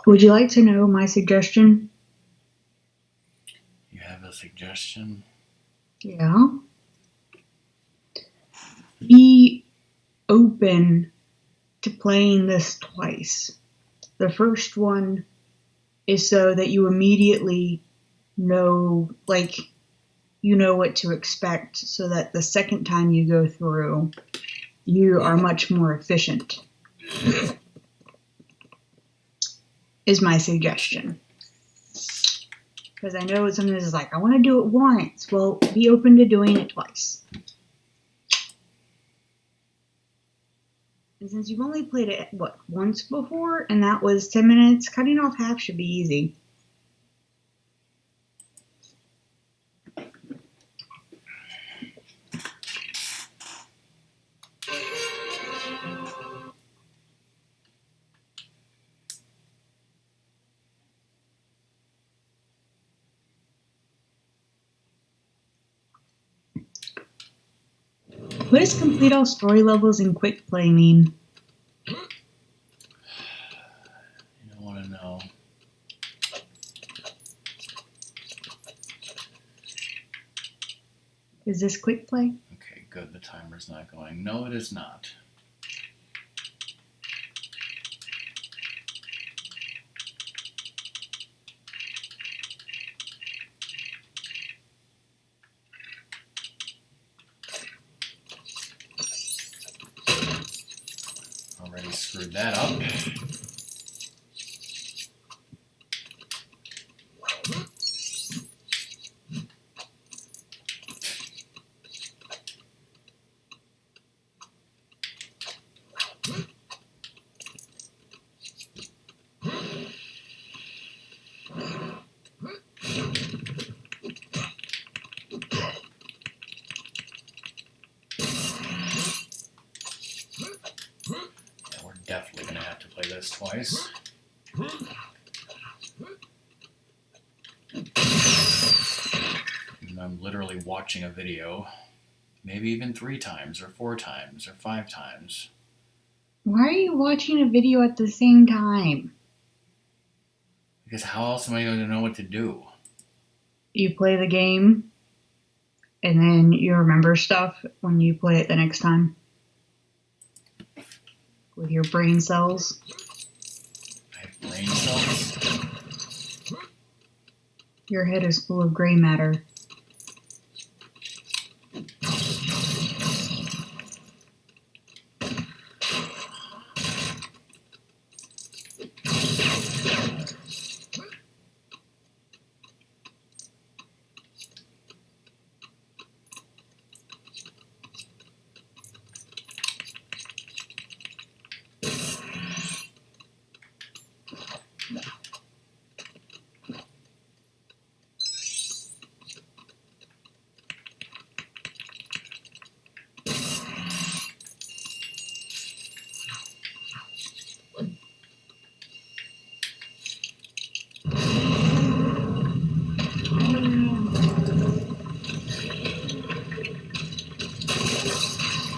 Would you like to know my suggestion? You have a suggestion? Yeah. Be open to playing this twice. The first one is so that you immediately know, you know what to expect, so that the second time you go through, you are much more efficient, is my suggestion. Because I know sometimes it's like, I want to do it once. Well, be open to doing it twice. And since you've only played it, once before, and that was 10 minutes, cutting off half should be easy. What does complete all story levels in quick play mean? You don't want to know. Is this quick play? Okay, good. The timer's not going. No, it is not. Already screwed that up. Definitely going to have to play this twice. And I'm literally watching a video, maybe even 3 times, or 4 times, or 5 times. Why are you watching a video at the same time? Because how else am I going to know what to do? You play the game, and then you remember stuff when you play it the next time? With your brain cells? I have brain cells? Your head is full of gray matter.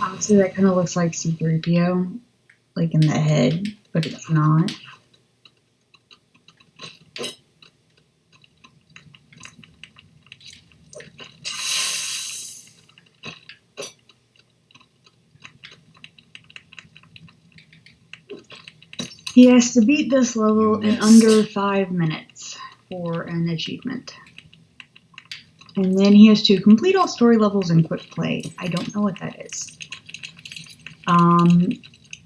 Honestly, that kind of looks like C-3PO, like in the head, but it's not. He has to beat this level in under 5 minutes for an achievement. And then he has to complete all story levels in quick play. I don't know what that is.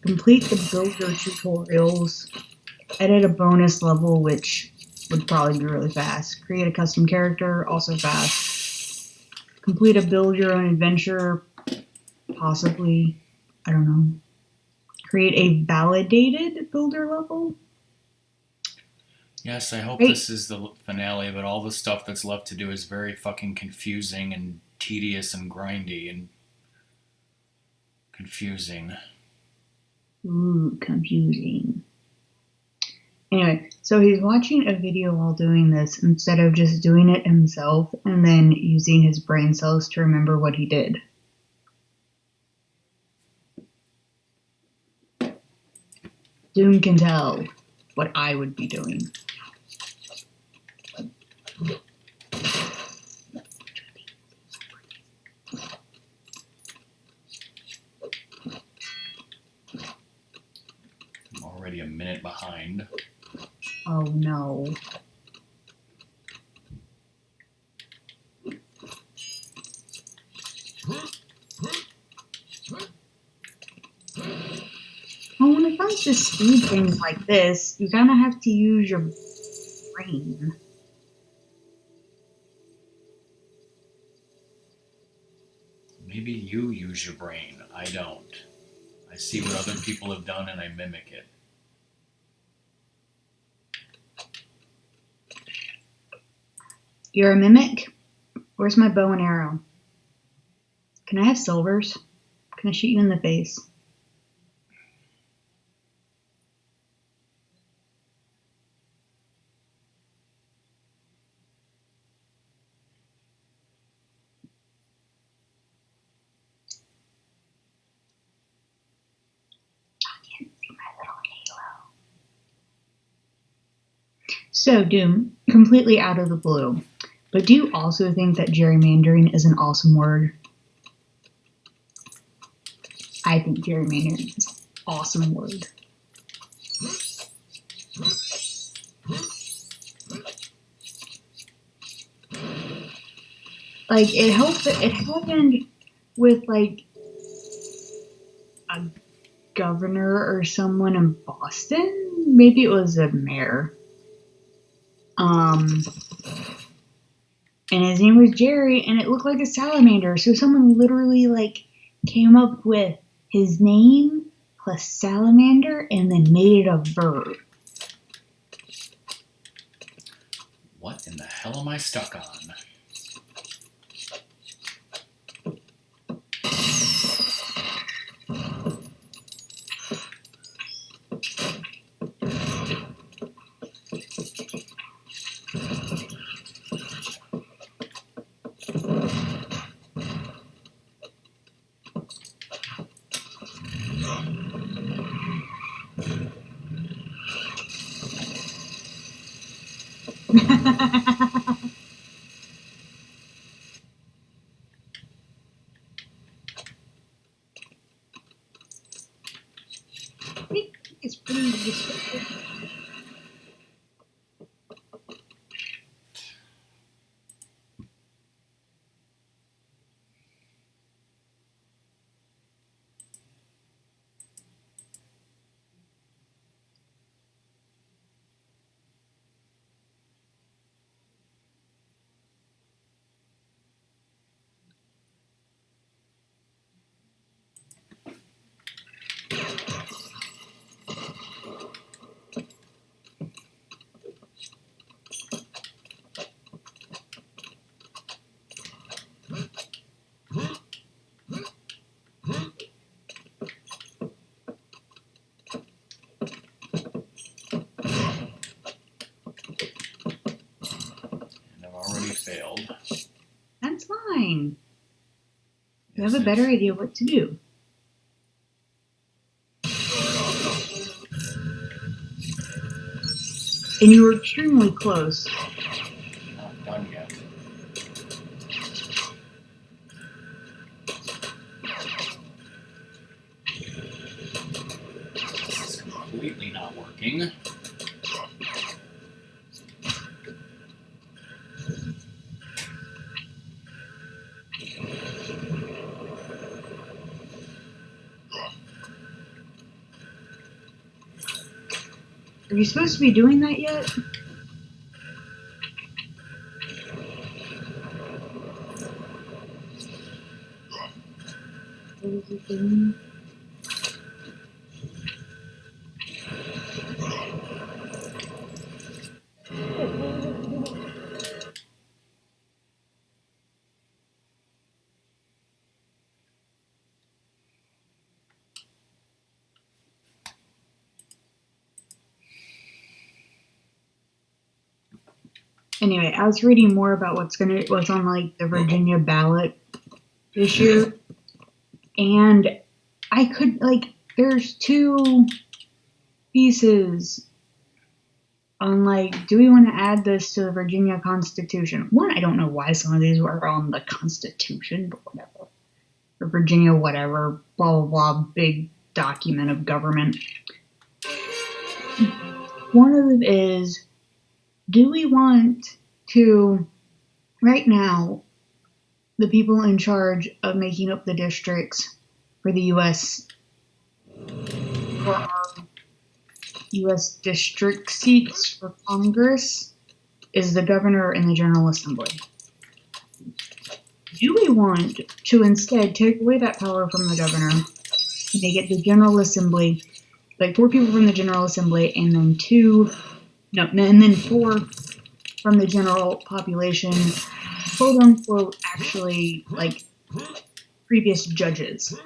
Complete the builder tutorials. Edit a bonus level, which would probably be really fast. Create a custom character, also fast. Complete a build your own adventure, possibly. I don't know. Create a validated builder level. Yes, I hope this is the finale, but all the stuff that's left to do is very fucking confusing and tedious and grindy and confusing. Ooh, confusing. Anyway, so he's watching a video while doing this instead of just doing it himself and then using his brain cells to remember what he did. Doom can tell. what I would be doing. I'm already a minute behind. Oh no. Well, when it comes to speed things like this, you kind of have to use your brain. Maybe you use your brain. I don't. I see what other people have done and I mimic it. You're a mimic? Where's my bow and arrow? Can I have silvers? Can I shoot you in the face? So, Doom, completely out of the blue, but do you also think that gerrymandering is an awesome word? I think gerrymandering is an awesome word. Like, it happened with, like, a governor or someone in Boston? Maybe it was a mayor. And his name was Jerry, and it looked like a salamander. So someone literally like came up with his name plus salamander and then made it a verb. What in the hell am I stuck on? I think it's pretty descriptive. And I've already failed. That's fine. You Is have a it? better idea what to do. And you were extremely close. Not done yet. This is completely not working. Are you supposed to be doing that yet? What is it doing? Anyway, I was reading more about what's on like the Virginia ballot this year, and I could like there's two pieces on like, do we want to add this to the Virginia Constitution? One, I don't know why some of these were on the Constitution, but whatever. Or Virginia, whatever, blah, blah, blah, big document of government. One of them is, do we want to, right now, the people in charge of making up the districts for the U.S. for our U.S. district seats for Congress is the governor and the General Assembly. Do we want to instead take away that power from the governor and make it the General Assembly, like 4 people from the General Assembly, and then 4 from the general population, quote unquote, actually, like, previous judges,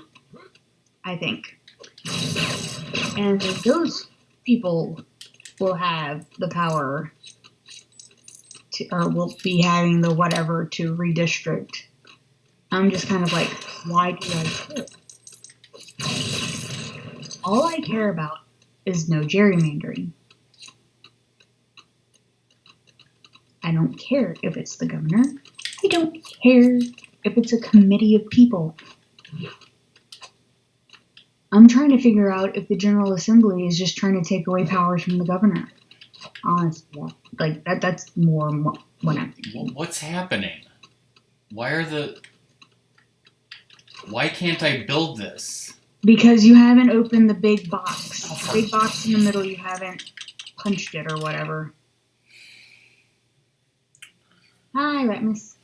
I think. And those people will have the power to, or will be having the whatever to redistrict. I'm just kind of like, why do I care? All I care about is no gerrymandering. I don't care if it's the governor. I don't care if it's a committee of people. I'm trying to figure out if the General Assembly is just trying to take away powers from the governor. Honestly, like that's more what I'm thinking. What's happening? Why can't I build this? Because you haven't opened the big box. The big box in the middle, you haven't punched it or whatever. Hi, Ratmus.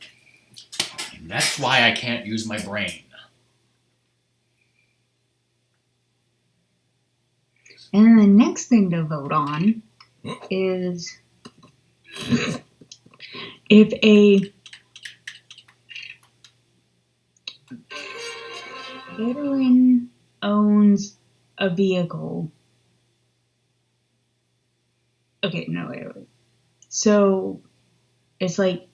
And that's why I can't use my brain. And then the next thing to vote on is if a veteran owns a vehicle. Okay, no, wait. So it's like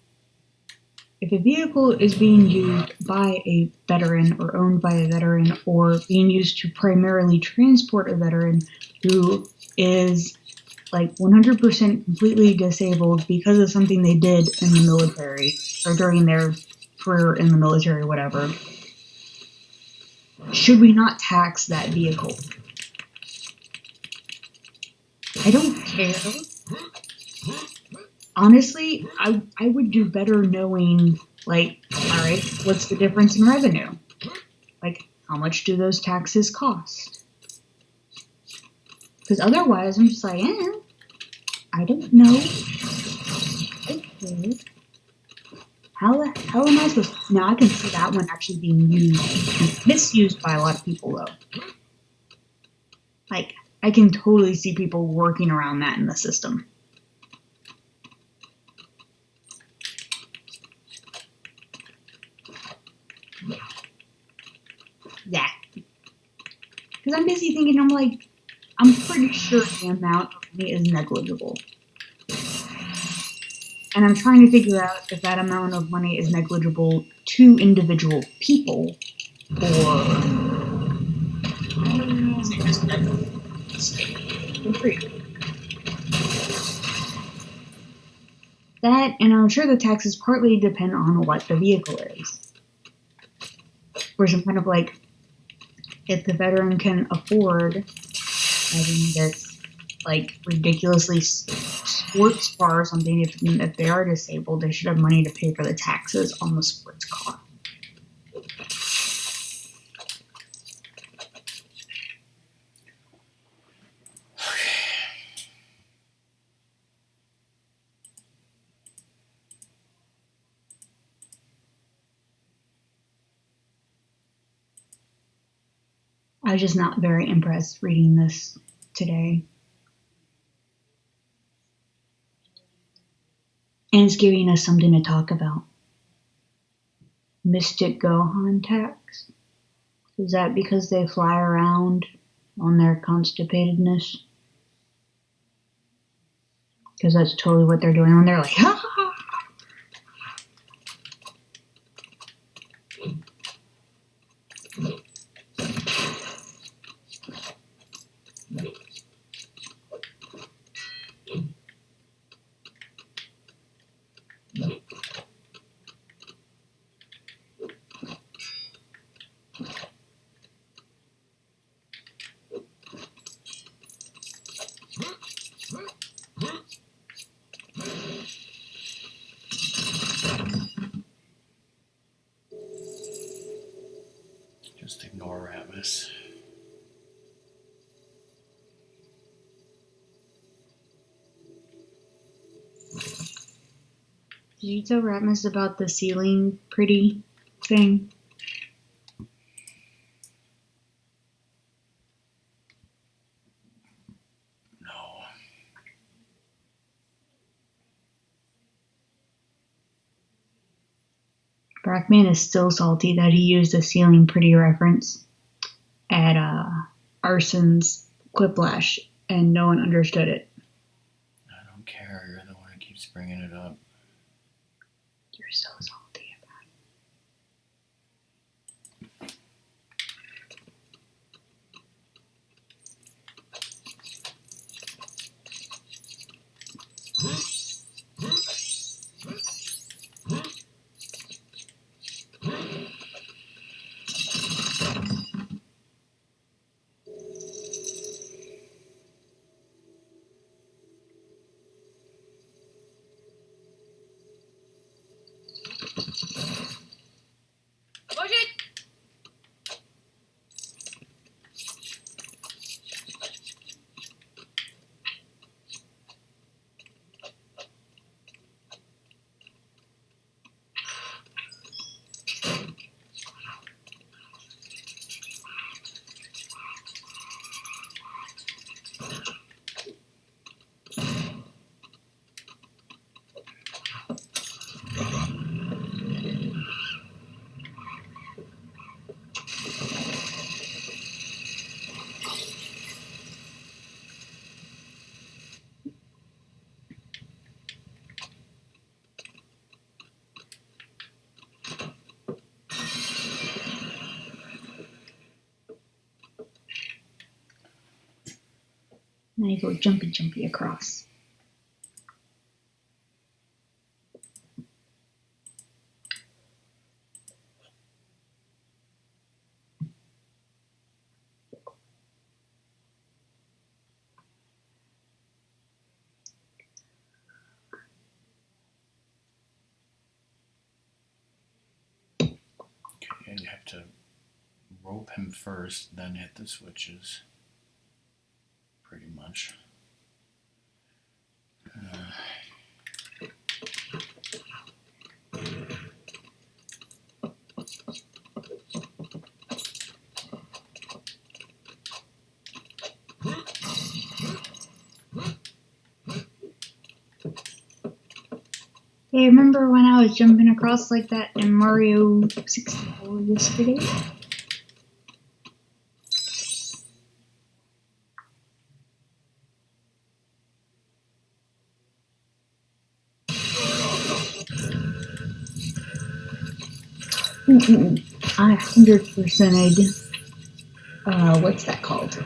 if a vehicle is being used by a veteran or owned by a veteran or being used to primarily transport a veteran who is like 100% completely disabled because of something they did in the military or during their career in the military, whatever, should we not tax that vehicle? I don't care. Honestly, I would do better knowing, like, all right, what's the difference in revenue? Like, how much do those taxes cost? Because otherwise, I'm just like, I don't know. Okay. How am I supposed to? Now, I can see that one actually being used, misused by a lot of people, though. Like, I can totally see people working around that in the system. Yeah. Because I'm busy thinking, I'm pretty sure the amount of money is negligible. And I'm trying to figure out if that amount of money is negligible to individual people or is it just negligible to the state for free. That, and I'm sure the taxes partly depend on what the vehicle is. Whereas I'm kind of like, if the veteran can afford having this, like, ridiculously sports car or something, if they are disabled, they should have money to pay for the taxes on the sports car. I was just not very impressed reading this today. And it's giving us something to talk about. Mystic Gohan tax? Is that because they fly around on their constipatedness? Because that's totally what they're doing when they're like, ha ha ha. Just ignore Ratmus. Did you tell Ratmus about the ceiling pretty thing? No. Brackman is still salty that he used a ceiling pretty reference at Arson's Quiplash and no one understood it. I don't care. You're the one who keeps bringing it up. You're so salty about Push it! Now you go jumpy across. Okay, you have to rope him first, then hit the switches. Pretty much. Hey, remember when I was jumping across like that in Mario 64 yesterday? I 100%ed. What's that called?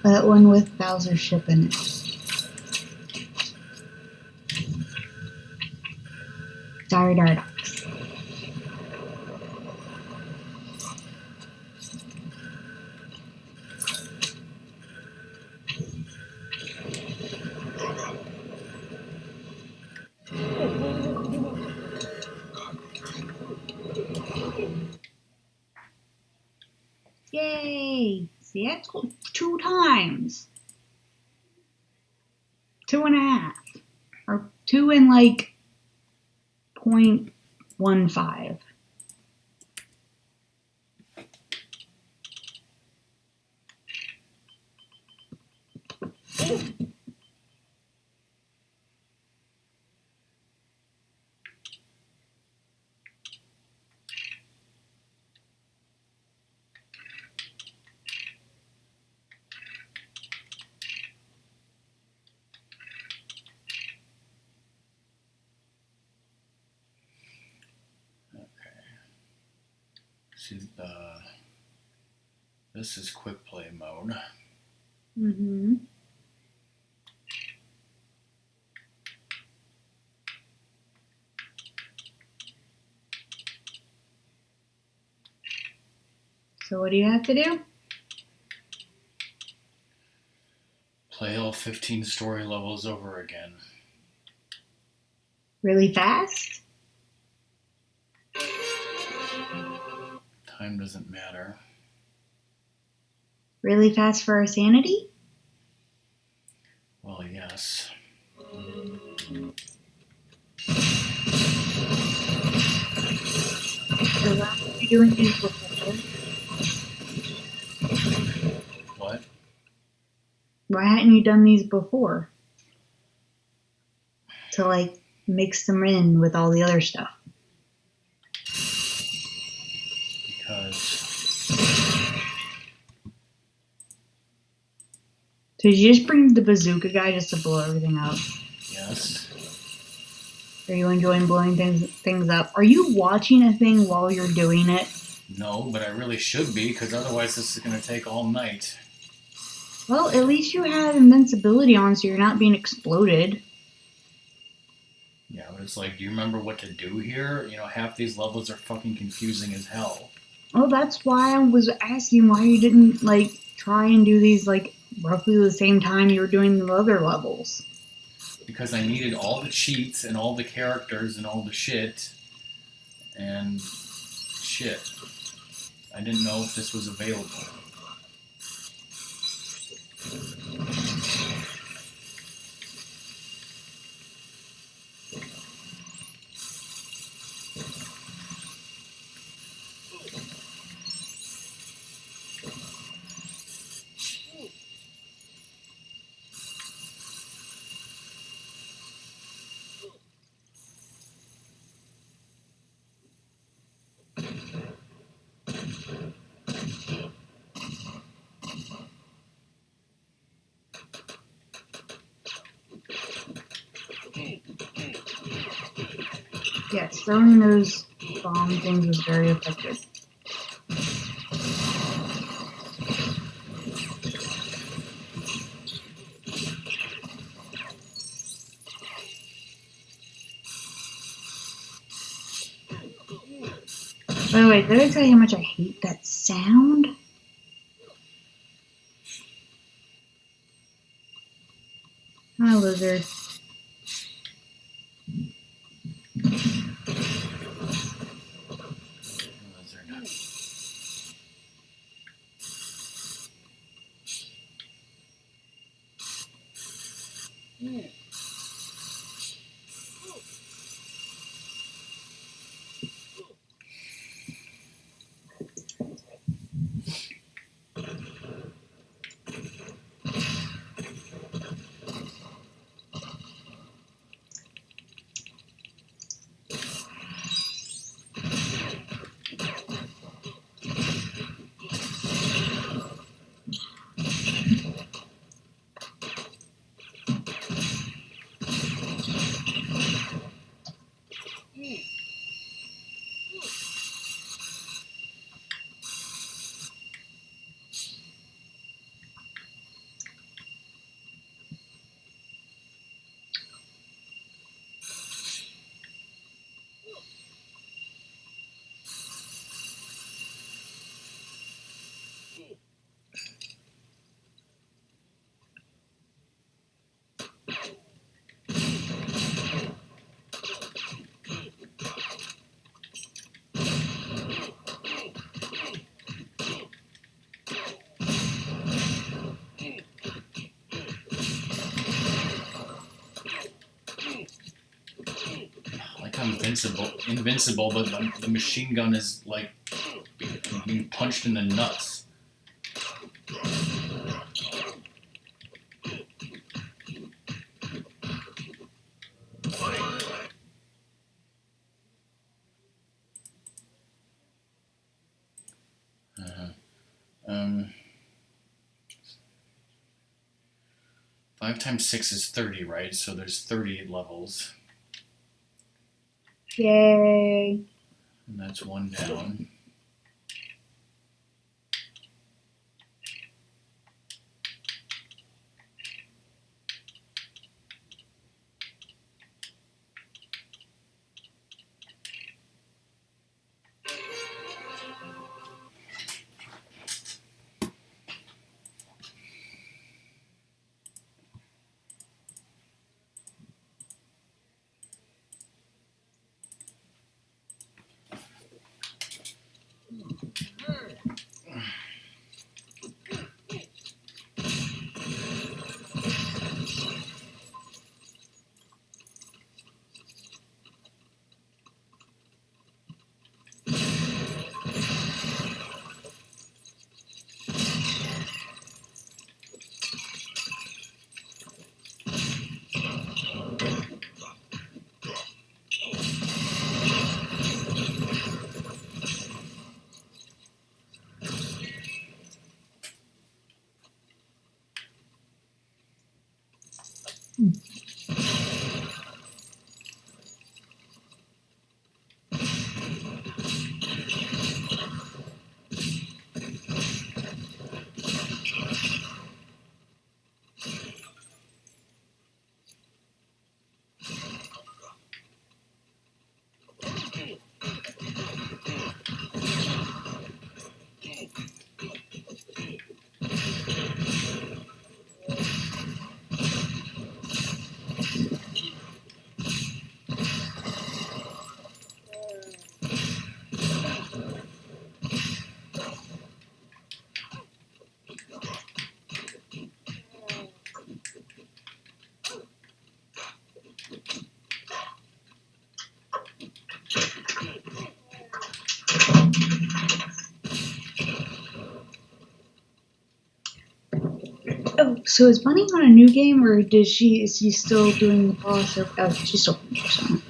That one with Bowser's ship in it. Dardox. Yay! See, that's 2 times. 2.5. Or 2 and like 0.15. See, this is quick play mode. Mm-hmm. So what do you have to do? Play all 15 story levels over again. Really fast? Time doesn't matter. Really fast for our sanity? Well, yes. So why aren't you doing these before? What? Why hadn't you done these before? To like mix them in with all the other stuff. Because So did you just bring the bazooka guy just to blow everything up? yes. Are you enjoying blowing things up? Are you watching a thing while you're doing it? No, but I really should be, because otherwise this is going to take all night. Well, at least you have invincibility on, so you're not being exploded. Yeah, but it's like, do you remember what to do here? You know, half these levels are fucking confusing as hell. Well, that's why I was asking why you didn't like try and do these like roughly the same time you were doing the other levels. Because I needed all the cheats and all the characters and all the shit. And shit. I didn't know if this was available. Yes, throwing those bomb things was very effective. By the way, did I tell you how much I hate that sound? Hi, lizard. Lizard. Like I'm invincible, but the machine gun is like being punched in the nuts. Uh, um, 5 times 6 is 30, right? So there's 30 levels, Yay. and that's one down. Oh, so is Bunny on a new game, or is she still doing the polish? Oh, she's still playing Persona.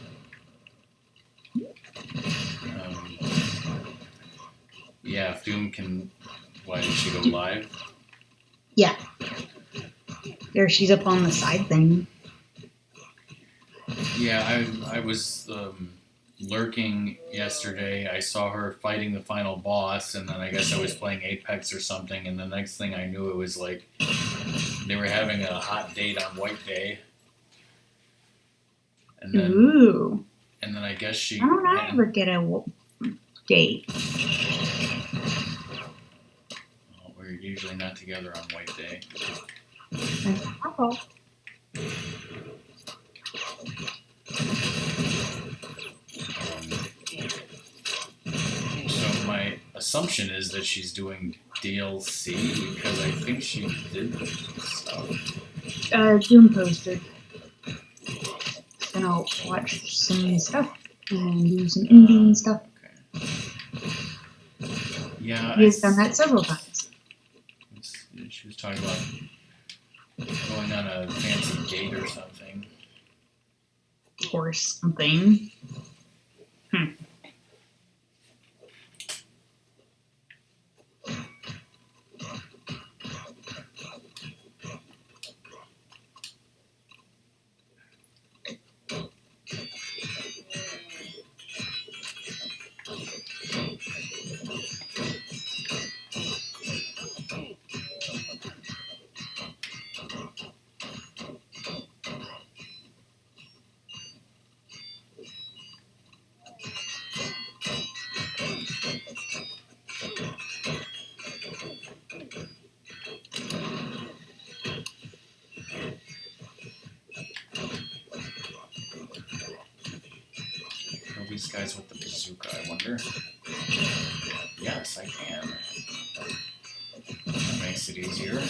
Yeah, if Doom can. Why did she go live? Yeah. There, she's up on the side thing. Yeah, I was lurking yesterday. I saw her fighting the final boss, and then I guess I was playing Apex or something, and the next thing I knew, it was like they were having a hot date on White Day. And then, Ooh. and then I guess she. I don't ever get a date. Well, we're usually not together on White Day. That's my fault. So my assumption is that she's doing DLC because I think she did stuff. Doom posted. Then I'll watch some stuff and do some indie and stuff. Okay. Yeah, He has done that several times. She was talking about going on a fancy date or something. Or something. Kill these guys with the bazooka, I wonder. Yes, I can. That makes it easier.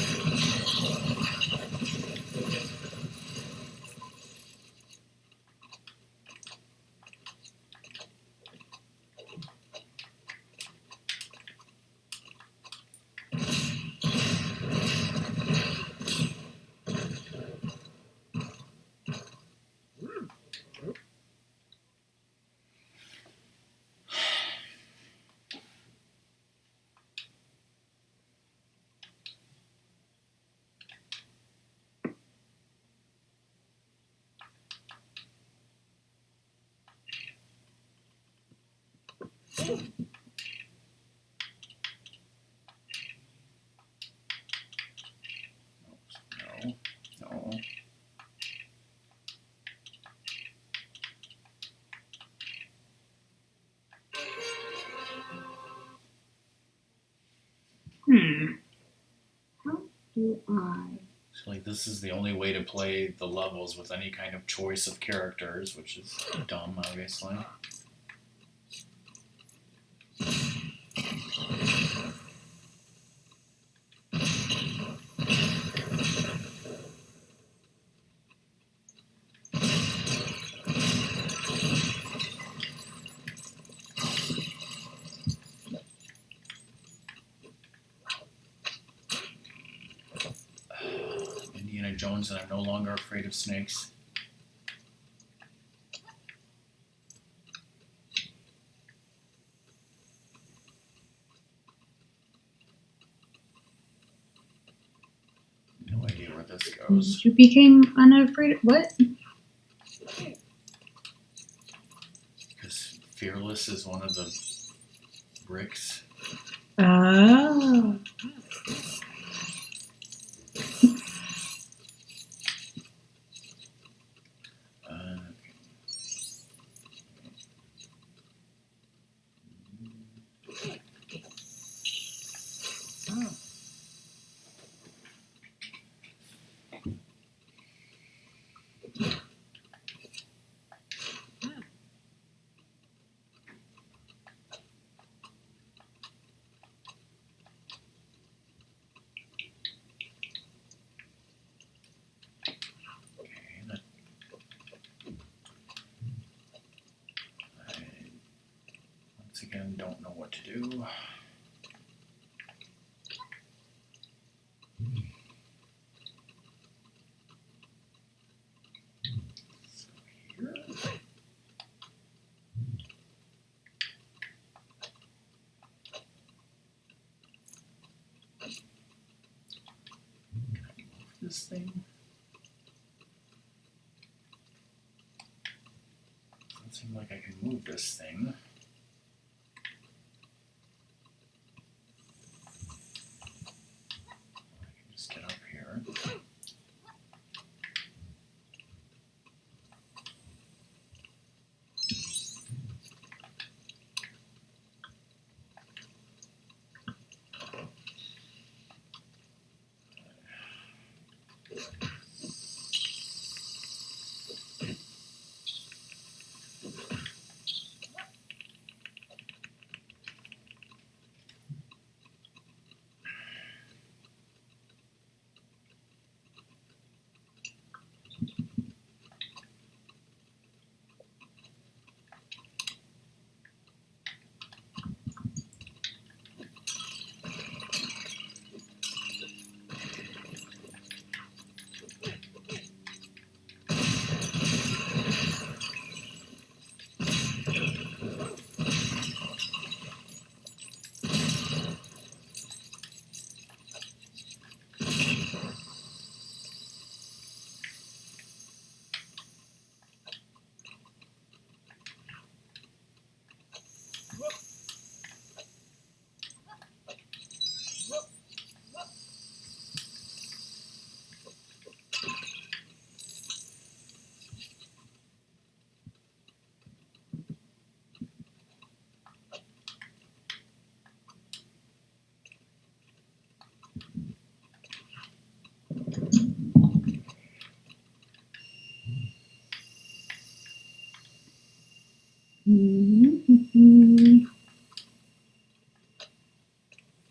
No. No. How do I? So, like, this is the only way to play the levels with any kind of choice of characters, which is dumb, obviously. Indiana Jones, and I'm no longer afraid of snakes. No idea where this goes. You became unafraid. What? Because Fearless is one of the bricks. Oh. Once again, don't know what to do. So here. Can I move this thing? Doesn't seem like I can move this thing. I can just get up here.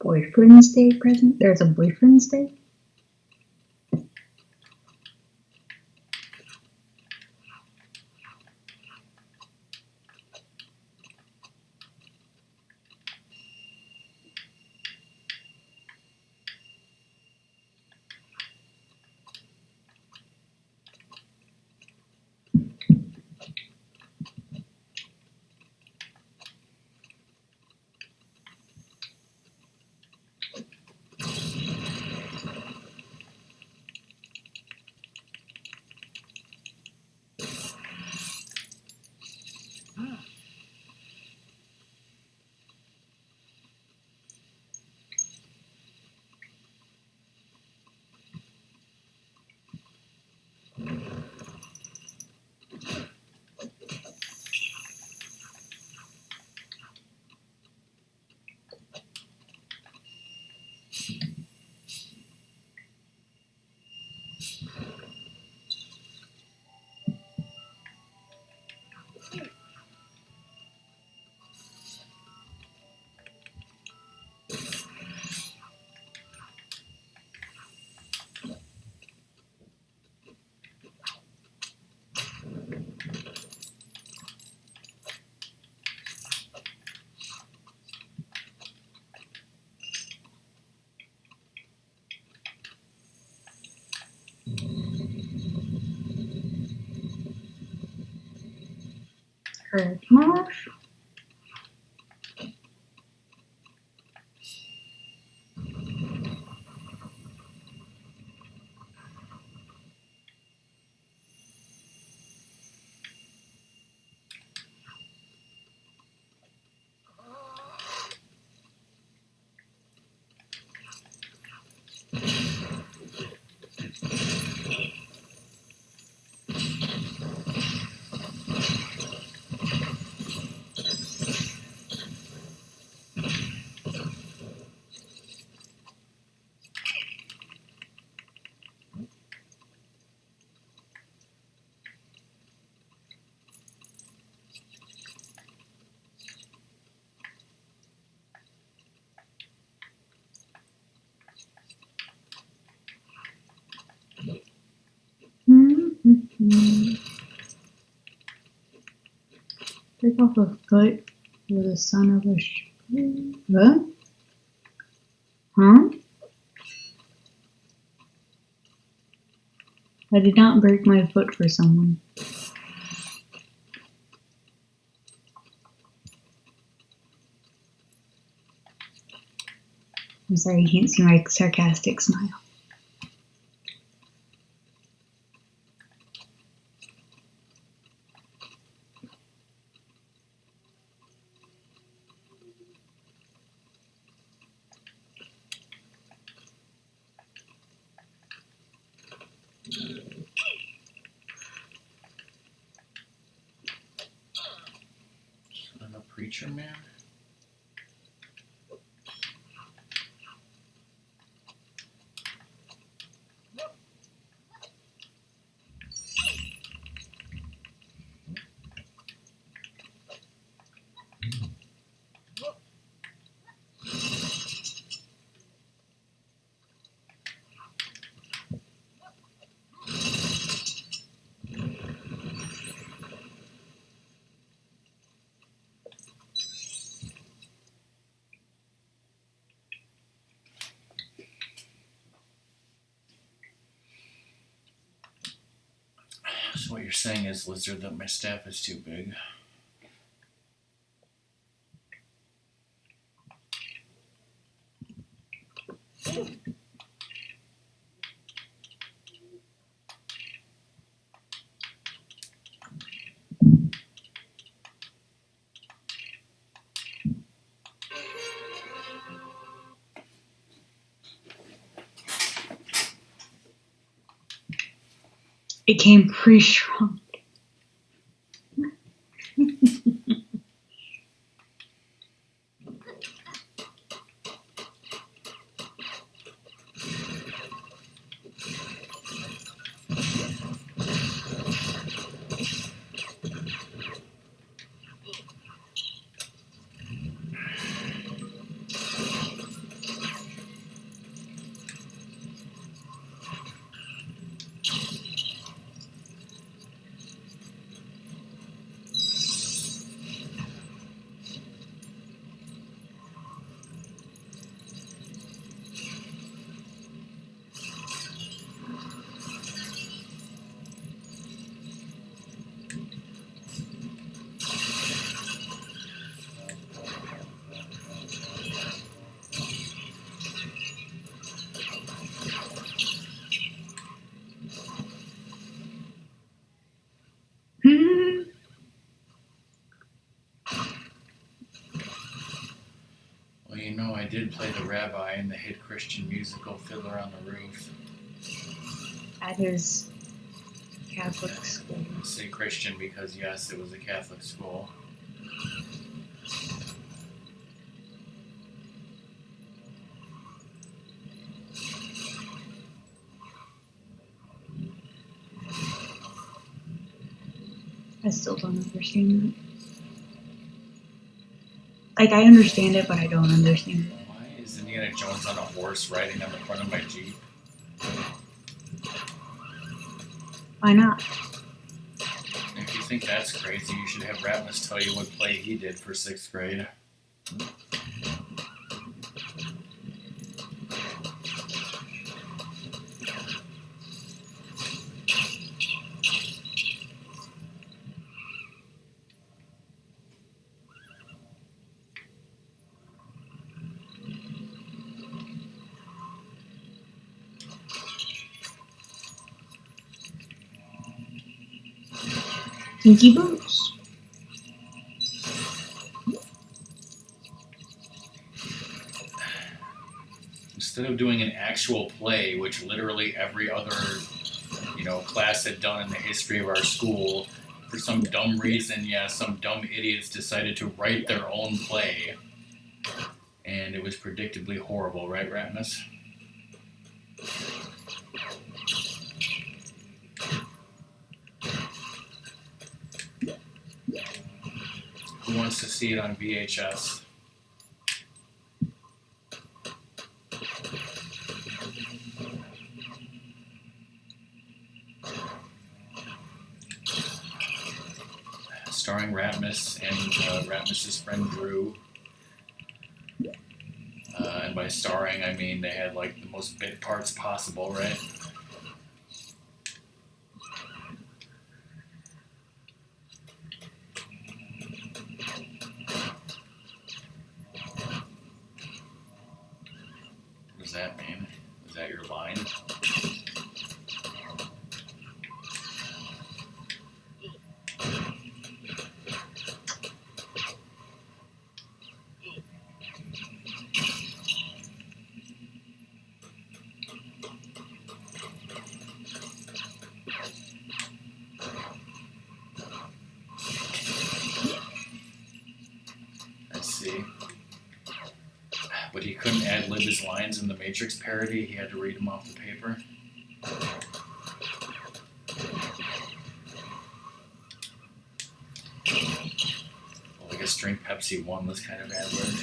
Boyfriend's Day present? There's a Boyfriend's Day? Christmas? Take off a foot. You're the son of a what? Huh? I did not break my foot for someone. I'm sorry you can't see my sarcastic smile. I'm a preacher man. So what you're saying is, Lizard, that my staff is too big. It came pre-shrunk. Well, you know, I did play the rabbi in the hit Christian musical Fiddler on the Roof. At his Catholic school. I say Christian because, yes, it was a Catholic school. I still don't understand that. Like, I understand it, but I don't understand it. Why is Indiana Jones on a horse riding on the front of my Jeep? Why not? If you think that's crazy, you should have Ratmus tell you what play he did for 6th grade. Kinky boots. Instead of doing an actual play, which literally every other, class had done in the history of our school, for some dumb reason, some dumb idiots decided to write their own play. And it was predictably horrible, right, Ratmus? Who wants to see it on VHS? starring Ratmus and Ratmus's friend Drew. And by starring, I mean they had like the most bit parts possible, right? What does that mean? Is that your line? I see. But he couldn't ad-lib his lines in the Matrix parody. He had to read them off the paper. Well, I guess Drink Pepsi 1 was kind of ad-lib.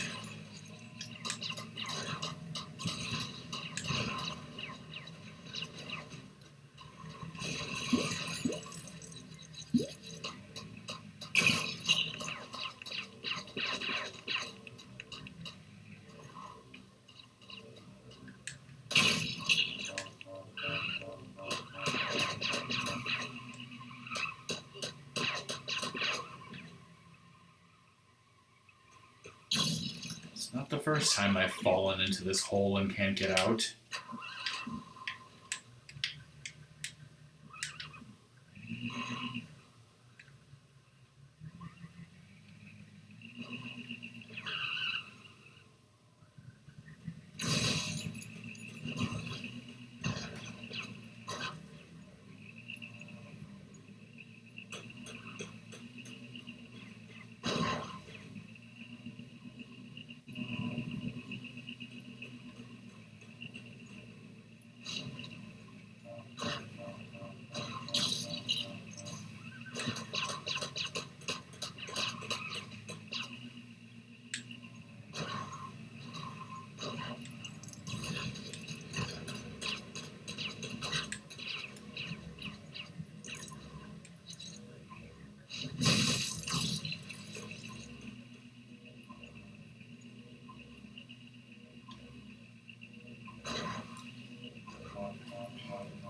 It's not the first time I've fallen into this hole and can't get out.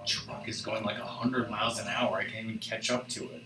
Truck is going like 100 miles an hour. I can't even catch up to it.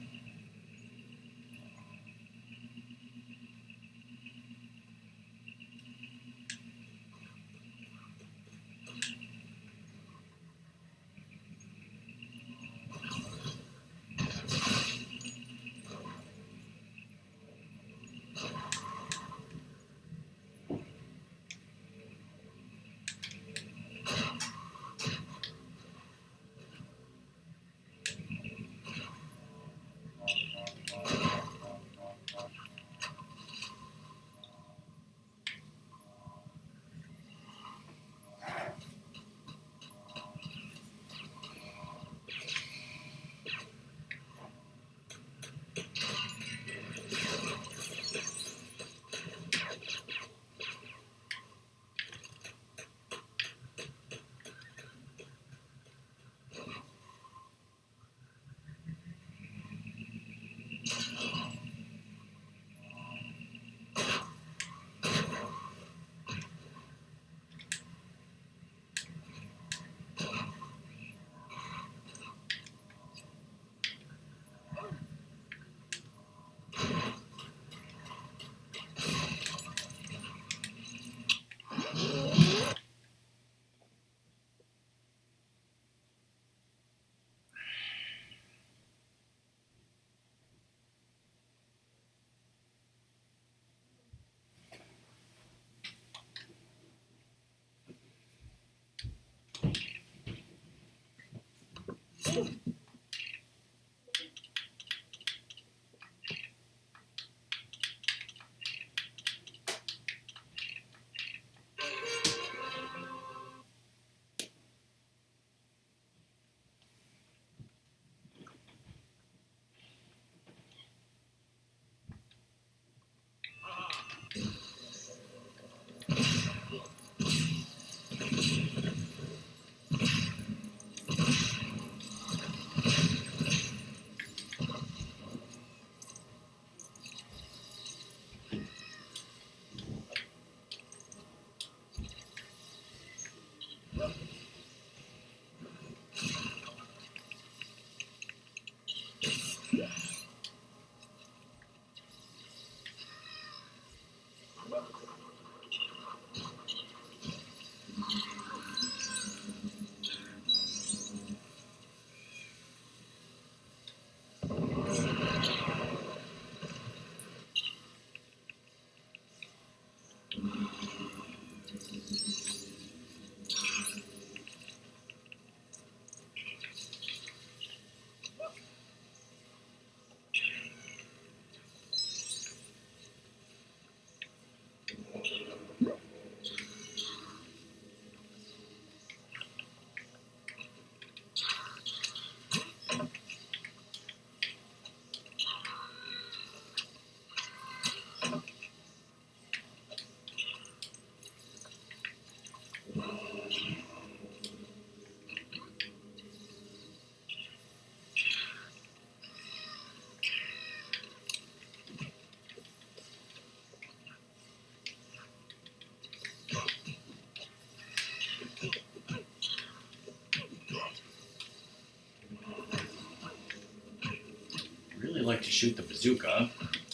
Really like to shoot the bazooka,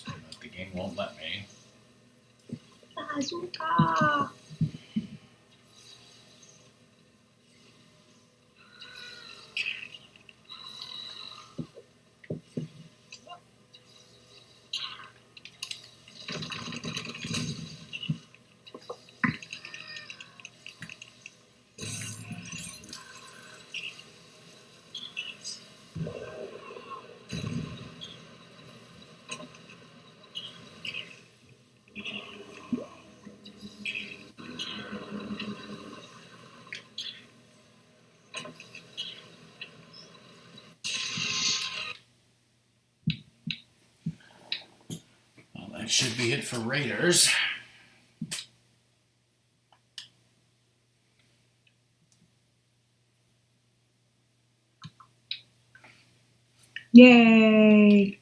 but the game won't let me. Bazooka! Well, that should be it for Raiders. Yay!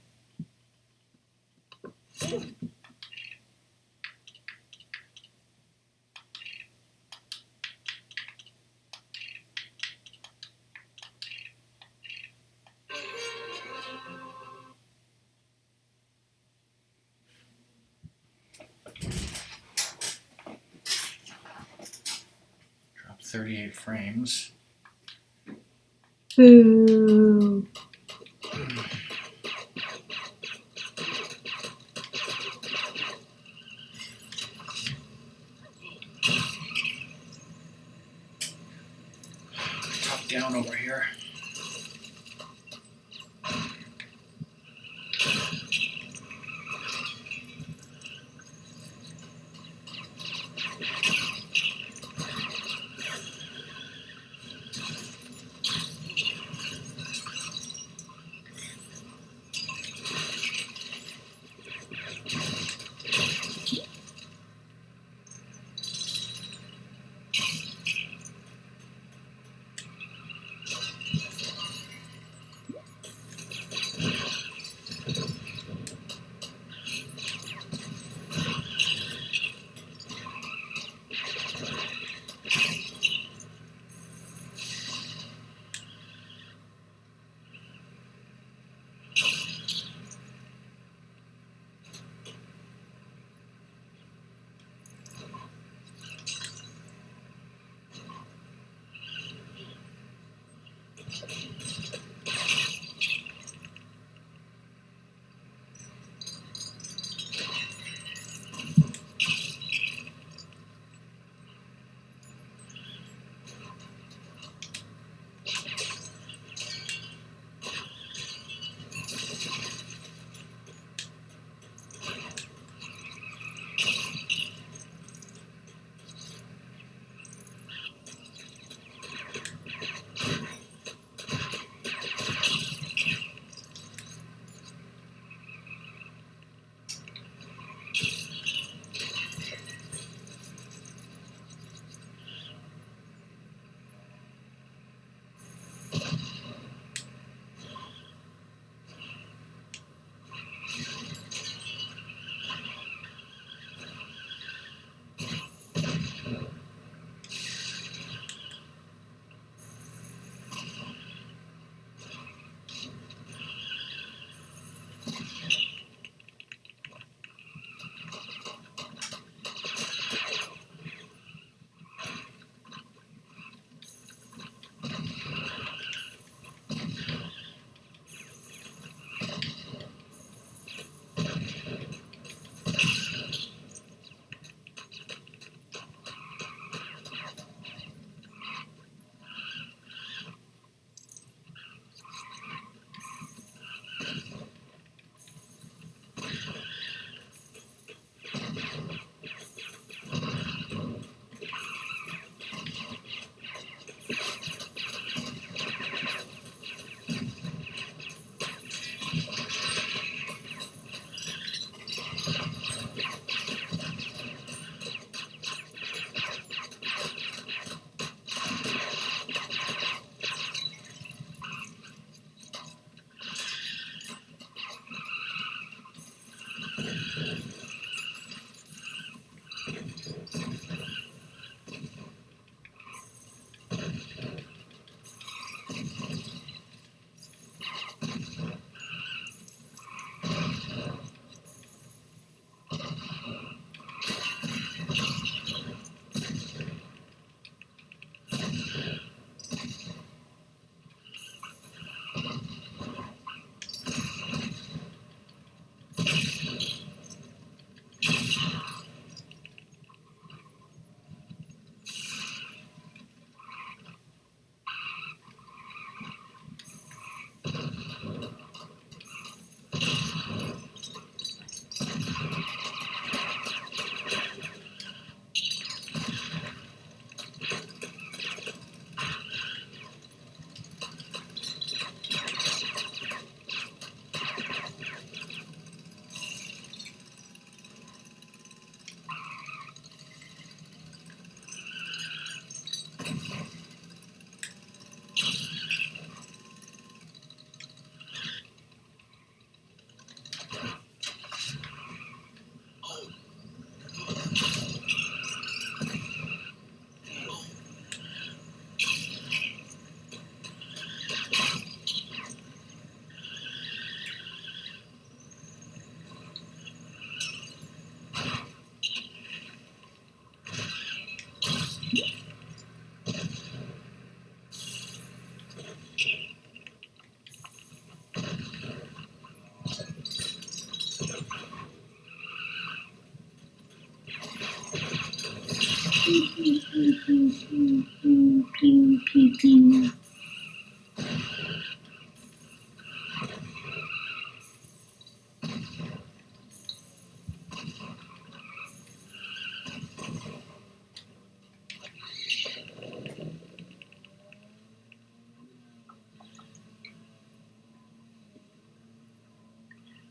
Drop 38 frames. Boo! Top down over here.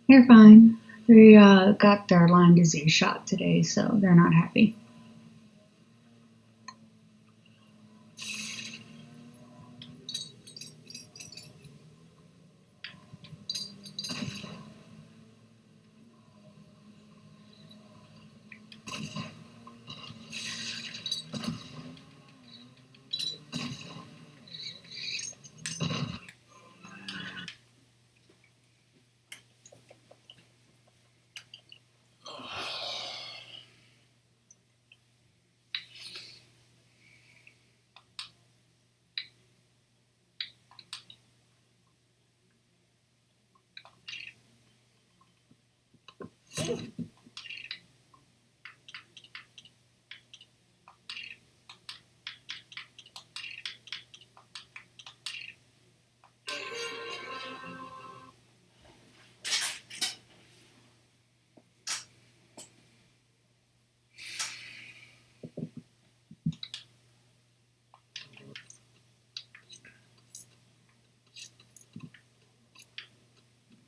They're fine. They got their Lyme disease shot today, so they're not happy.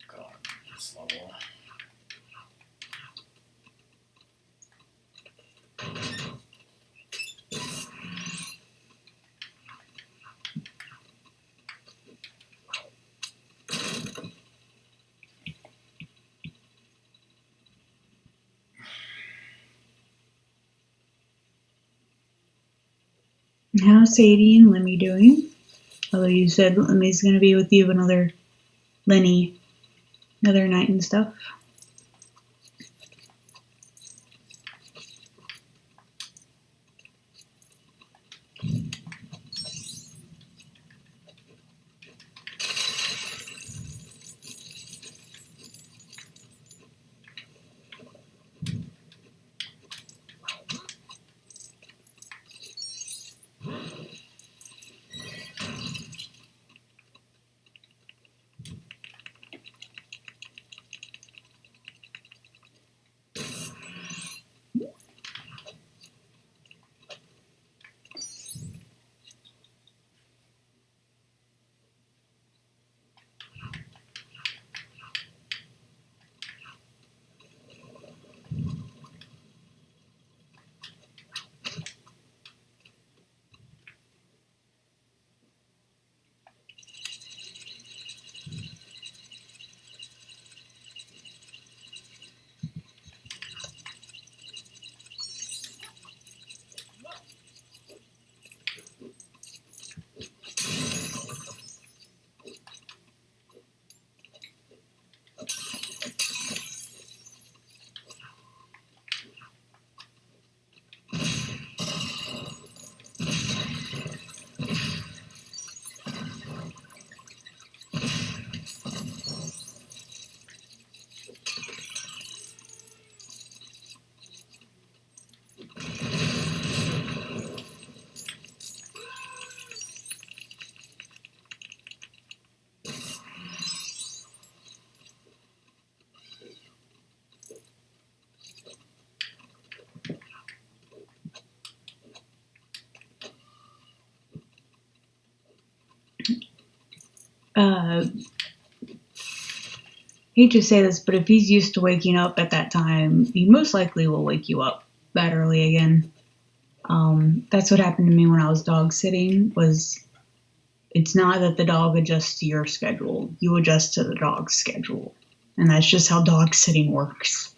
God, this level. How's Sadie and Lemmy doing? Although you said Lemmy's going to be with you another night and stuff. Hate to say this, but if he's used to waking up at that time, he most likely will wake you up that early again. That's what happened to me when I was dog sitting. It's not that the dog adjusts to your schedule; you adjust to the dog's schedule, and that's just how dog sitting works.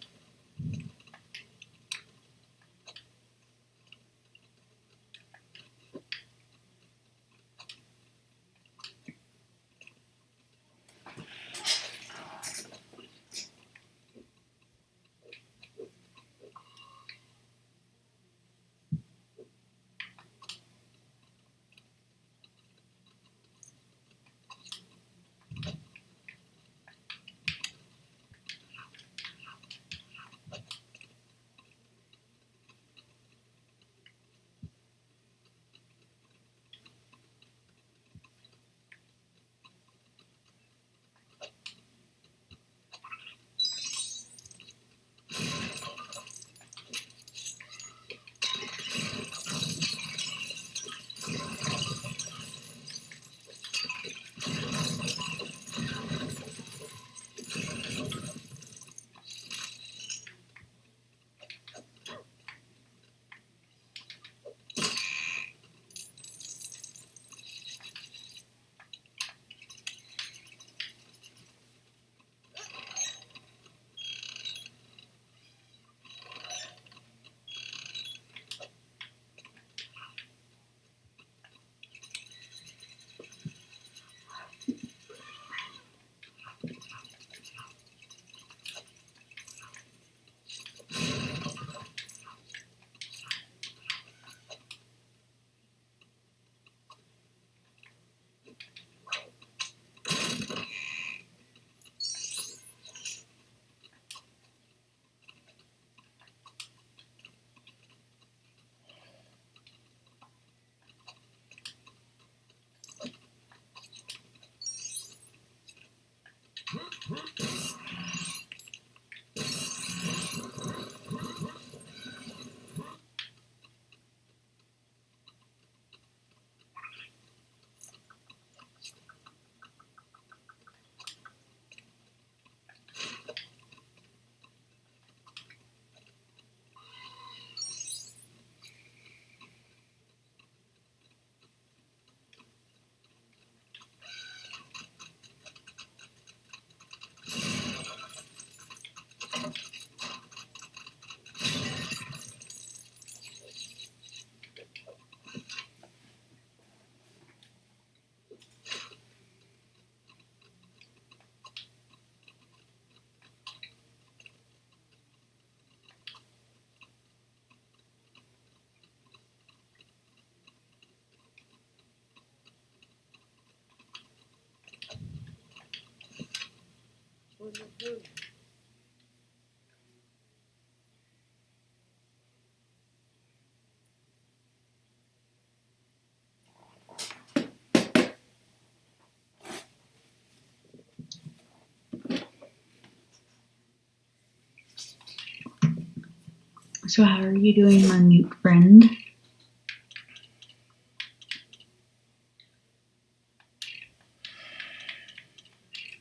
So how are you doing, my mute friend?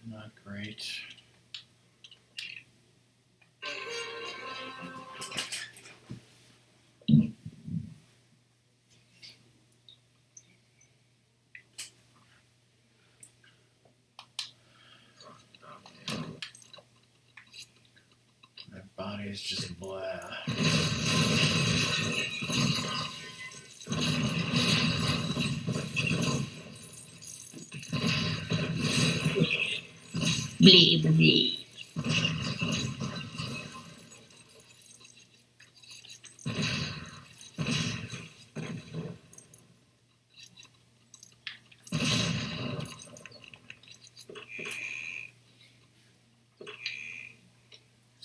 Not great. My body is just blah. Blee, blee.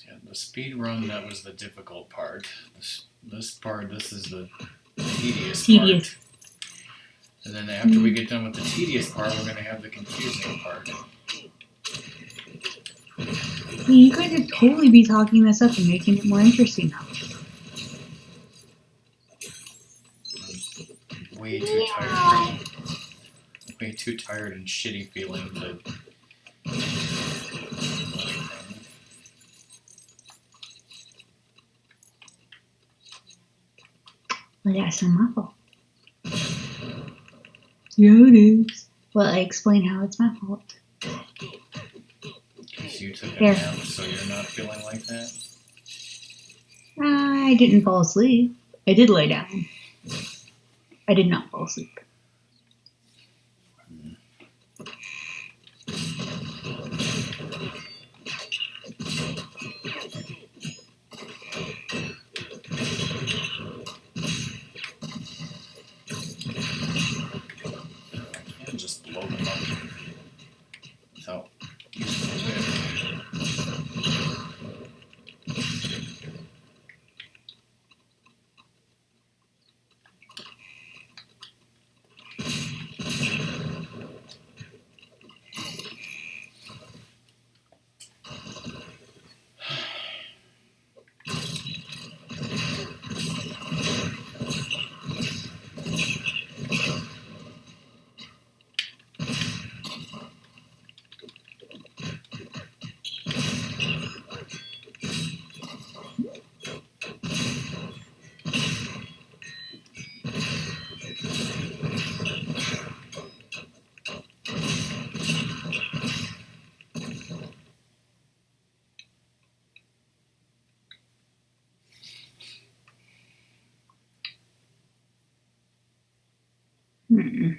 Yeah, the speed run, that was the difficult part. This is the tedious Tedious. part. And then after we get done with the tedious part, we're going to have the confusing part. Hey, you guys would totally be talking this up and making it more interesting now. Way too tired. way too tired and shitty feeling to. Well, that's not my fault. Yeah, it is. Well, I explain how it's my fault. Because you took a There. nap, so you're not feeling like that? I didn't fall asleep. I did lay down. I did not fall asleep. I can just blow them up without using the whip. Hmm.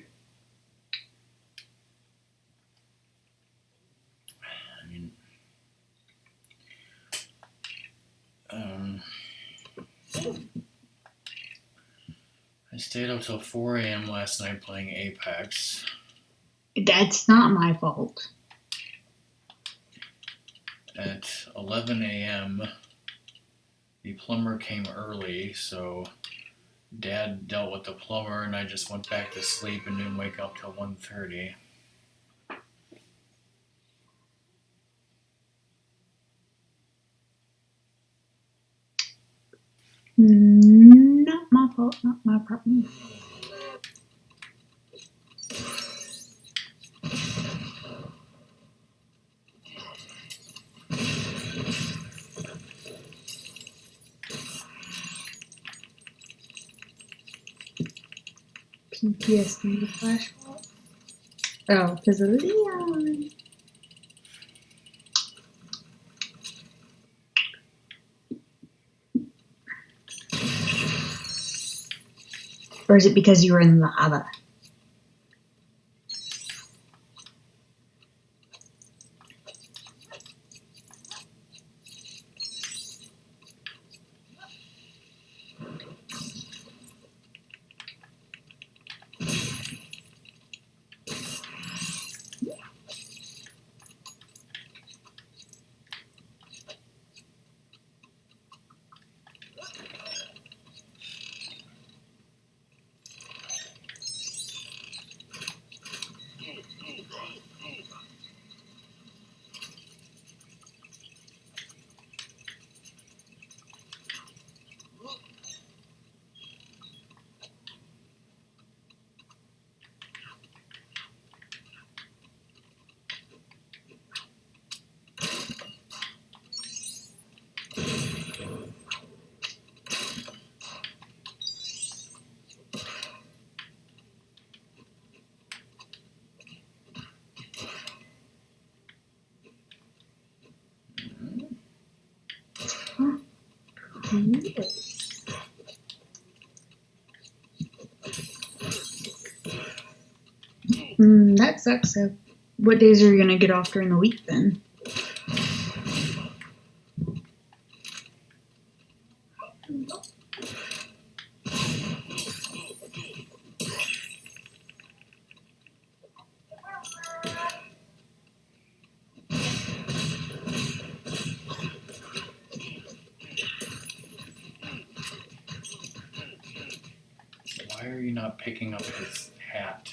I mean, I stayed up till 4 a.m. last night playing Apex. That's not my fault. At 11 a.m., the plumber came early, so Dad dealt with the plumber, and I just went back to sleep and didn't wake up till 1:30. Not my fault. Not my problem. PTSD flashback. Oh, because of Leon. Or is it because you were in lava? That sucks. So, what days are you gonna get off during the week then? Why are you not picking up his hat?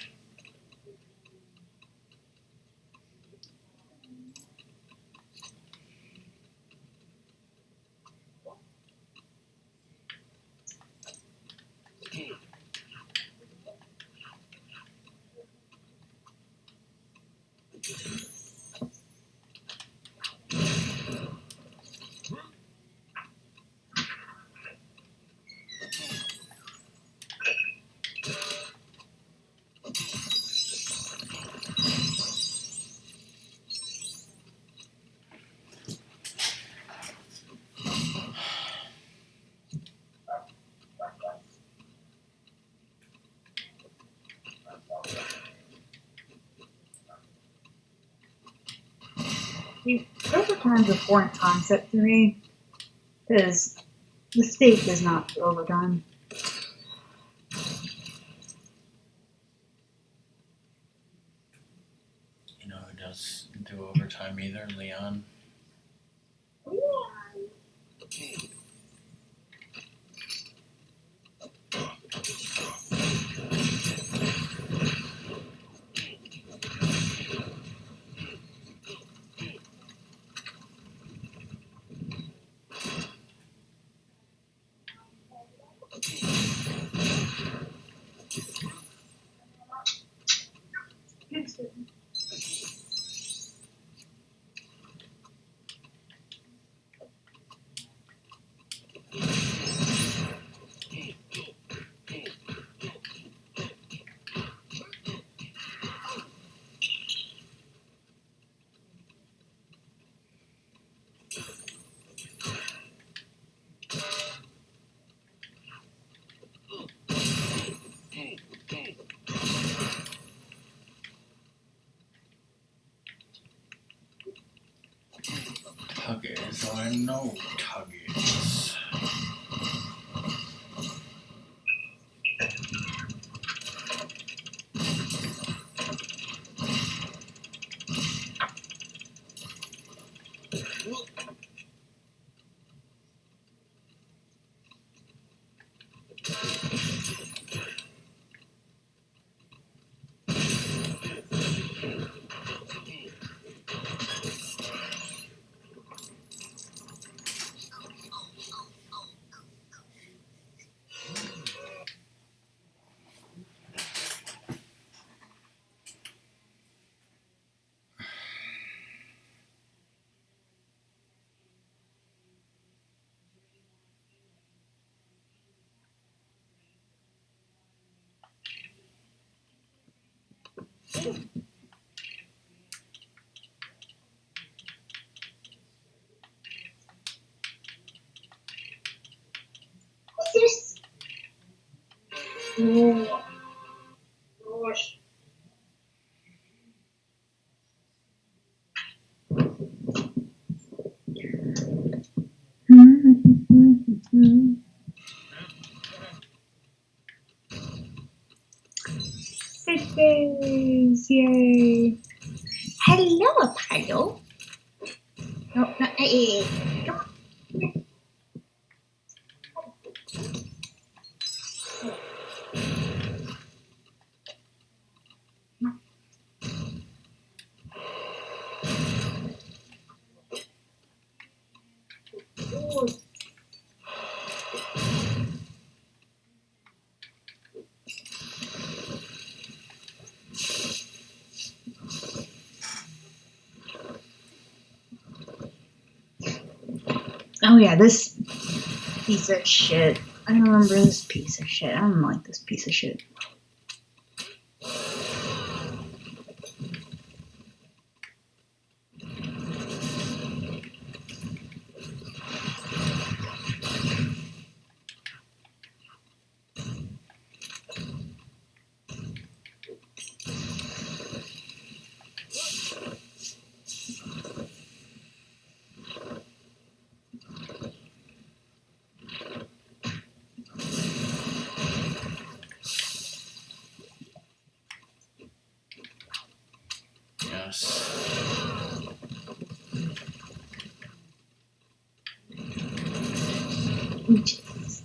See, overtime's a foreign concept to me because the state does not do overtime. You know who does do overtime either? Leon. Tuggies, I know Tuggies. What's this? Oh, gosh. Birthdays! Yay! Hello, Apollo. No, no, hey, come on. Oh, oh yeah, this piece of shit. I remember this piece of shit. I don't like this piece of shit. Yes. Jesus.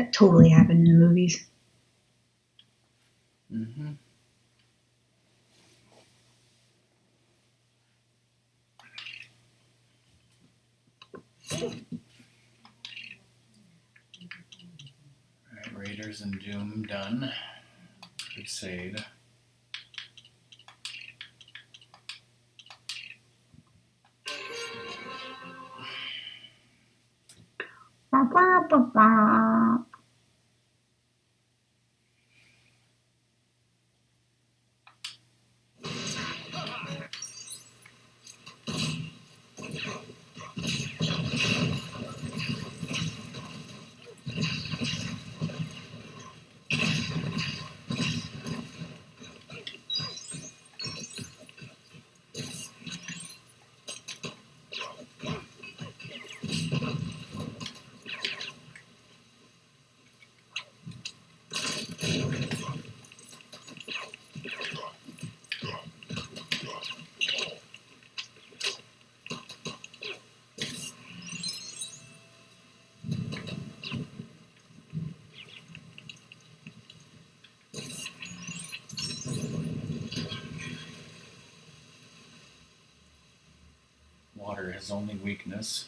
That totally happened in the movies. Mm-hmm. Alright, Raiders and Doom done. Crusade. Ba, ba, ba, ba. Water, his only weakness.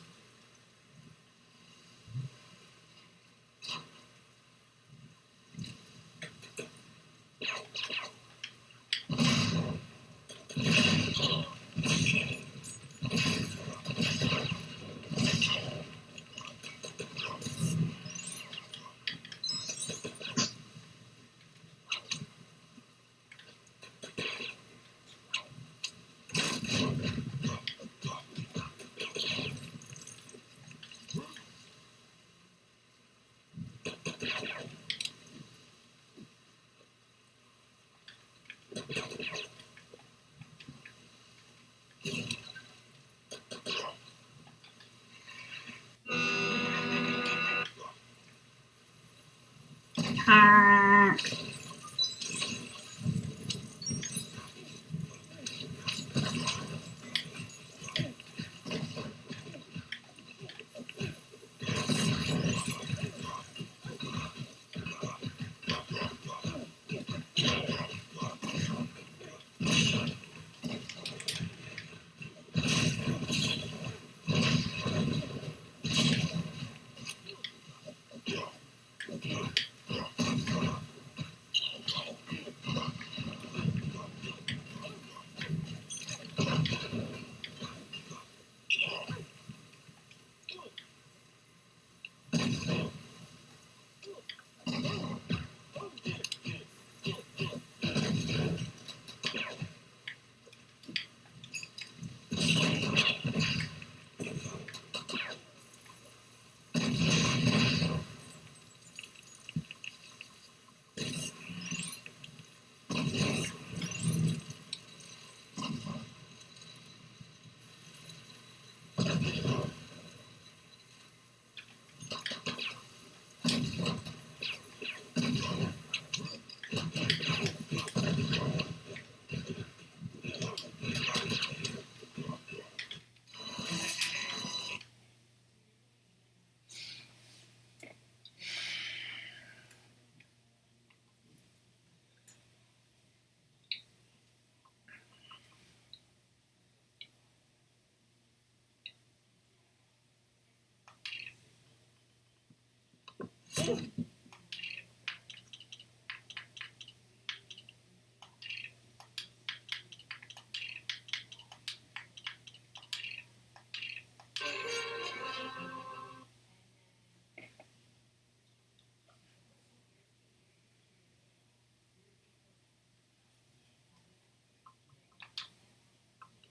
Ah.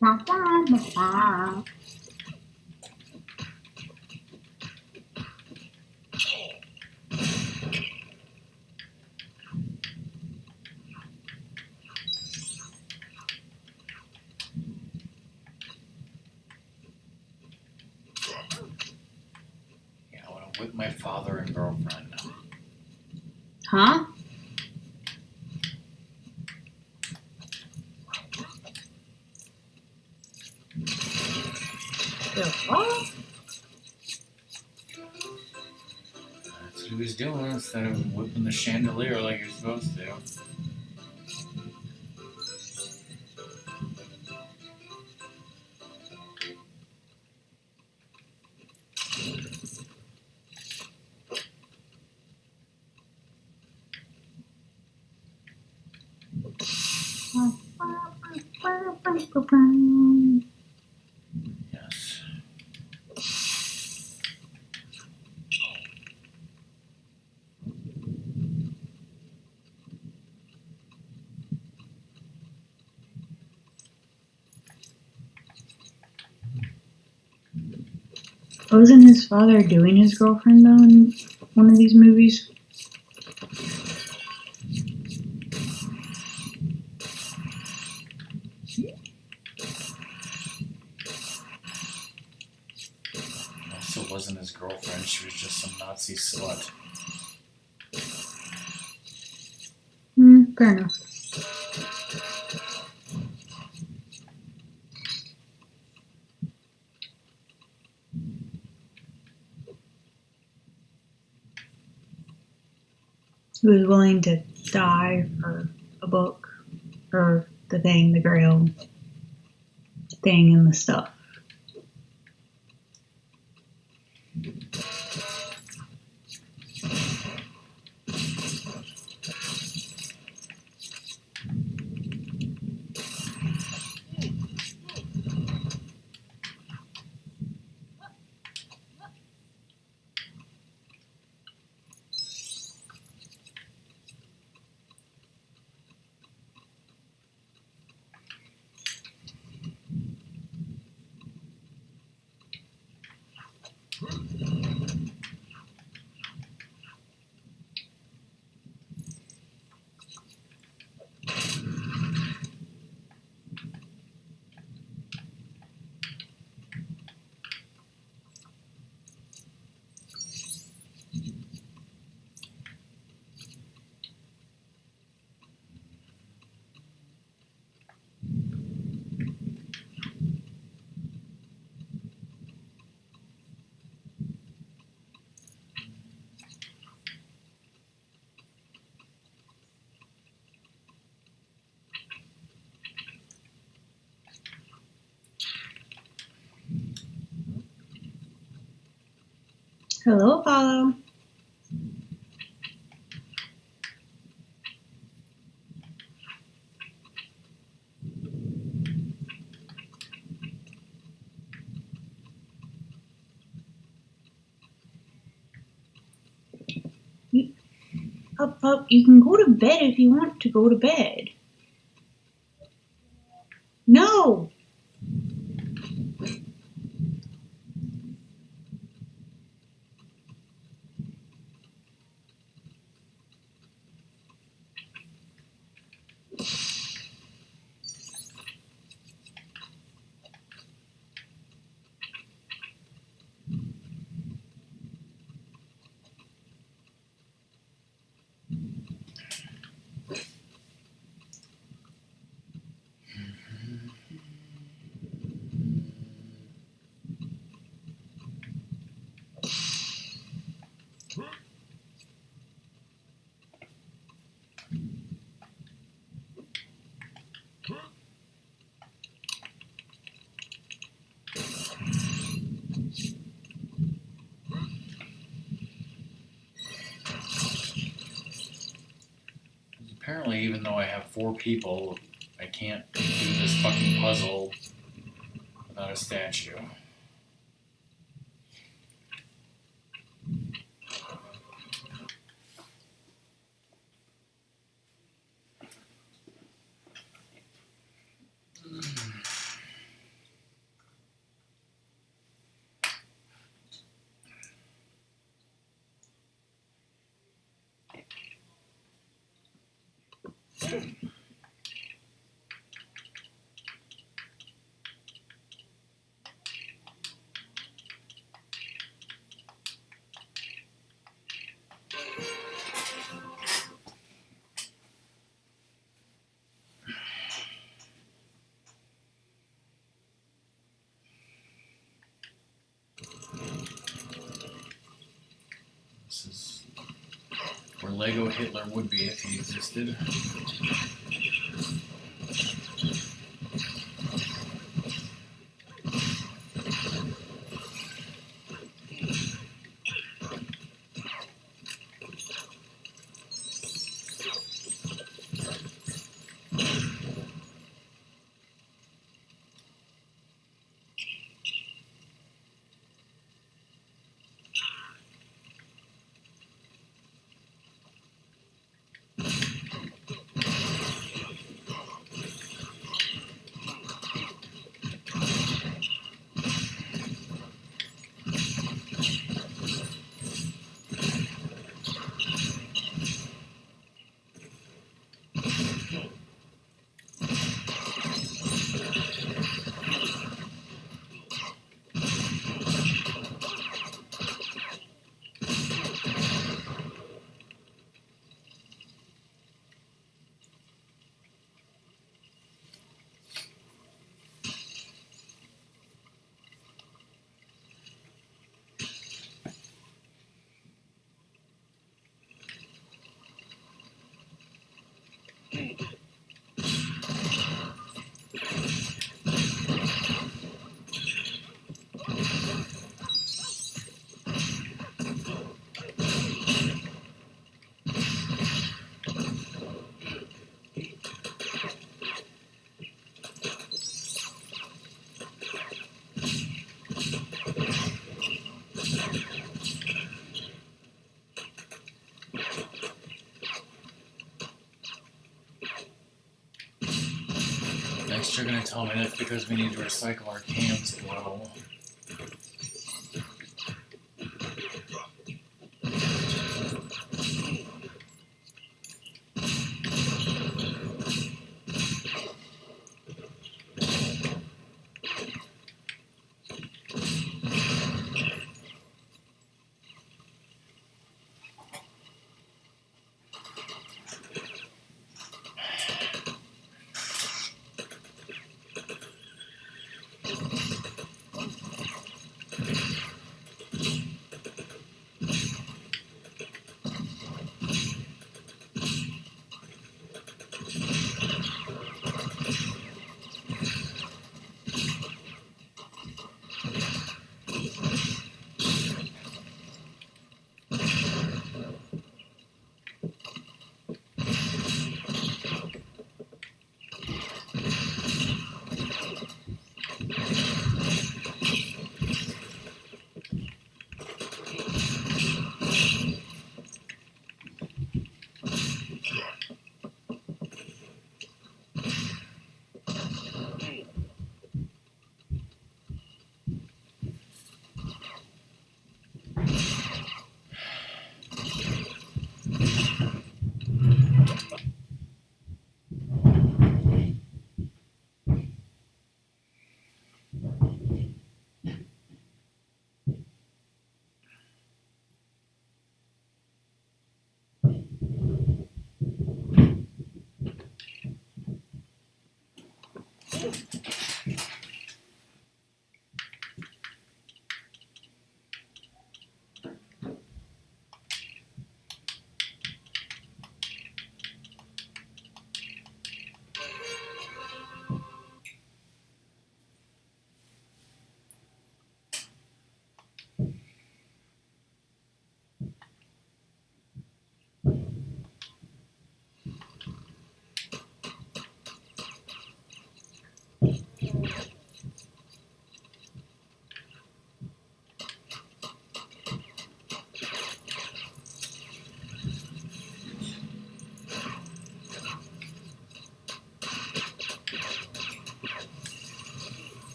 Ba, ba, ba, ba. Yeah, I want to whip my father and girlfriend. Huh? The what? That's who was doing instead of whipping the chandelier like you're supposed to. Yes. Wasn't his father doing his girlfriend though in one of these movies? Also wasn't his girlfriend, she was just some Nazi slut. Fair enough. He was willing to die for a book, or the thing, the Grail thing and the stuff. Hello, Apollo. Up, you can go to bed if you want to go to bed. No! Apparently, even though I have 4 people, I can't do this fucking puzzle without a statue. Lego Hitler would be if he existed. Next, you're gonna tell me that's because we need to recycle our cans well.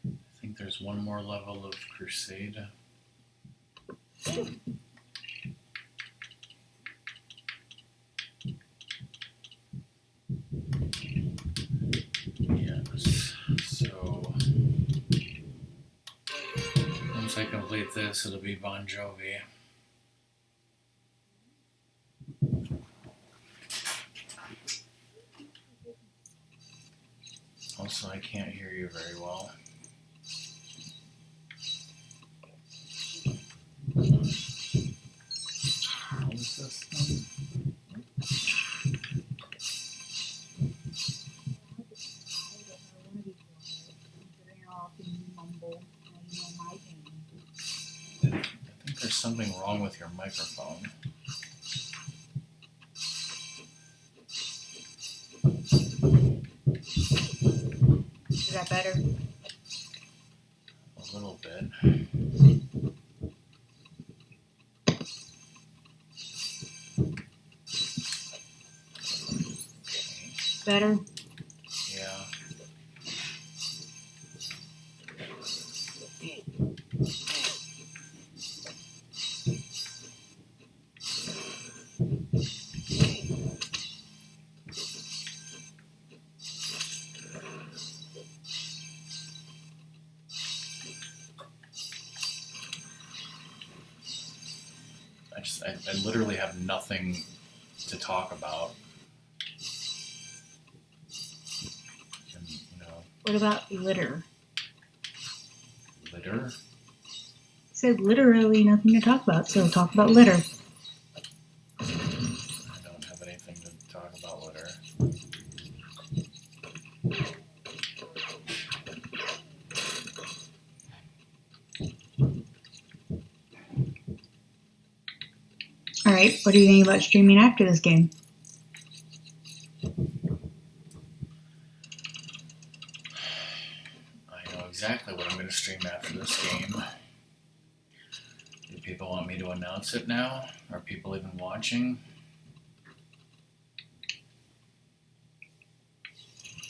I think there's one more level of Crusade. Yes. So once I complete this, it'll be Bon Jovi. Also, I can't hear you very well. What is this thing? I think there's something wrong with your microphone. Is that better? A little bit. Better? Yeah. I literally have nothing to talk about. And, What about litter? litter. Said literally nothing to talk about, so talk about litter. I don't have anything to talk about litter. Alright, what do you think about streaming after this game? I know exactly what I'm going to stream after this game. Do people want me to announce it now? Are people even watching?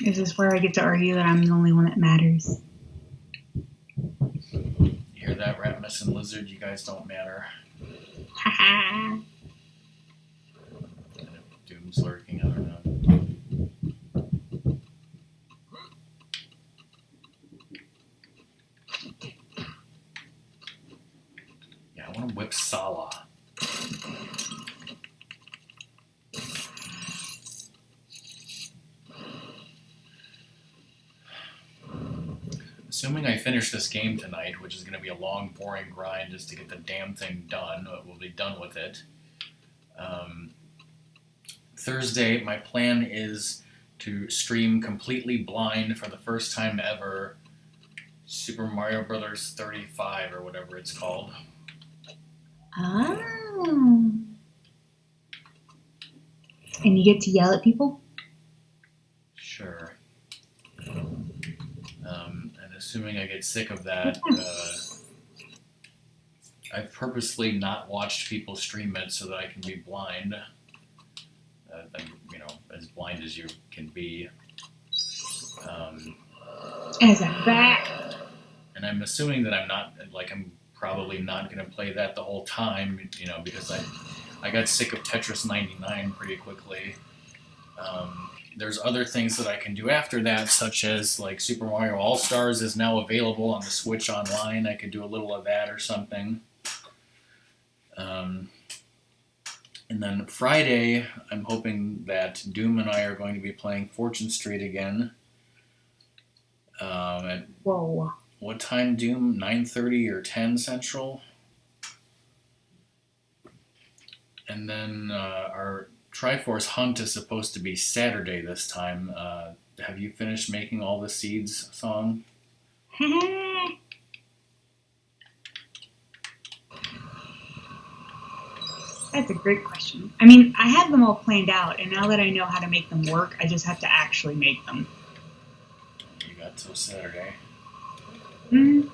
Is this where I get to argue that I'm the only one that matters? You hear that, Ratmus and Lizard? You guys don't matter. Haha. And if Doom's lurking, I don't know. Yeah, I want to whip Salah. Assuming I finish this game tonight, which is going to be a long, boring grind just to get the damn thing done, but we'll be done with it. Thursday, my plan is to stream completely blind for the first time ever Super Mario Brothers 35 or whatever it's called. Oh. And you get to yell at people? Sure. And assuming I get sick of that, I've purposely not watched people stream it so that I can be blind. I'm, as blind as you can be. As a bat. And I'm assuming that I'm probably not going to play that the whole time, because I got sick of Tetris 99 pretty quickly. There's other things that I can do after that, such as like Super Mario All-Stars is now available on the Switch Online. I could do a little of that or something. And then Friday, I'm hoping that Doom and I are going to be playing Fortune Street again. At Whoa. what time, Doom? 9:30 or 10 Central? And then our Triforce Hunt is supposed to be Saturday this time. Have you finished making all the seeds song? That's a great question. I mean, I had them all planned out, and now that I know how to make them work, I just have to actually make them. You got till Saturday. Mm.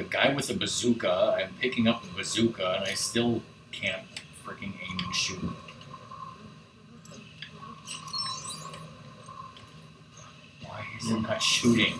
guy with a bazooka. I'm picking up the bazooka, and I still can't freaking aim and shoot. Why is it not shooting?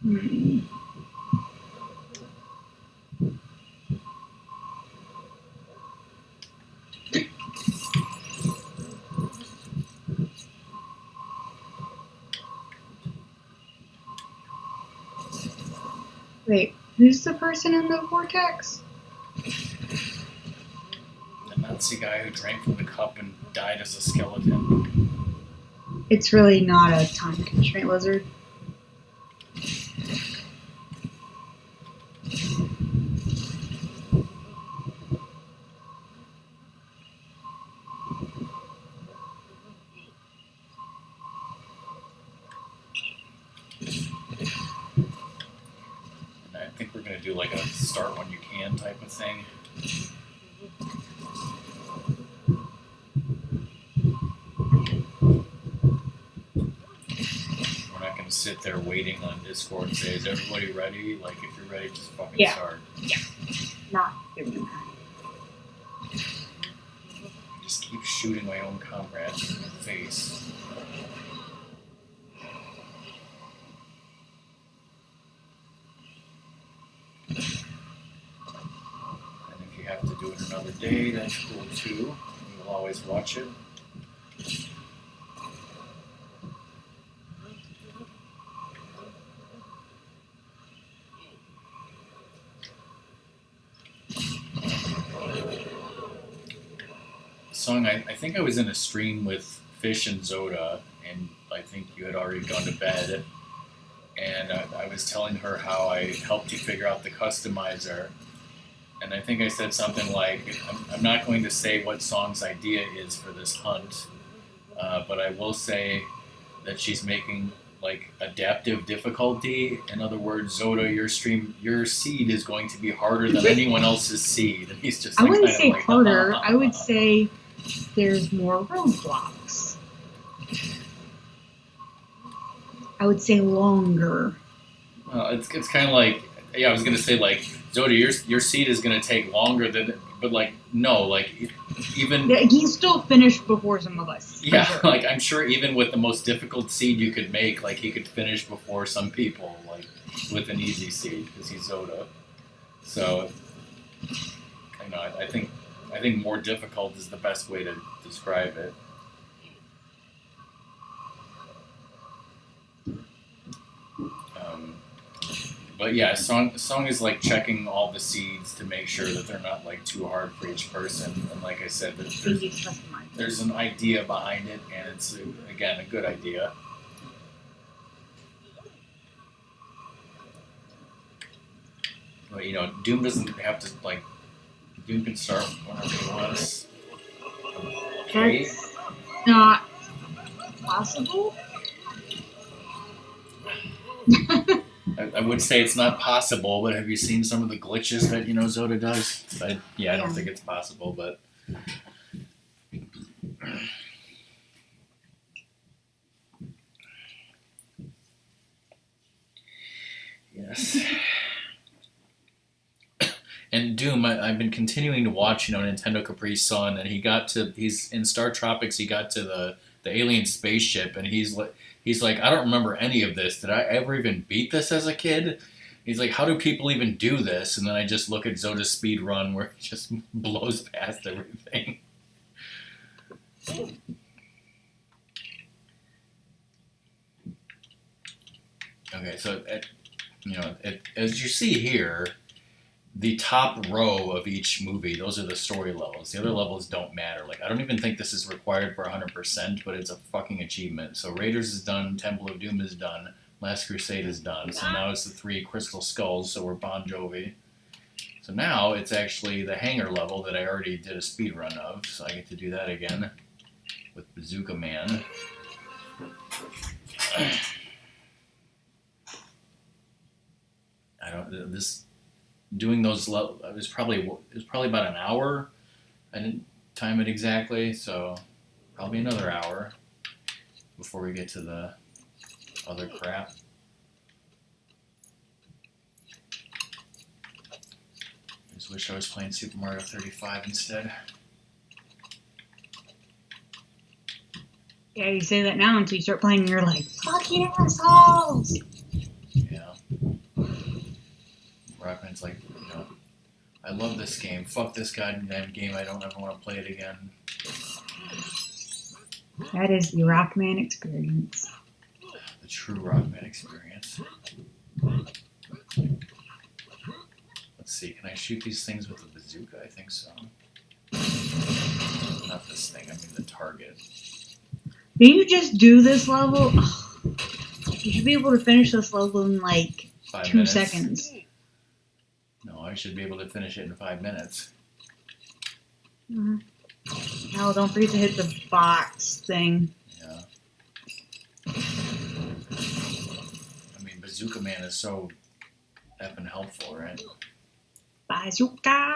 Hmm. Wait, who's the person in the vortex? The Nazi guy who drank from the cup and died as a skeleton. It's really not a time constraint lizard. And I think we're gonna do like a start when you can type of thing. We're not gonna sit there waiting on Discord and say, "Is everybody ready?" Like, if you're ready, just fucking Yeah. start. Not doing that. I just keep shooting my own comrades in the face. And if you have to do it another day, that's cool too. You'll always watch it. Song, I think I was in a stream with Fish and Zoda, and I think you had already gone to bed. And I was telling her how I helped you figure out the customizer. And I think I said something like, I'm not going to say what Song's idea is for this hunt, but I will say that she's making like adaptive difficulty. In other words, Zoda, your seed is going to be harder than anyone else's seed. And he's just I like, wouldn't kind say of like, harder. I would say there's more roadblocks. I would say longer. It's kind of like, yeah, I was gonna say like, Zoda, your seed is gonna take longer than, but like no, like even Yeah, he still finished before some of us. for yeah, sure. like I'm sure even with the most difficult seed you could make, like he could finish before some people, like with an easy seed because he's Zoda. So, you know, I think more difficult is the best way to describe it. But yeah, song is like checking all the seeds to make sure that they're not like too hard for each person. And like I said, there's an idea behind it, and it's again a good idea. But you know, Doom doesn't have to like. Doom can start whenever he wants. Okay. That's not possible. I would say it's not possible, but have you seen some of the glitches that Zoda does? I don't think it's possible, but yes. And Doom, I've been continuing to watch, Nintendo Capri Sun, and he's in Star Tropics. He got to the alien spaceship, and he's like, I don't remember any of this. Did I ever even beat this as a kid? He's like, how do people even do this? And then I just look at Zoda's speed run where he just blows past everything. Okay, so as you see here, the top row of each movie, those are the story levels. The other levels don't matter. Like, I don't even think this is required for 100%, but it's a fucking achievement. So Raiders is done, Temple of Doom is done, Last Crusade is done. So now it's the 3 Crystal Skulls, so we're Bon Jovi. So now it's actually the hangar level that I already did a speed run of, so I get to do that again with Bazooka Man. I don't. This doing those. It was probably about an hour. I didn't time it exactly, so probably another hour before we get to the other crap. I just wish I was playing Super Mario 35 instead. Yeah, you say that now until you start playing and you're like, fucking assholes! Yeah. Rockman's like, I love this game. Fuck this goddamn game. I don't ever want to play it again. That is the Rockman experience. The true Rockman experience. Let's see, can I shoot these things with a bazooka? I think so. Not this thing, I mean the target. Can you just do this level? Ugh. You should be able to finish this level in like 5 2 minutes. seconds. No, I should be able to finish it in 5 minutes. No, don't forget to hit the box thing. Yeah. I mean, Bazooka Man is so effing helpful, right? Bazooka!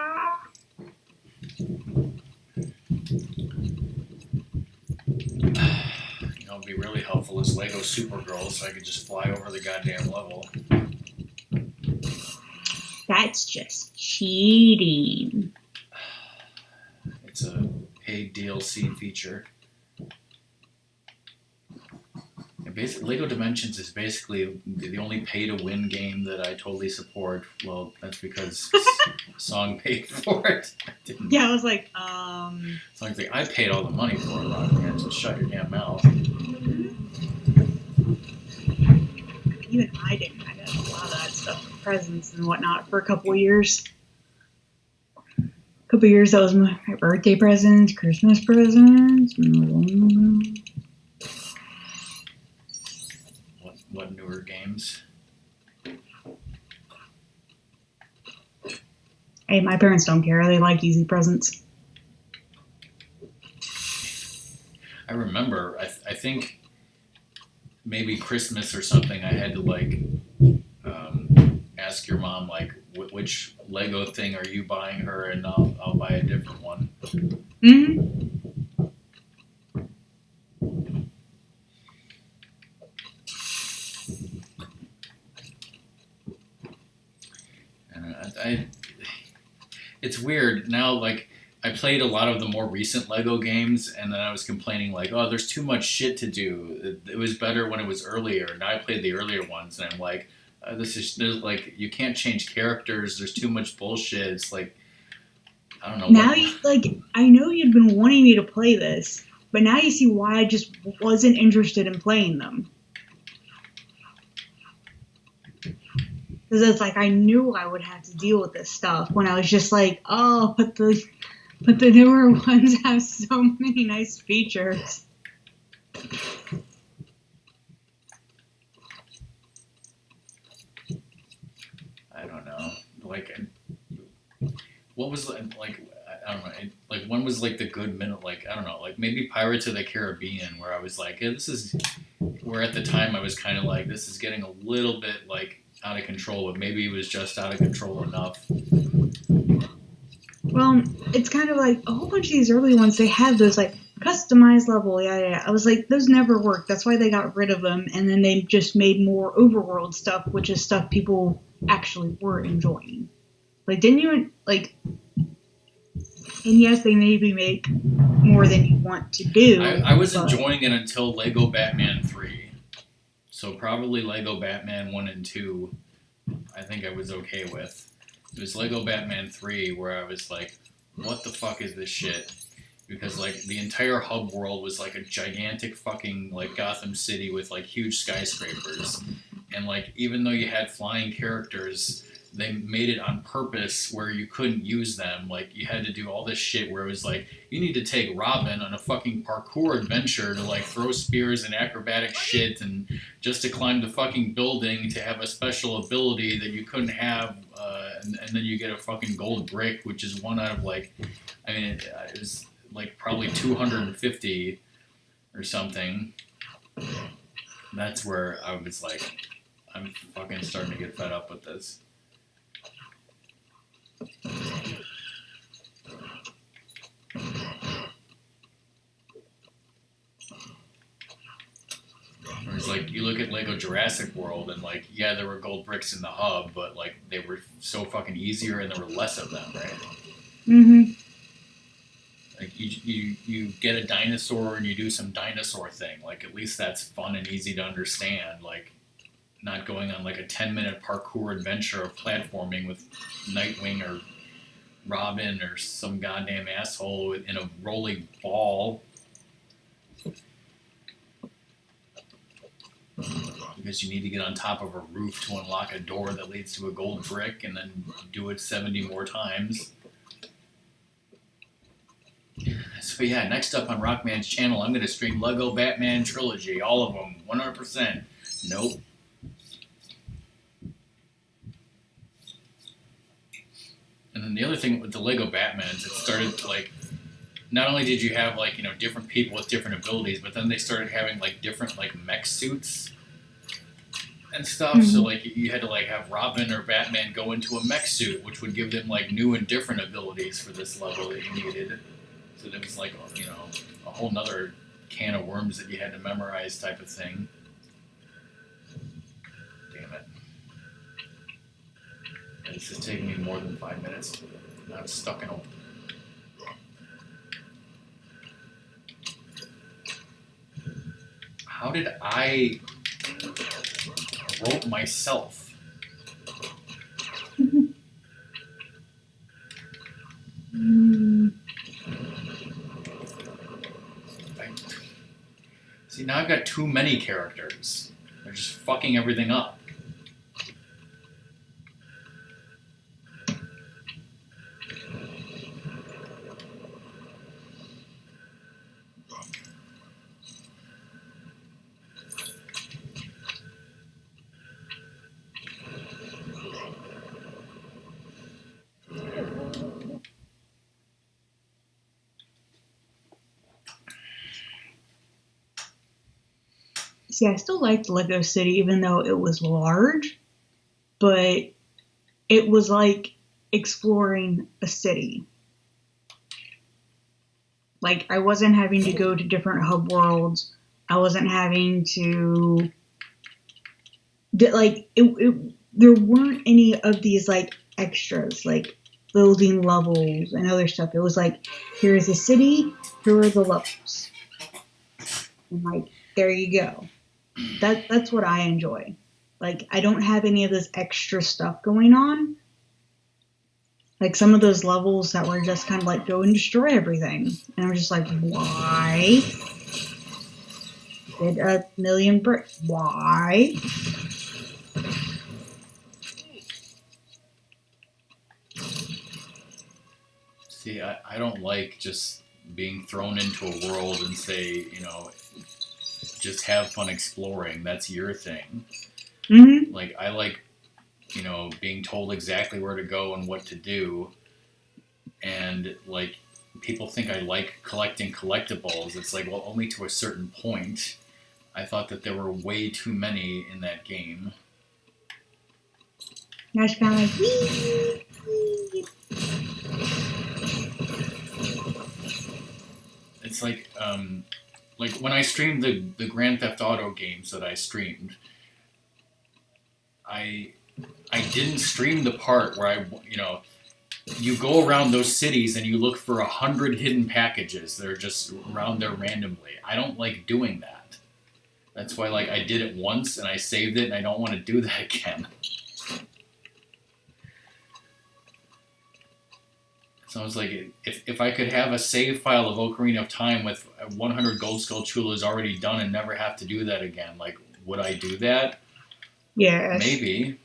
It'd be really helpful is Lego Supergirl, so I could just fly over the goddamn level. That's just cheating. It's a paid DLC feature. And basically, Lego Dimensions is basically the only pay-to-win game that I totally support. Well, that's because Song paid for it. I didn't. Yeah, I was like, Song's like, I paid all the money for it, Rockman, so shut your damn mouth. even I didn't. I got a lot of that stuff for presents and whatnot for a couple of years. Couple years, that was my birthday presents, Christmas presents. What newer games? Hey, my parents don't care. They like easy presents. I remember, I think maybe Christmas or something, I had to like ask your mom like which Lego thing are you buying her, and I'll buy a different one. Mm-hmm. And it's weird now. Like I played a lot of the more recent Lego games, and then I was complaining like, oh, there's too much shit to do. It was better when it was earlier. Now I played the earlier ones, and I'm like, there's like you can't change characters. There's too much bullshit. It's like I don't know. Now you I know you'd been wanting me to play this, but now you see why I just wasn't interested in playing them. Because it's like I knew I would have to deal with this stuff when I was just like, oh, but the newer ones have so many nice features. I don't know. Like, what was like? I don't know. Like, when was like the good minute? Like, I don't know. Like maybe Pirates of the Caribbean, where I was like, yeah, this is. Where at the time I was kind of like, this is getting a little bit like out of control, but maybe it was just out of control enough. Well, it's kind of like a whole bunch of these early ones. They have those like customized level, yeah. I was like, those never worked. That's why they got rid of them, and then they just made more overworld stuff, which is stuff people actually were enjoying. Like, didn't you like? And yes, they maybe make more than you want to do. I was enjoying it until Lego Batman 3. So probably Lego Batman 1 and 2, I think I was okay with. It was Lego Batman 3 where I was like, what the fuck is this shit? Because like the entire hub world was like a gigantic fucking like Gotham City with like huge skyscrapers. And like even though you had flying characters, they made it on purpose where you couldn't use them. Like you had to do all this shit where it was like you need to take Robin on a fucking parkour adventure to like throw spears and acrobatic shit and just to climb the fucking building to have a special ability that you couldn't have, and then you get a fucking gold brick, which is one out of like, I mean, it was like probably 250 or something. That's where I was like, I'm fucking starting to get fed up with this. It's like you look at Lego Jurassic World and like, yeah, there were gold bricks in the hub, but like they were so fucking easier and there were less of them, right? Mm-hmm. Like you get a dinosaur and you do some dinosaur thing. Like at least that's fun and easy to understand. Like not going on like a 10-minute parkour adventure of platforming with Nightwing or Robin or some goddamn asshole in a rolling ball. Because you need to get on top of a roof to unlock a door that leads to a gold brick and then do it 70 more times. So yeah, next up on Rockman's channel, I'm going to stream Lego Batman Trilogy. All of them, 100%. Nope. And then the other thing with the Lego Batmans, it started like, not only did you have like, you know, different people with different abilities, but then they started having like different like mech suits and stuff. Mm-hmm. So like you had to like have Robin or Batman go into a mech suit, which would give them like new and different abilities for this level that you needed. So there was like, you know, a whole nother can of worms that you had to memorize type of thing. Damn it. This is taking me more than 5 minutes. I'm stuck in a... How did I rope myself? See, now I've got too many characters. They're just fucking everything up. See, I still liked Lego City, even though it was large, but it was like exploring a city. Like, I wasn't having to go to different hub worlds. I wasn't having to, like, there weren't any of these, like, extras, like building levels and other stuff. It was like, here's a city, here are the levels. And, like, there you go. That's what I enjoy. Like, I don't have any of this extra stuff going on. Like, some of those levels that were just kind of like, go and destroy everything. And I'm just like, why? Did a million bricks. Why? See, I don't like just being thrown into a world and say, you know, just have fun exploring. That's your thing. Mm-hmm. Like, I like, you know, being told exactly where to go and what to do. And, like, people think I like collecting collectibles. It's like, well, only to a certain point. I thought that there were way too many in that game. Now it's kind of like, wee. It's like when I streamed the Grand Theft Auto games that I streamed, I didn't stream the part where you go around those cities and you look for 100 hidden packages that are just around there randomly. I don't like doing that. That's why I did it once and I saved it and I don't want to do that again. So I was like, if I could have a save file of Ocarina of Time with 100 Gold Skull Chulas already done and never have to do that again, would I do that? Yes. Maybe.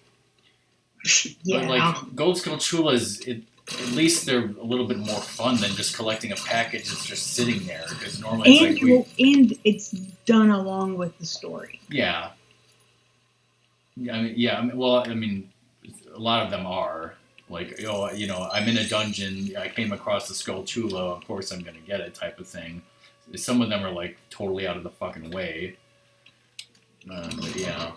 Yeah. But like Gold Skull Chulas, at least they're a little bit more fun than just collecting a package that's just sitting there. Because normally it's And like we, and it's done along with the story. yeah. Well, I mean, a lot of them are. Like, I'm in a dungeon, I came across the Skull Chula, of course I'm gonna get it type of thing. Some of them are like totally out of the fucking way. But yeah.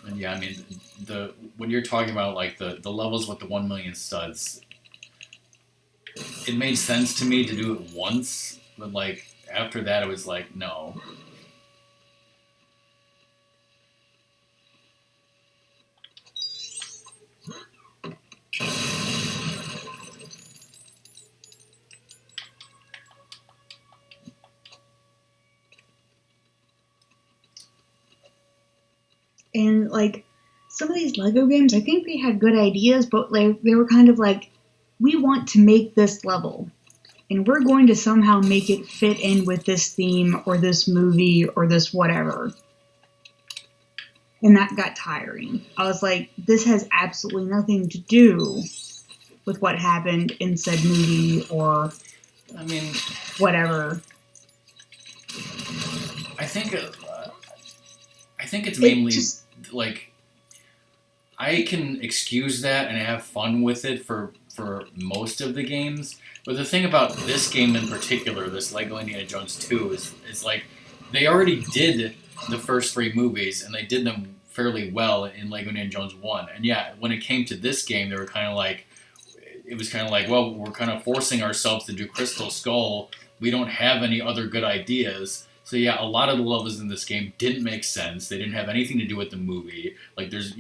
And yeah, I mean, when you're talking about like the levels with the 1 million studs, it made sense to me to do it once, but like after that, it was like no. And like some of these Lego games, I think they had good ideas, but like they were kind of like, we want to make this level, and we're going to somehow make it fit in with this theme or this movie or this whatever. And that got tiring. I was like, this has absolutely nothing to do with what happened in said movie or I mean, whatever. I think it's mainly just, like I can excuse that and have fun with it for most of the games. But the thing about this game in particular, this Lego Indiana Jones 2, is like they already did the first 3 movies and they did them fairly well in Lego Indiana Jones 1. And yeah, when it came to this game, they were kind of like, it was kind of like, well, we're kind of forcing ourselves to do Crystal Skull. We don't have any other good ideas. So yeah, a lot of the levels in this game didn't make sense. They didn't have anything to do with the movie. Like there's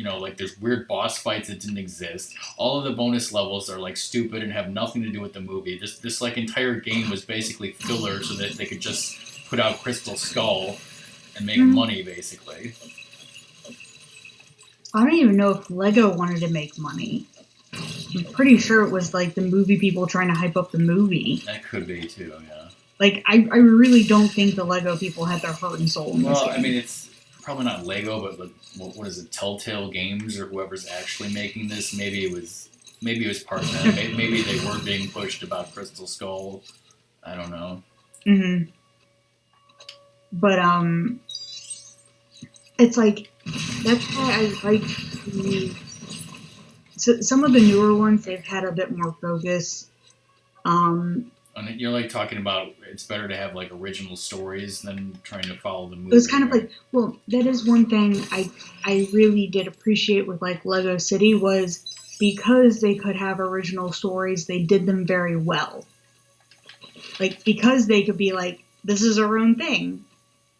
weird boss fights that didn't exist. All of the bonus levels are like stupid and have nothing to do with the movie. This like entire game was basically filler so that they could just put out Crystal Skull and make money basically. I don't even know if Lego wanted to make money. I'm pretty sure it was like the movie people trying to hype up the movie. That could be too, yeah. Like, I really don't think the Lego people had their heart and soul in this game. Well, I mean, it's probably not Lego, but what is it, Telltale Games or whoever's actually making this? Maybe it was part of that. Maybe they were being pushed about Crystal Skull. I don't know. Mm-hmm. But, it's like, that's why I like so some of the newer ones, they've had a bit more focus. And you're like talking about it's better to have like original stories than trying to follow the movie. It was kind of like, well, that is one thing I really did appreciate with like Lego City was because they could have original stories, they did them very well. Like, because they could be like, this is our own thing.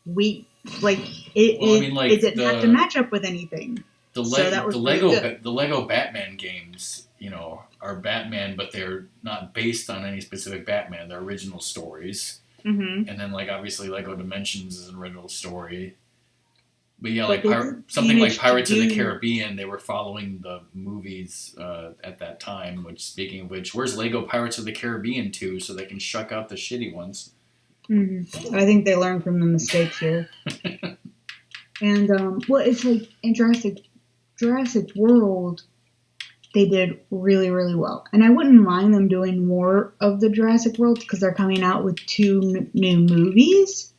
It didn't have to match up with anything. The Lego Batman games, are Batman, but they're not based on any specific Batman. They're original stories. Mm-hmm. And then, like, obviously, Lego Dimensions is an original story. But yeah, But like something like Pirates of the Caribbean, they were following the movies at that time. Which, speaking of which, where's Lego Pirates of the Caribbean 2 so they can shuck out the shitty ones? Mm-hmm. I think they learned from the mistakes here. And it's like in Jurassic World, they did really, really well. And I wouldn't mind them doing more of the Jurassic World because they're coming out with 2 new movies.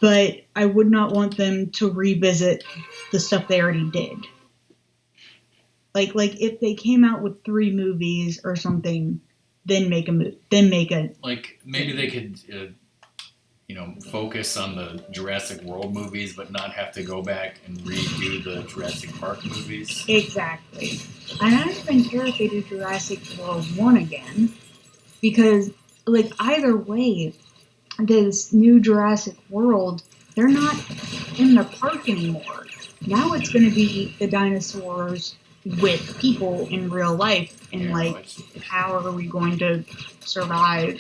But I would not want them to revisit the stuff they already did. Like if they came out with 3 movies or something, then make a like maybe they could focus on the Jurassic World movies, but not have to go back and redo the Jurassic Park movies. Exactly. And I don't even care if they do Jurassic World 1 again, because, like, either way, this new Jurassic World, they're not in the park anymore. Now it's going to be the dinosaurs with people in real life, and Yeah, like, how are we going to survive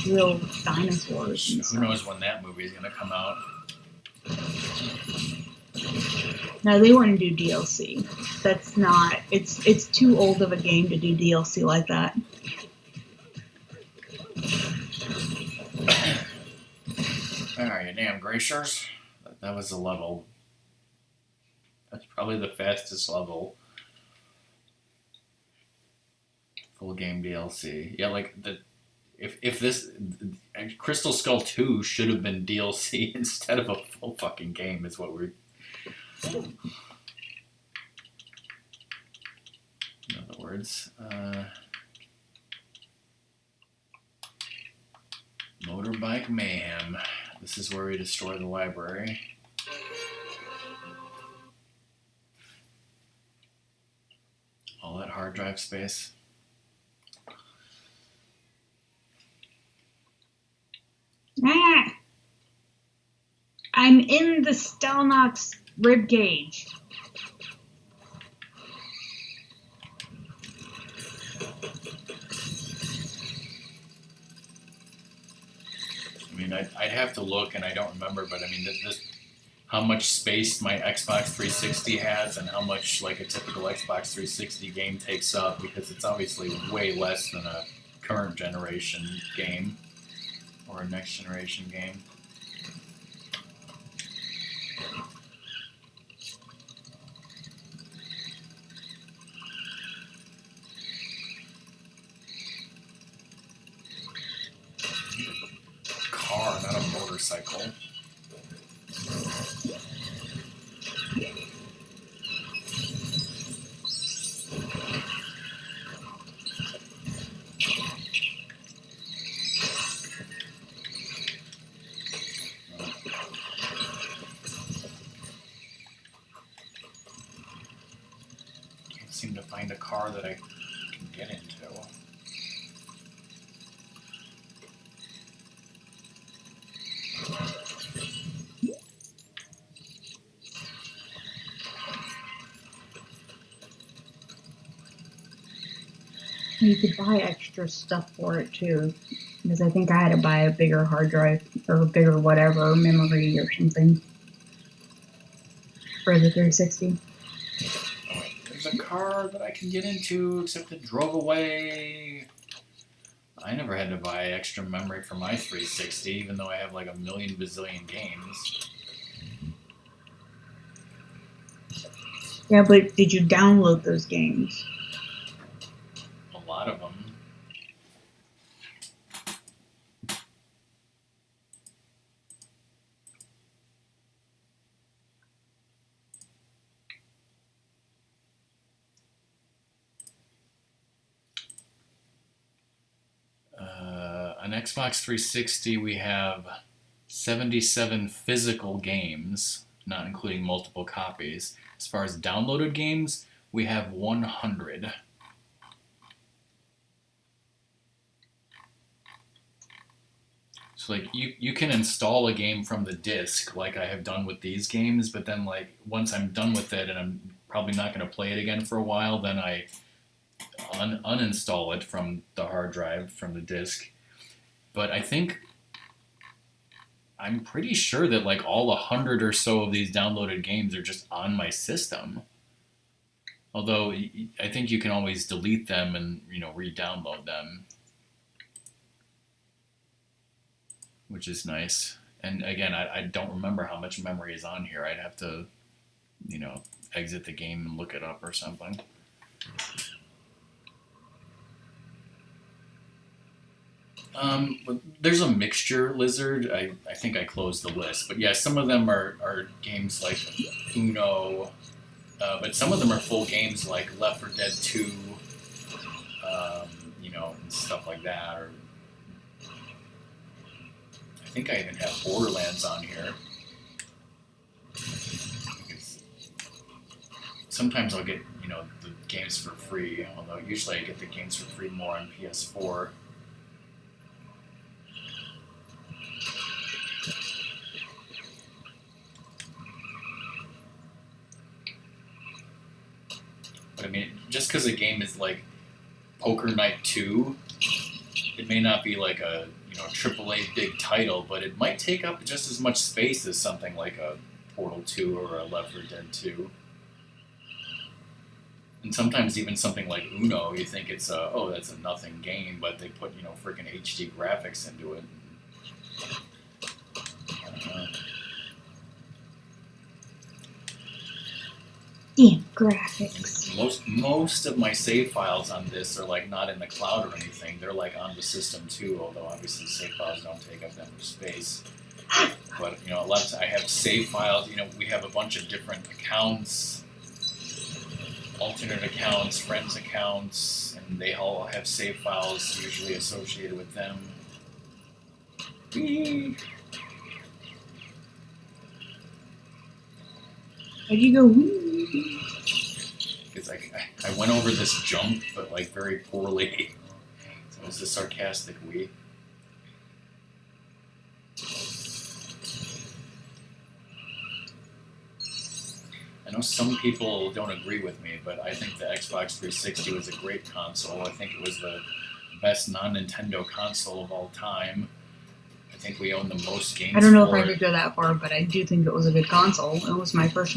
real dinosaurs and who stuff? knows when that movie is gonna come out? No, they wouldn't do DLC. That's not. It's too old of a game to do DLC like that. Alright, you damn glaciers. That was a level. That's probably the fastest level. Full game DLC. Yeah, like the if this Crystal Skull 2 should have been DLC instead of a full fucking game is what we're. In other words, Motorbike Mayhem. This is where we destroy the library. All that hard drive space. Ah! I'm in the Stelnox rib cage. I mean, I'd have to look, and I don't remember, but I mean, this how much space my Xbox 360 has, and how much like a typical Xbox 360 game takes up, because it's obviously way less than a current generation game or a next generation game. Car, not a motorcycle. Can't seem to find a car that I can get into. You could buy extra stuff for it too, because I think I had to buy a bigger hard drive or a bigger whatever memory or something for the 360. Oh, wait, there's a car that I can get into, except it drove away. I never had to buy extra memory for my 360, even though I have like a million bazillion games. Yeah, but did you download those games? A lot of them. On Xbox 360, we have 77 physical games, not including multiple copies. As far as downloaded games, we have 100. So like you can install a game from the disc like I have done with these games, but then like once I'm done with it and I'm probably not going to play it again for a while, then I uninstall it from the hard drive from the disc. But I'm pretty sure that like all 100 or so of these downloaded games are just on my system. Although I think you can always delete them and re-download them, which is nice. And again, I don't remember how much memory is on here. I'd have to, exit the game and look it up or something. There's a mixture, Lizard. I think I closed the list. But yeah, some of them are games like Uno, but some of them are full games like Left 4 Dead 2, and stuff like that. Or I think I even have Borderlands on here. Sometimes I'll get, the games for free, although usually I get the games for free more on PS4. just because a game is like Poker Night 2, it may not be like a AAA big title, but it might take up just as much space as something like a Portal 2 or a Left 4 Dead 2. And sometimes even something like Uno, you think it's that's a nothing game, but they put freaking HD graphics into it. I don't know. Damn graphics. Most of my save files on this are like not in the cloud or anything. They're like on the system too, although obviously save files don't take up that much space. But a lot of times I have save files. We have a bunch of different accounts, alternate accounts, friends accounts, and they all have save files usually associated with them. Whee! Where'd you go? Because I went over this jump, but like very poorly. So it was a sarcastic wee. I know some people don't agree with me, but I think the Xbox 360 was a great console. I think it was the best non-Nintendo console of all time. I think we own the most games. I don't know if for I it. could go that far, but I do think it was a good console. It was my first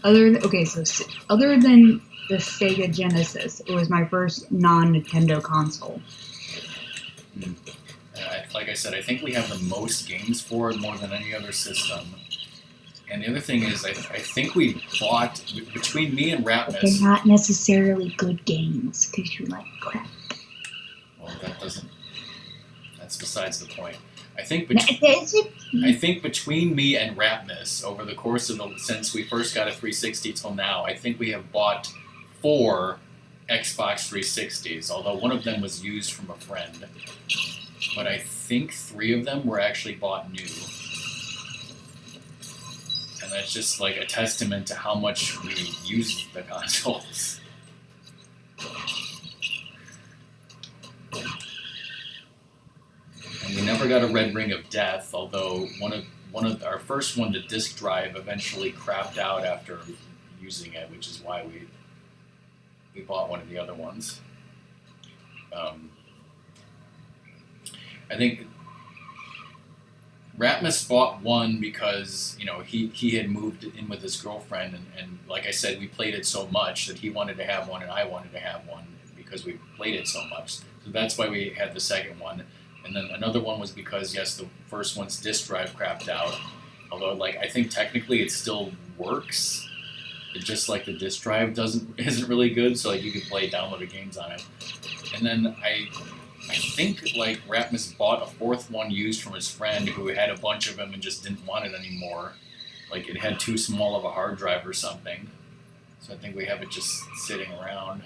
other than the Sega Genesis, it was my first non-Nintendo console. Like I said, I think we have the most games for it, more than any other system. And the other thing is, I think we bought, between me and But they're Ratmus... not necessarily good games, because you like crap. Well, that's besides the point. I think between me and Ratmus, over the course of since we first got a 360 till now, I think we have bought 4 Xbox 360s, although one of them was used from a friend. But I think 3 of them were actually bought new. And that's just like a testament to how much we use the consoles. And we never got a Red Ring of Death, although one of our first one to disk drive eventually crapped out after using it, which is why we bought one of the other ones. I think Ratmus bought one because he had moved in with his girlfriend, and like I said, we played it so much that he wanted to have one and I wanted to have one because we played it so much. So that's why we had the second one. And then another one was because, yes, the first one's disk drive crapped out. Although, I think technically it still works. It's just like the disk drive isn't really good, so you could play downloaded games on it. And then I think Ratmus bought a 4th one used from his friend who had a bunch of them and just didn't want it anymore. It had too small of a hard drive or something. So I think we have it just sitting around.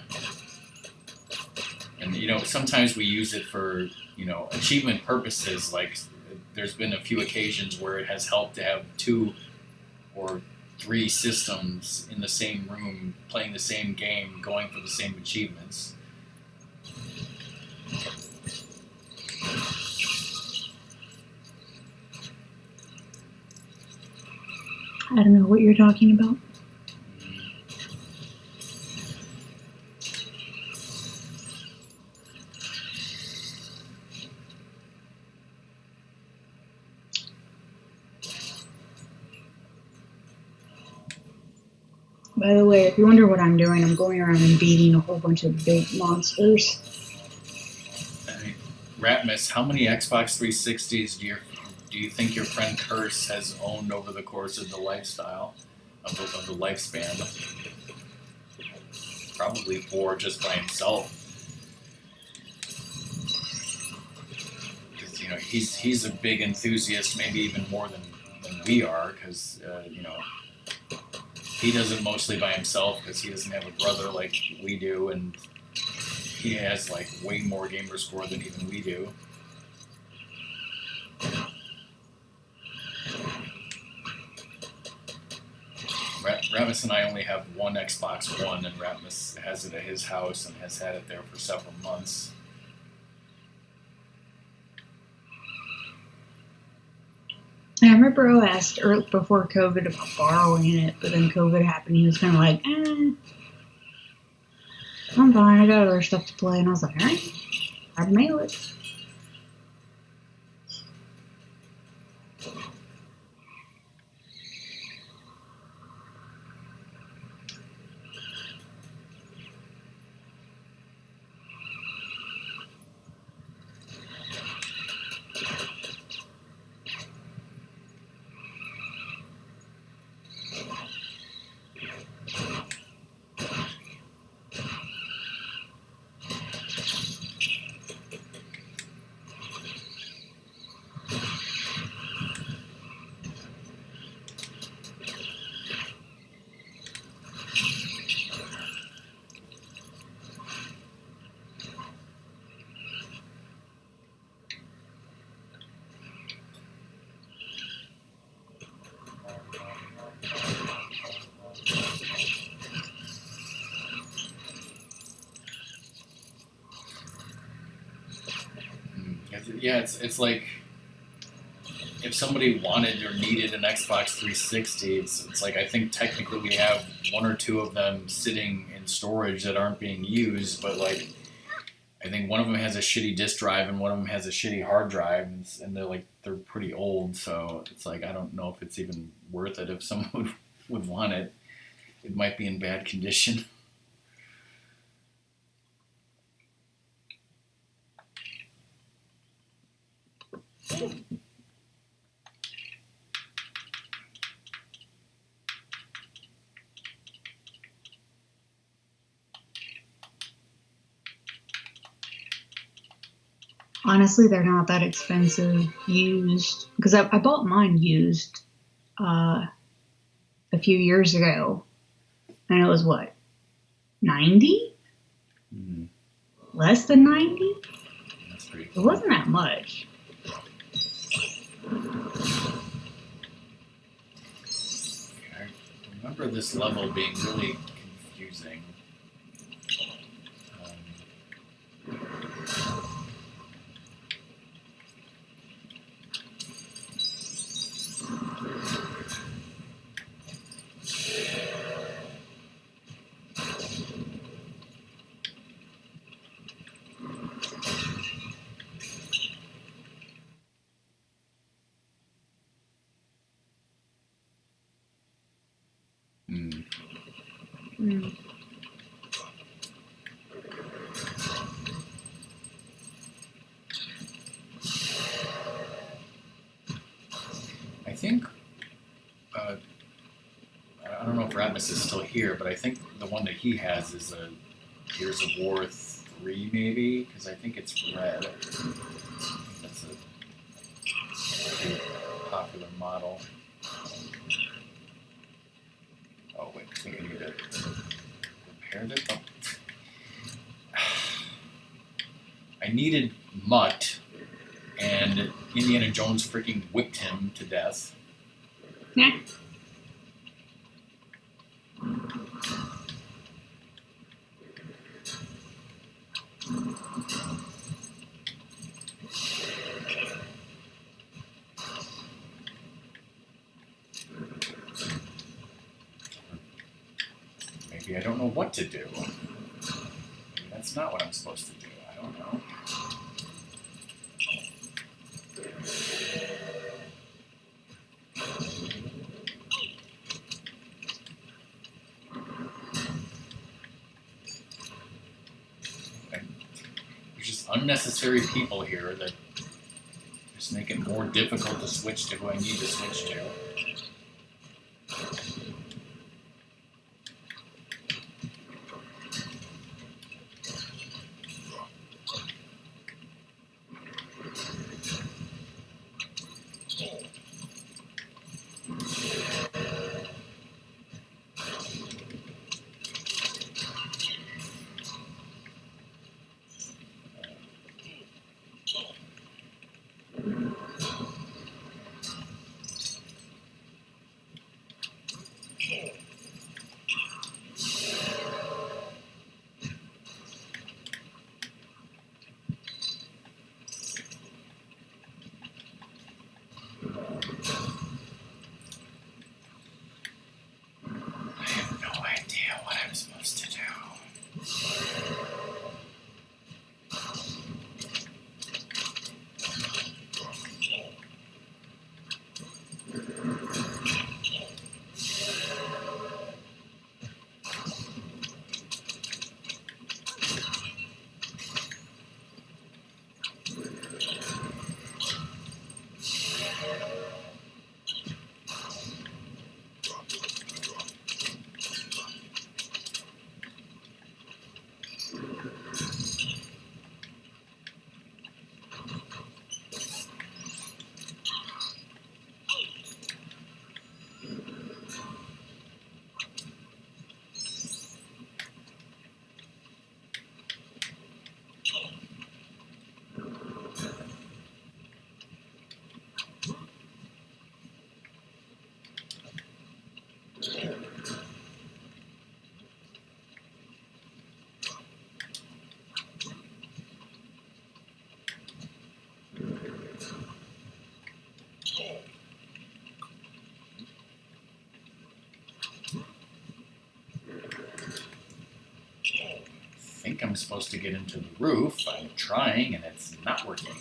And sometimes we use it for achievement purposes. There's been a few occasions where it has helped to have 2 or 3 systems in the same room playing the same game, going for the same achievements. I don't know what you're talking about. By the way, if you wonder what I'm doing, I'm going around and beating a whole bunch of big monsters. Ratmus, how many Xbox 360s do you think your friend Curse has owned over the course of the lifestyle of the lifespan? Probably 4 just by himself. Because he's a big enthusiast, maybe even more than we are. Because he does it mostly by himself because he doesn't have a brother like we do, and he has way more gamer score than even we do. Ratmus and I only have one Xbox One, and Ratmus has it at his house and has had it there for several months. I remember I asked before COVID about borrowing it, but then COVID happened. He was kind of like, eh. I'm fine. I got other stuff to play, and I was like, all right, I'd mail it. Yeah, it's like if somebody wanted or needed an Xbox 360, it's like I think technically we have one or two of them sitting in storage that aren't being used, but like I think one of them has a shitty disk drive and one of them has a shitty hard drive, and they're pretty old, so it's like I don't know if it's even worth it if someone would want it. It might be in bad condition. Honestly, they're not that expensive used because I bought mine used a few years ago, and it was what 90, Mm, less than 90. that's pretty It cool. wasn't that much. I remember this level being really confusing. Mm. Mm. I think I don't know if Radmus is still here, but I think the one that he has is a Gears of War 3, maybe, because I think it's red. I think that's a pretty popular model. Oh wait, I think I need to repair this. Oh. I needed Mutt, and Indiana Jones freaking whipped him to death. Yeah. Maybe I don't know what to do. Maybe that's not what I'm supposed to do. I don't know. There's just unnecessary people here that just make it more difficult to switch to who I need to switch to. I'm supposed to get into the roof. I'm trying and it's not working.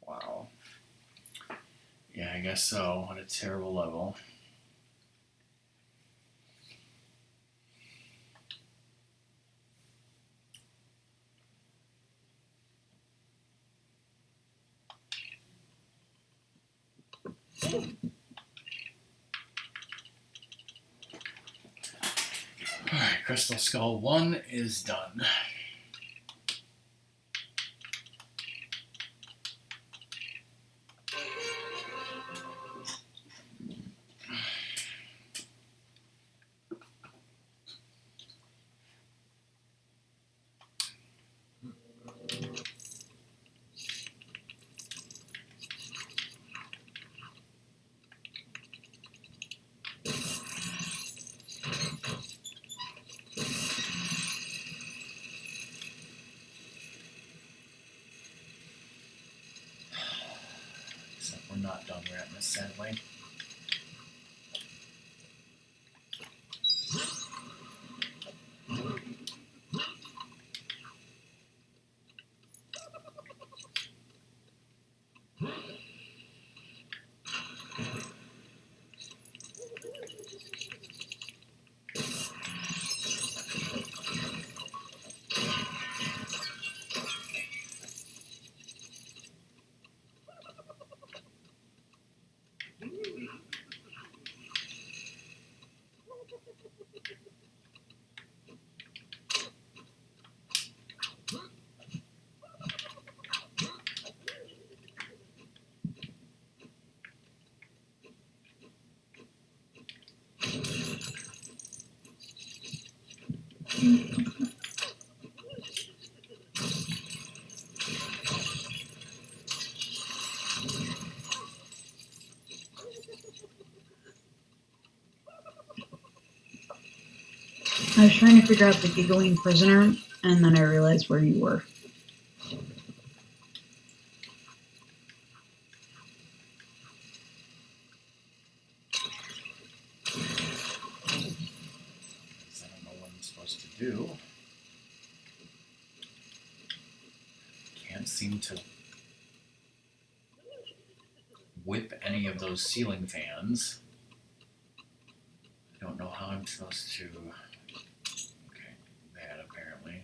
Wow. Yeah, I guess so. What a terrible level. Alright, Crystal Skull 1 is done. Except we're not done yet, Miss Sadly. I was trying to figure out the giggling prisoner, and then I realized where you were. I don't know what I'm supposed to do. Can't seem to whip any of those ceiling fans. I don't know how I'm supposed to. Okay, that apparently.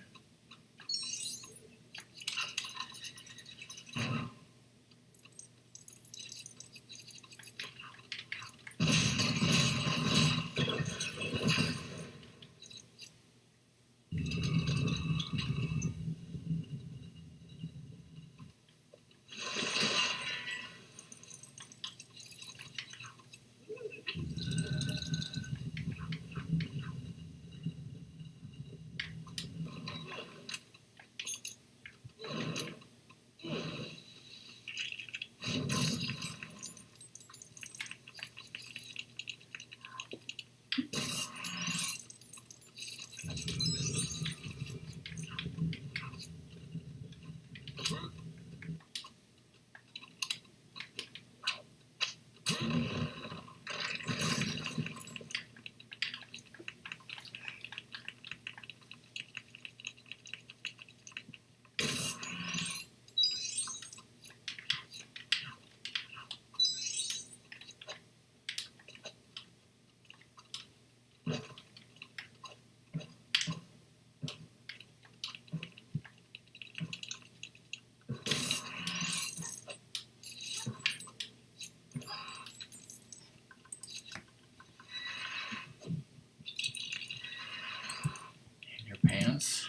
In your pants.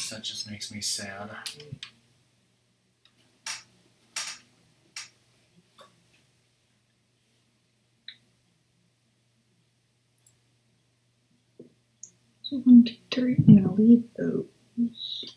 That just makes me sad. So 1, 2, 3. I'm gonna leave those.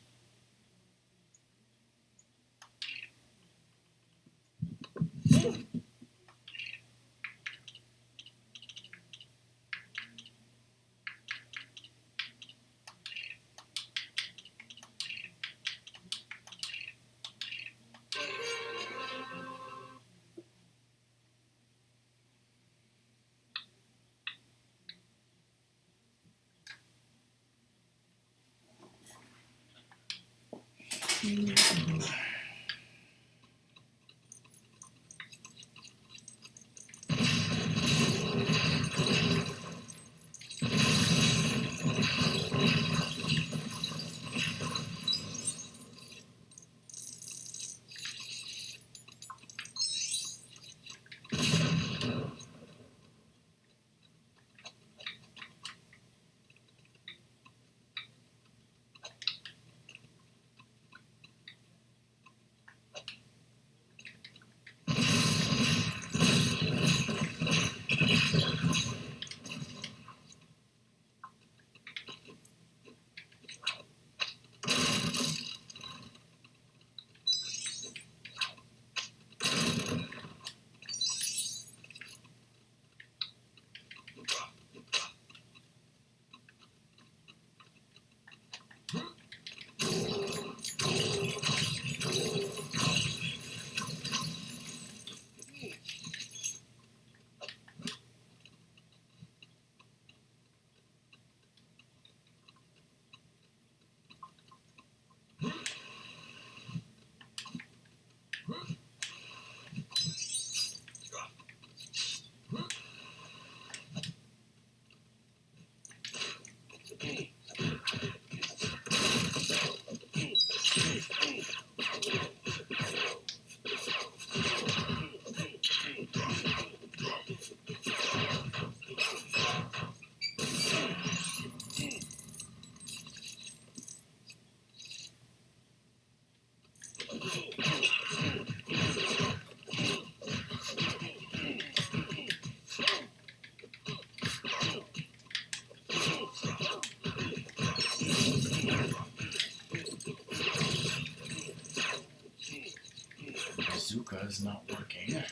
Bazooka is not working.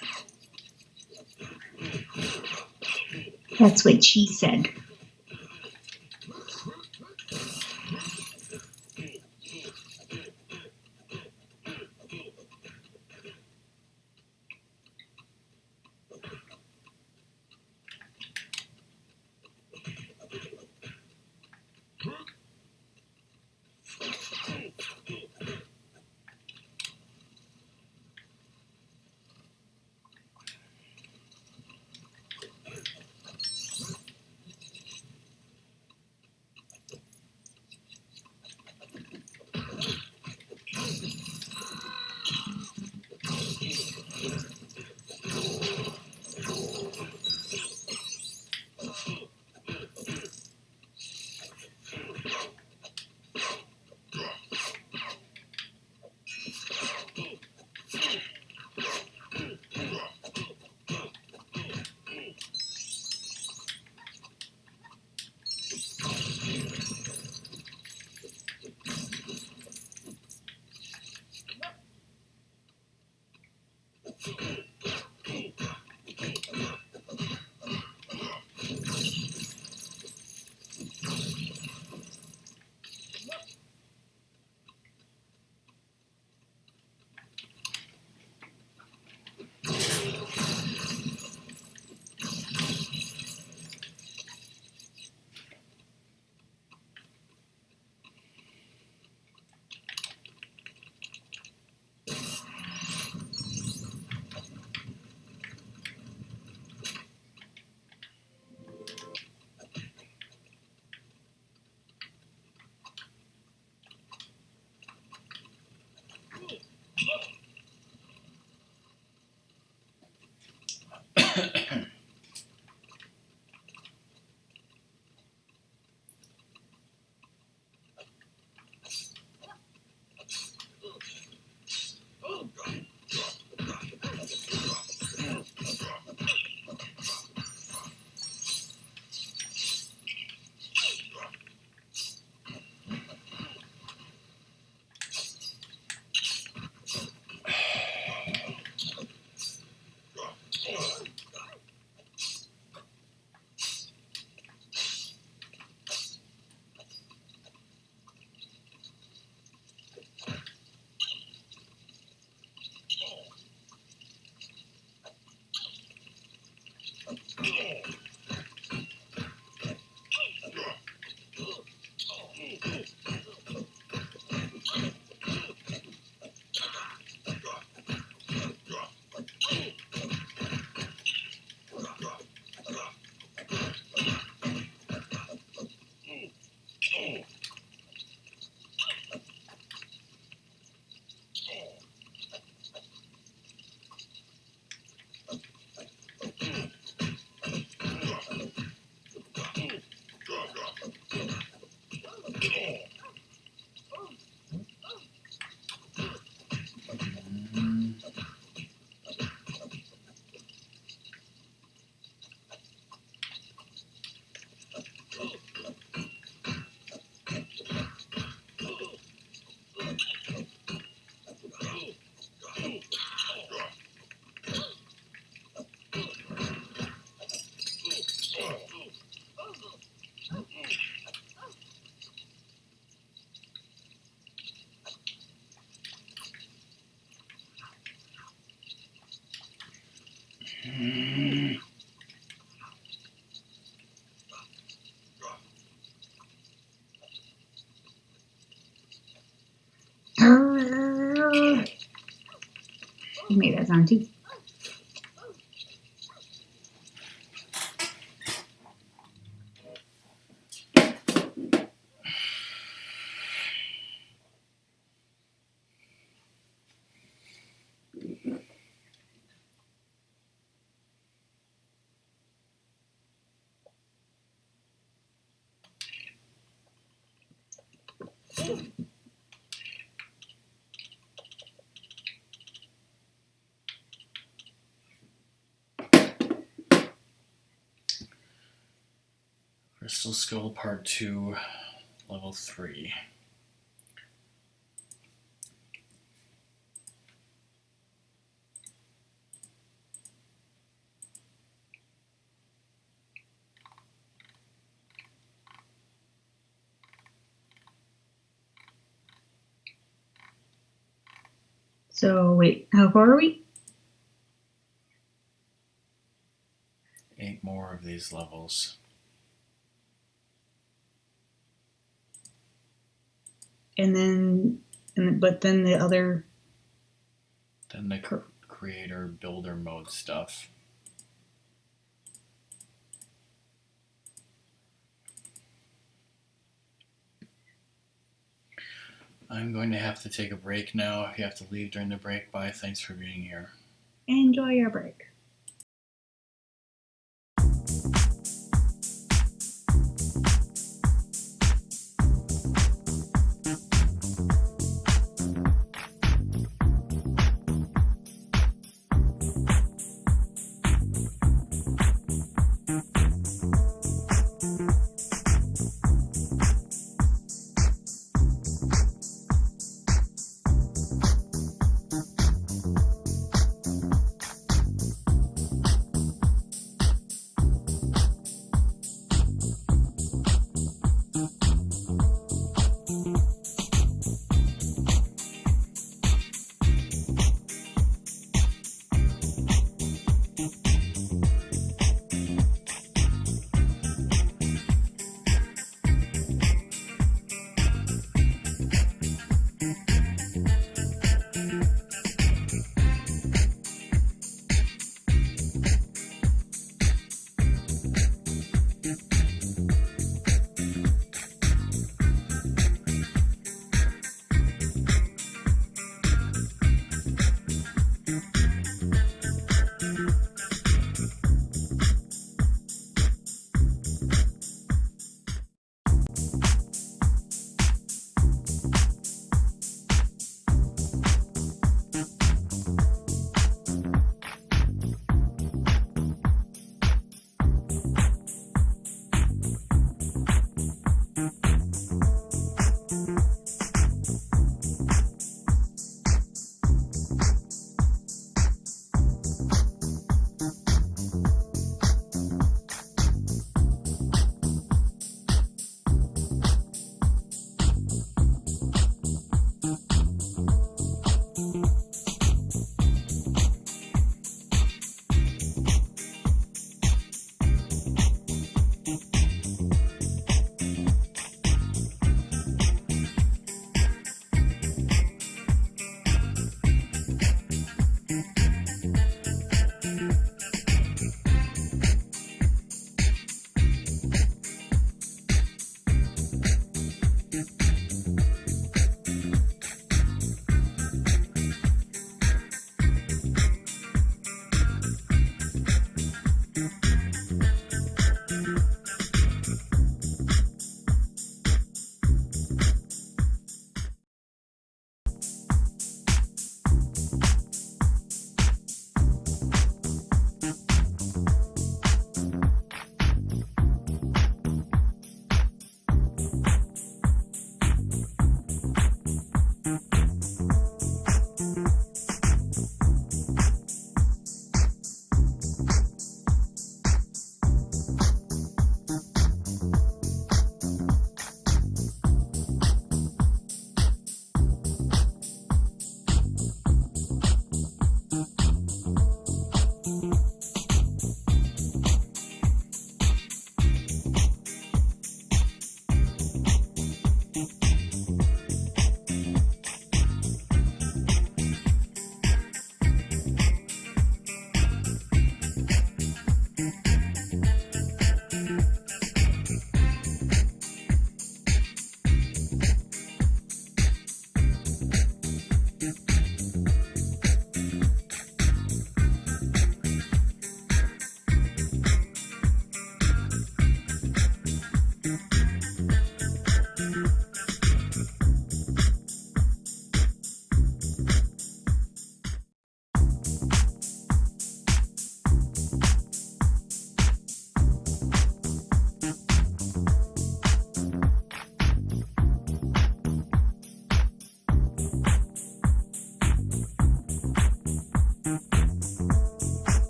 That's what she said. You made that sound too. Crystal Skull Part 2, Level 3. So wait, how far are we? 8 more of these levels. But then the other. Then the creator builder mode stuff. I'm going to have to take a break now. If you have to leave during the break, bye. Thanks for being here. Enjoy your break.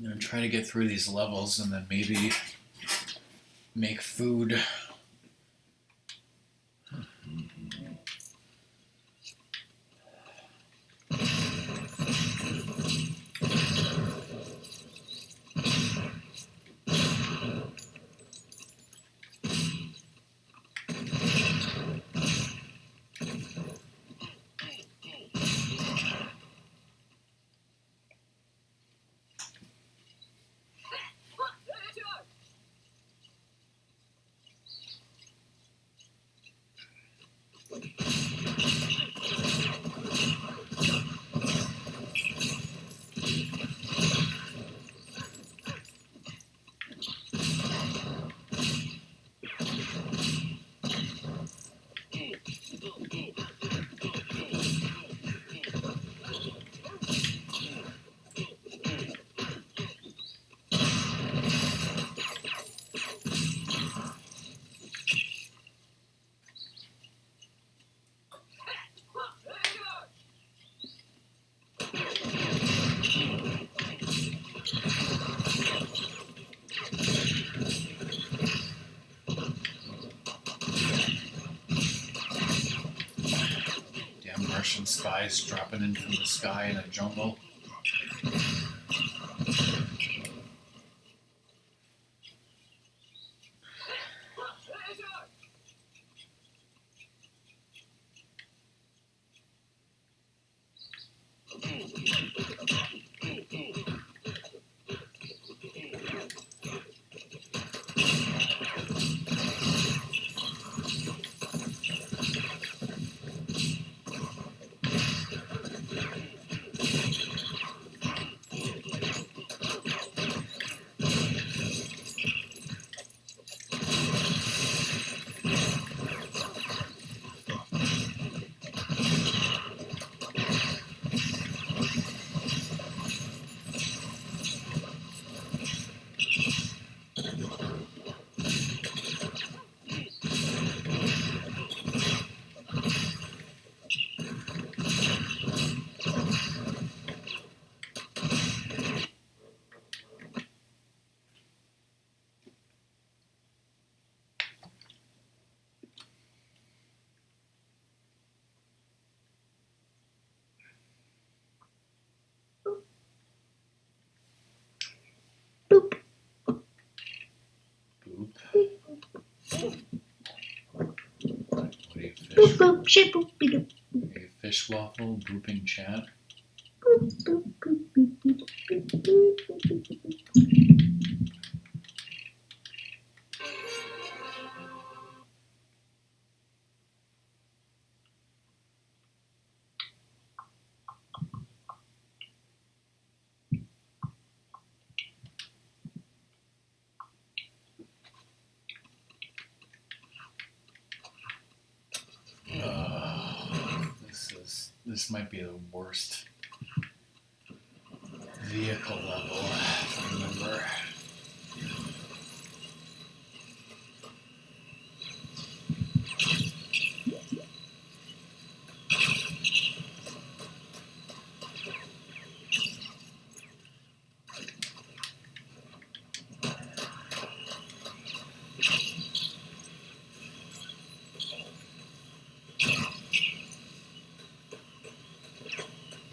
gonna try to get through these levels and then maybe make food. Damn Martian spies dropping in from the sky in a jungle. Boop. Boop. What do you Boop, fish? boop, shit, boop, be doop. A fish waffle booping chat. Boop, boop, boop, boop, boop, boop, boop, boop, boop, boop. This might be the worst vehicle level, if I remember.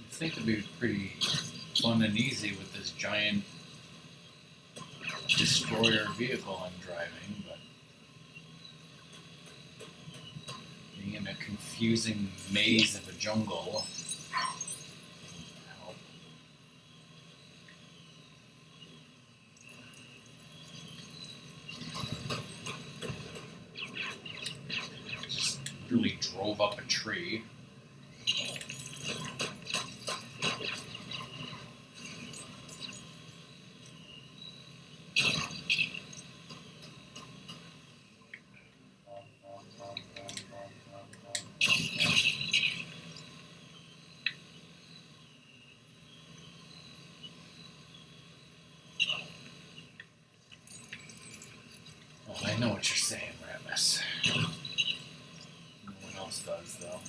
I think it'd be pretty fun and easy with this giant destroyer vehicle I'm driving, but being in a confusing maze of a jungle. Help. Just really drove up a tree. Oh, I know what you're saying, Ratmus. No one else does, though.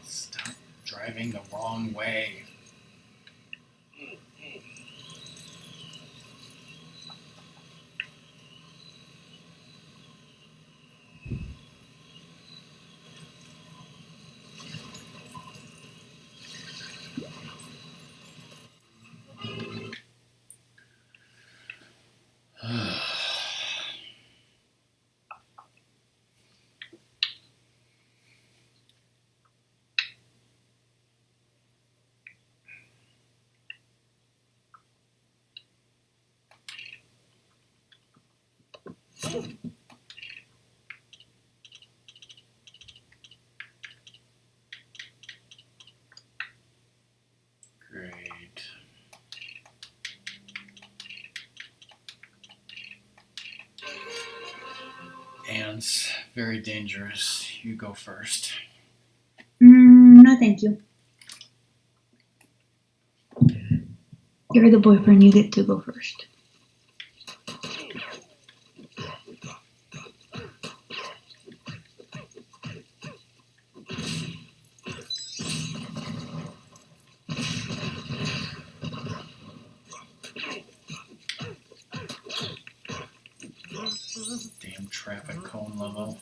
Stop driving the wrong way. Great. Ants, very dangerous. You go first. No, thank you. You're the boyfriend, you get to go first. Damn traffic cone level.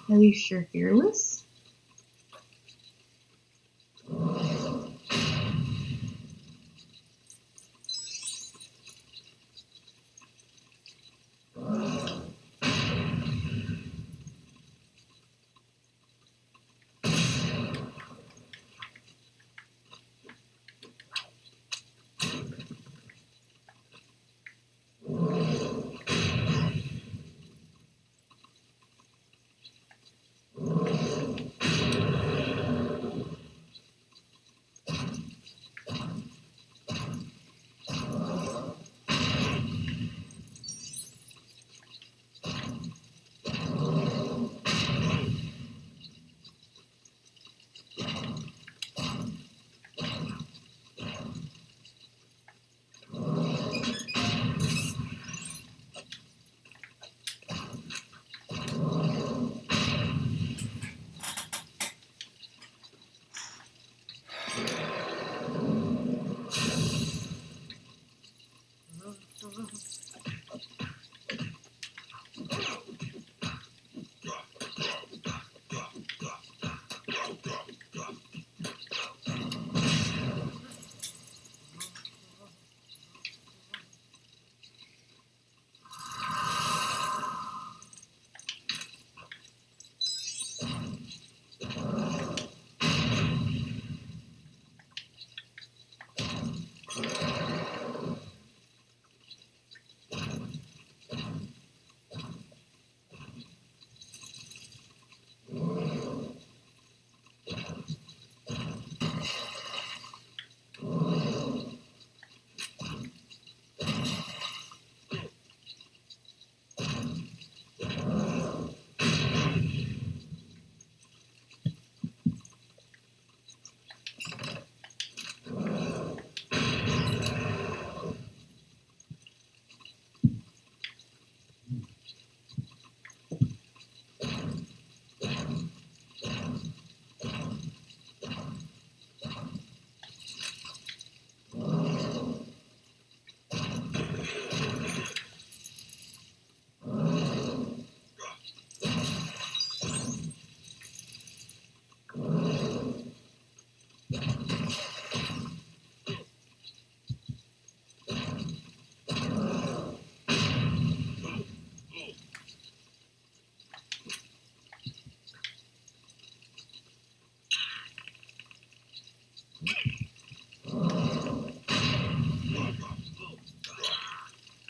At least you're fearless.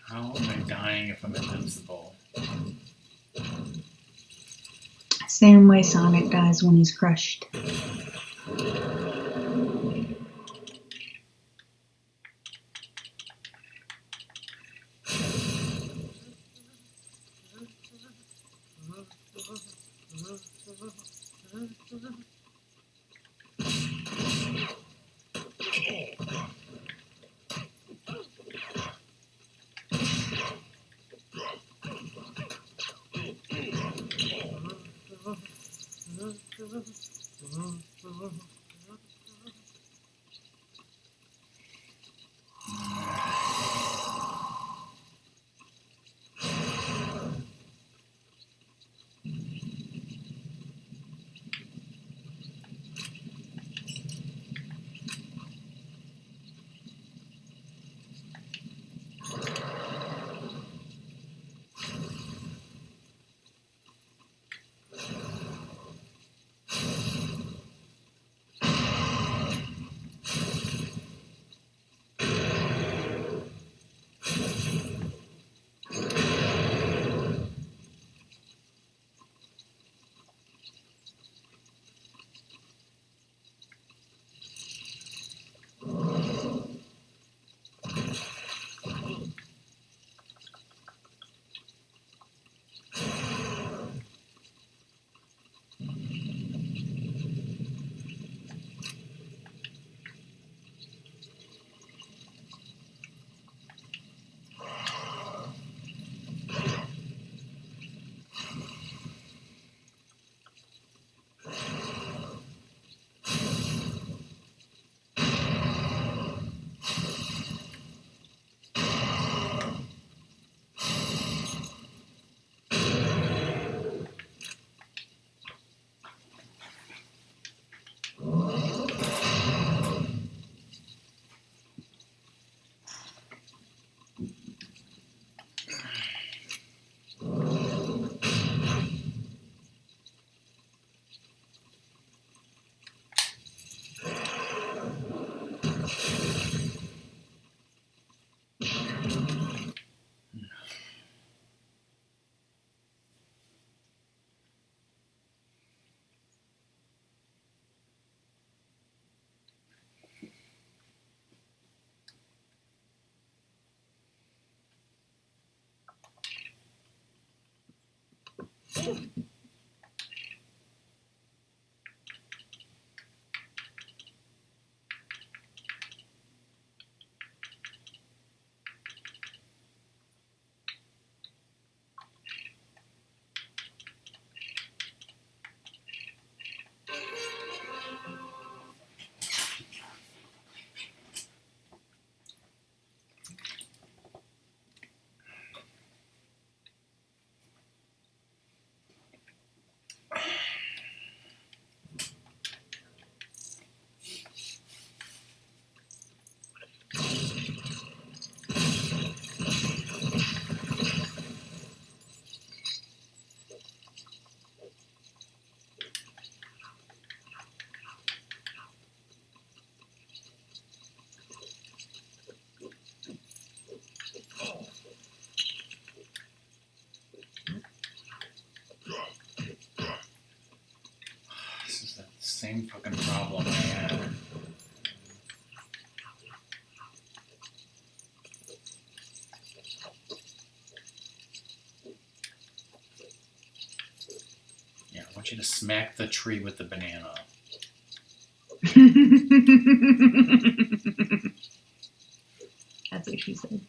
How am I dying if I'm invincible? Same way Sonic dies when he's crushed. This is the same fucking problem I had. Yeah, I want you to smack the tree with the banana. That's what she said.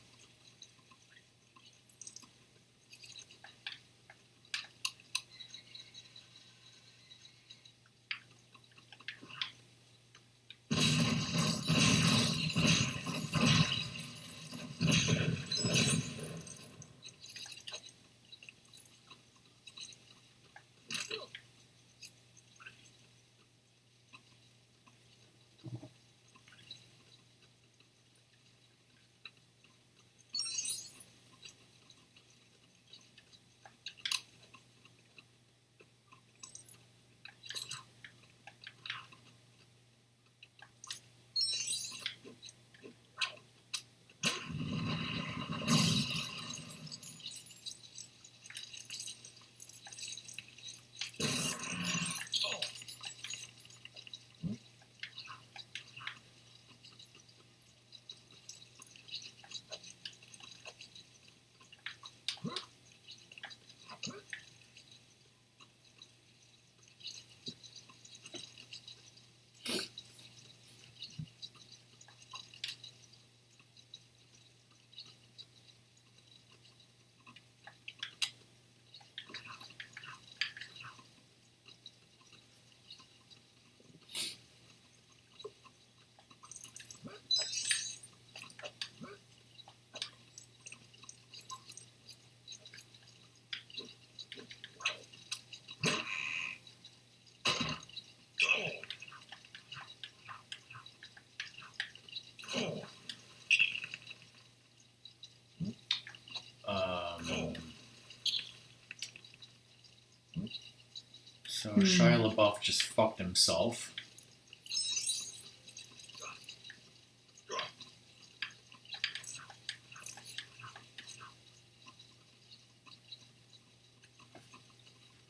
Shia LaBeouf just fucked himself.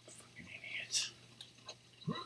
Fucking idiot. Come on.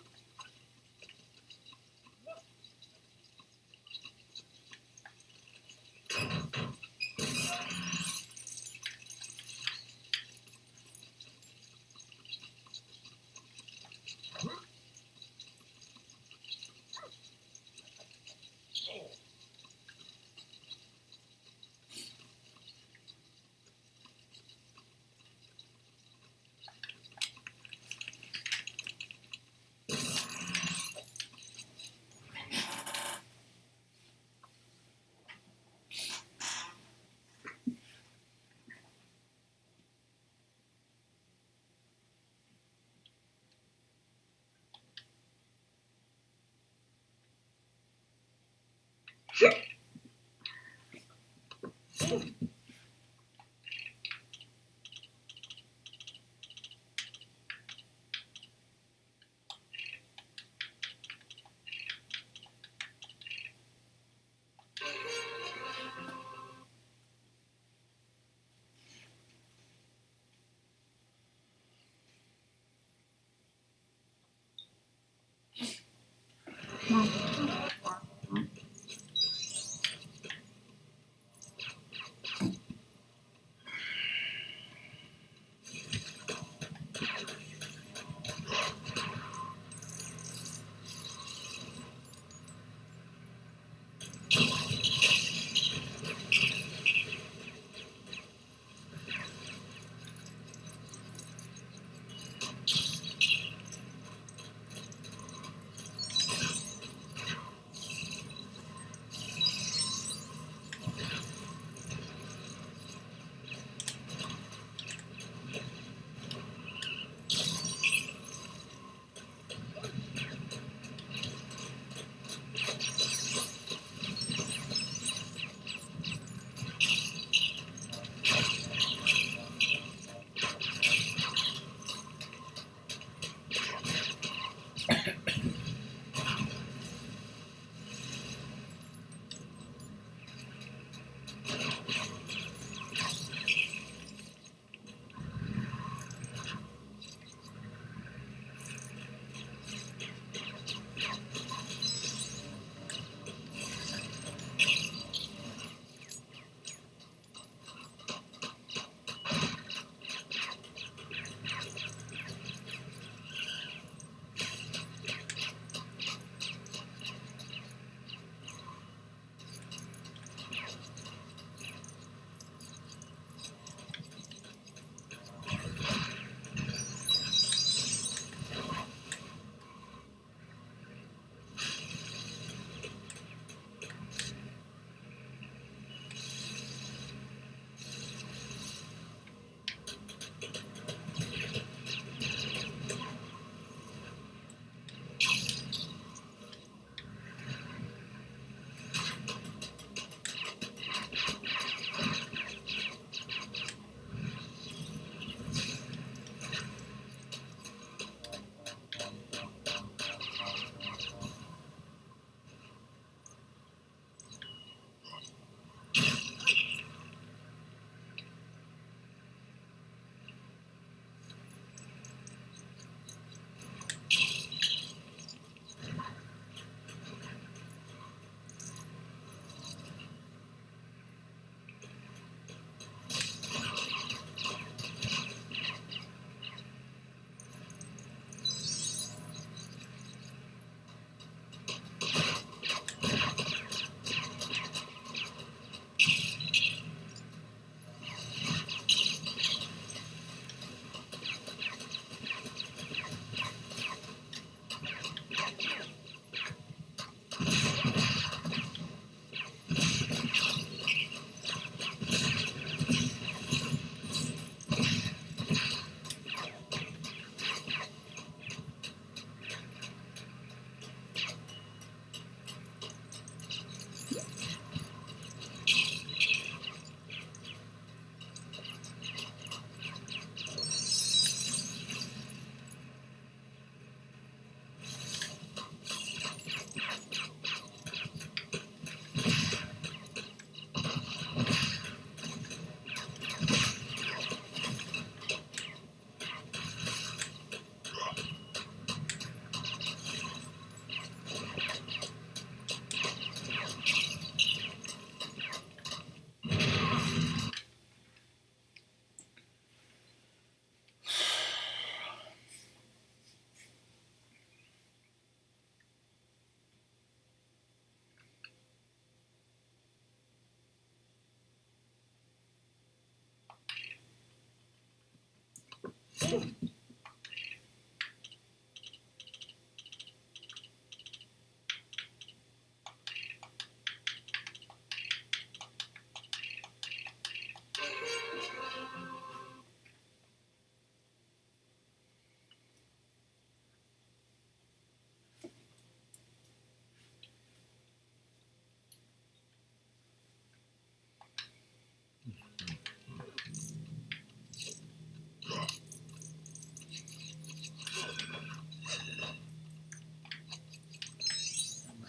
We're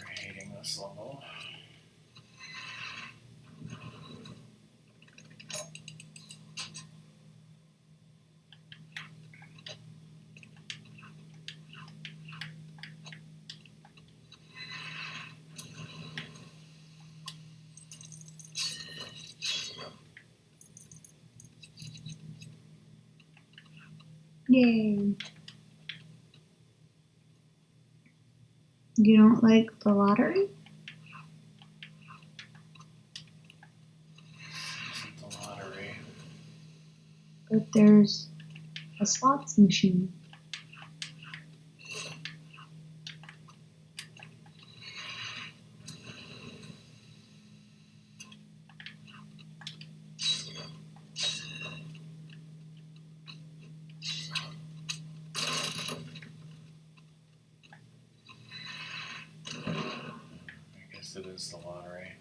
hating this level. Yay. You don't like the lottery? This isn't the lottery. But there's a slots machine. I guess it is the lottery.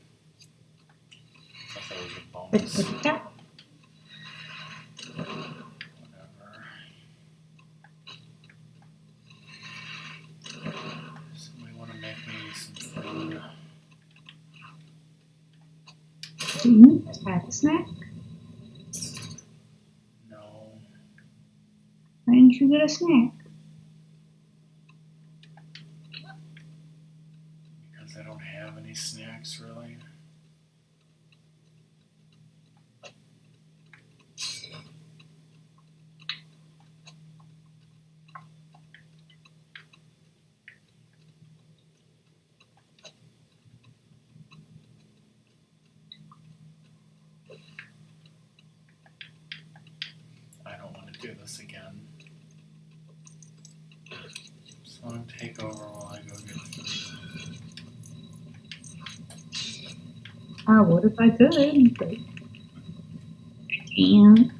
I thought it was a But bonus. the tap. Whatever. Somebody want to make me some food? Didn't have a snack? No. Why didn't you get a snack? Because I don't have any snacks really. I don't want to do this again. Just want to take over while I go get food. I would if I could, but I can't.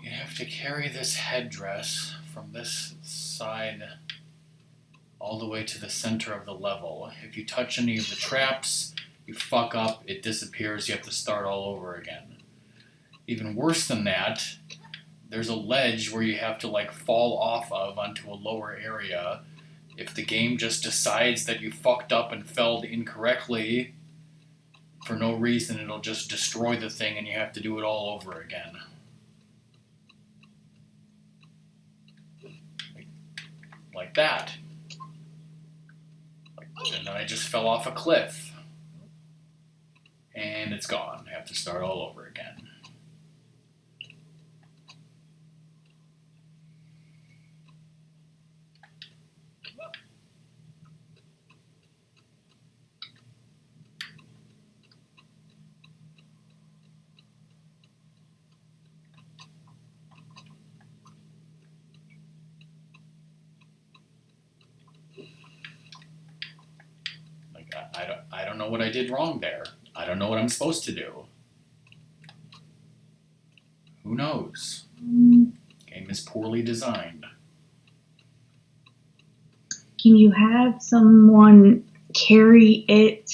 You have to carry this headdress from this side all the way to the center of the level. If you touch any of the traps, you fuck up, it disappears, you have to start all over again. Even worse than that, there's a ledge where you have to like fall off of onto a lower area. If the game just decides that you fucked up and fell incorrectly for no reason, it'll just destroy the thing and you have to do it all over again. Like that. And then I just fell off a cliff. And it's gone. I have to start all over again. I don't know what I did wrong there. I don't know what I'm supposed to do. Who knows? Game is poorly designed. Can you have someone carry it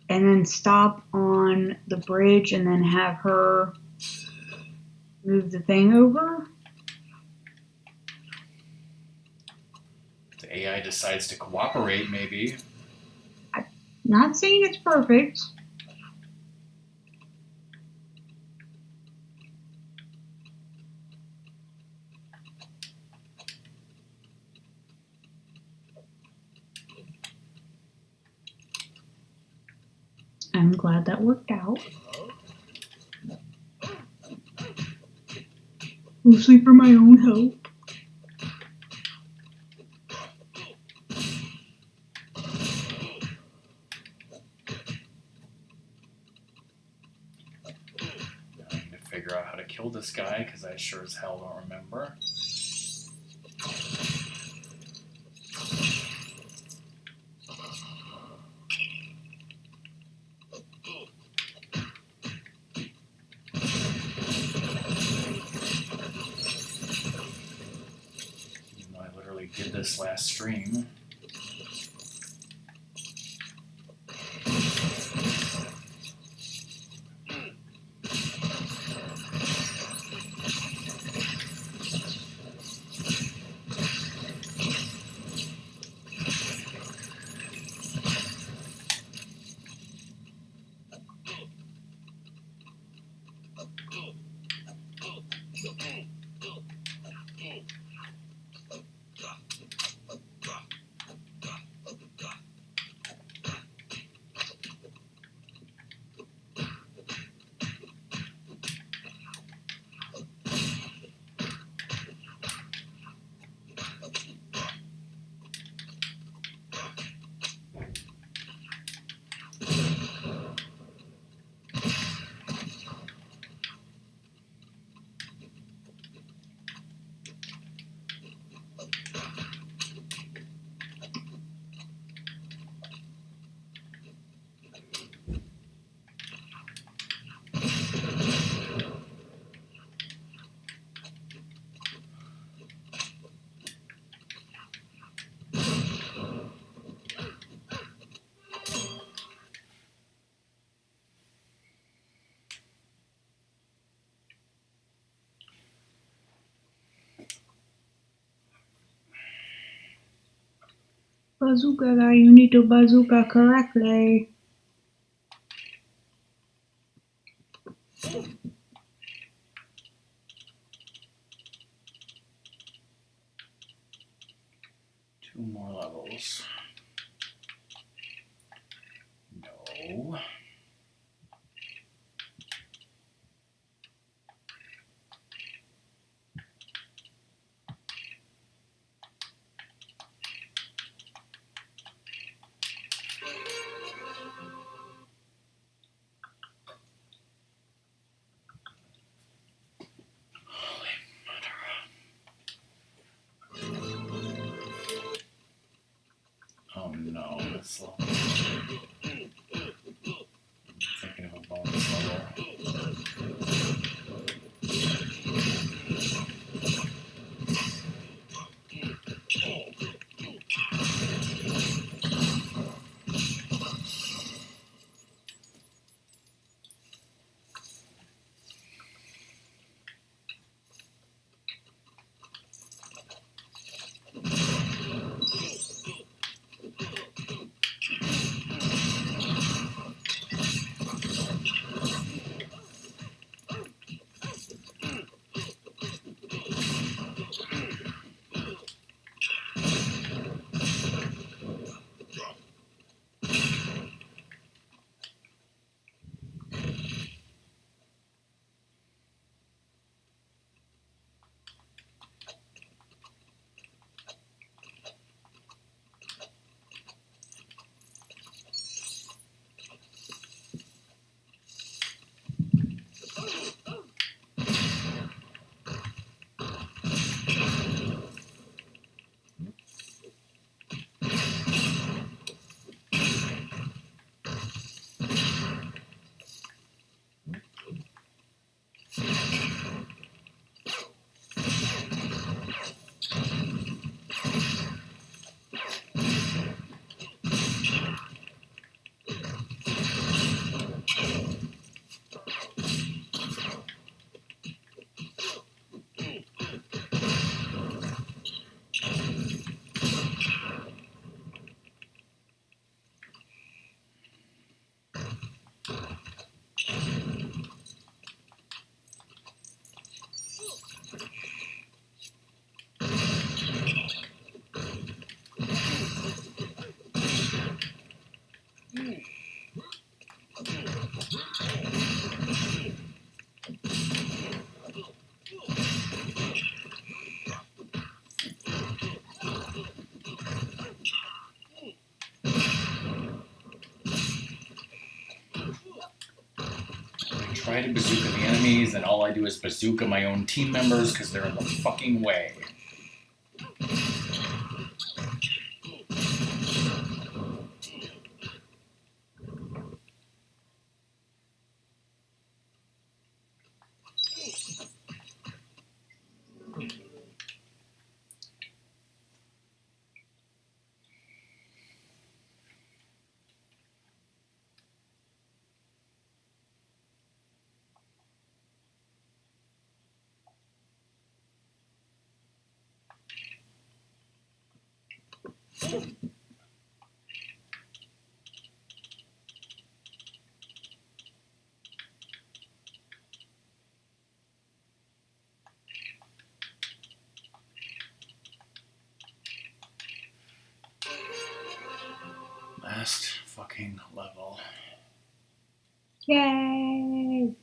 and then stop on the bridge and then have her move the thing over? If the AI decides to cooperate, maybe. Not saying it's perfect. I'm glad that worked out. Mostly for my own help. Figure out how to kill this guy because I sure as hell don't remember. Even though I literally did this last stream. Bazooka guy, you need to bazooka correctly. Two more levels. No. Oh no, this level. Thinking of a bonus level. try to bazooka the enemies, and all I do is bazooka my own team members because they're in the fucking way. Last fucking level. Yay!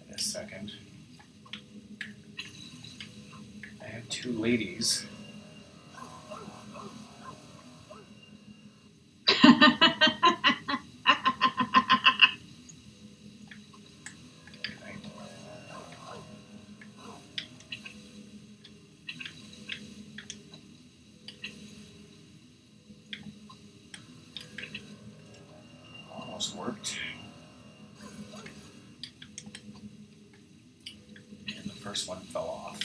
Wait a second. I have two ladies. Almost worked. And the first one fell off.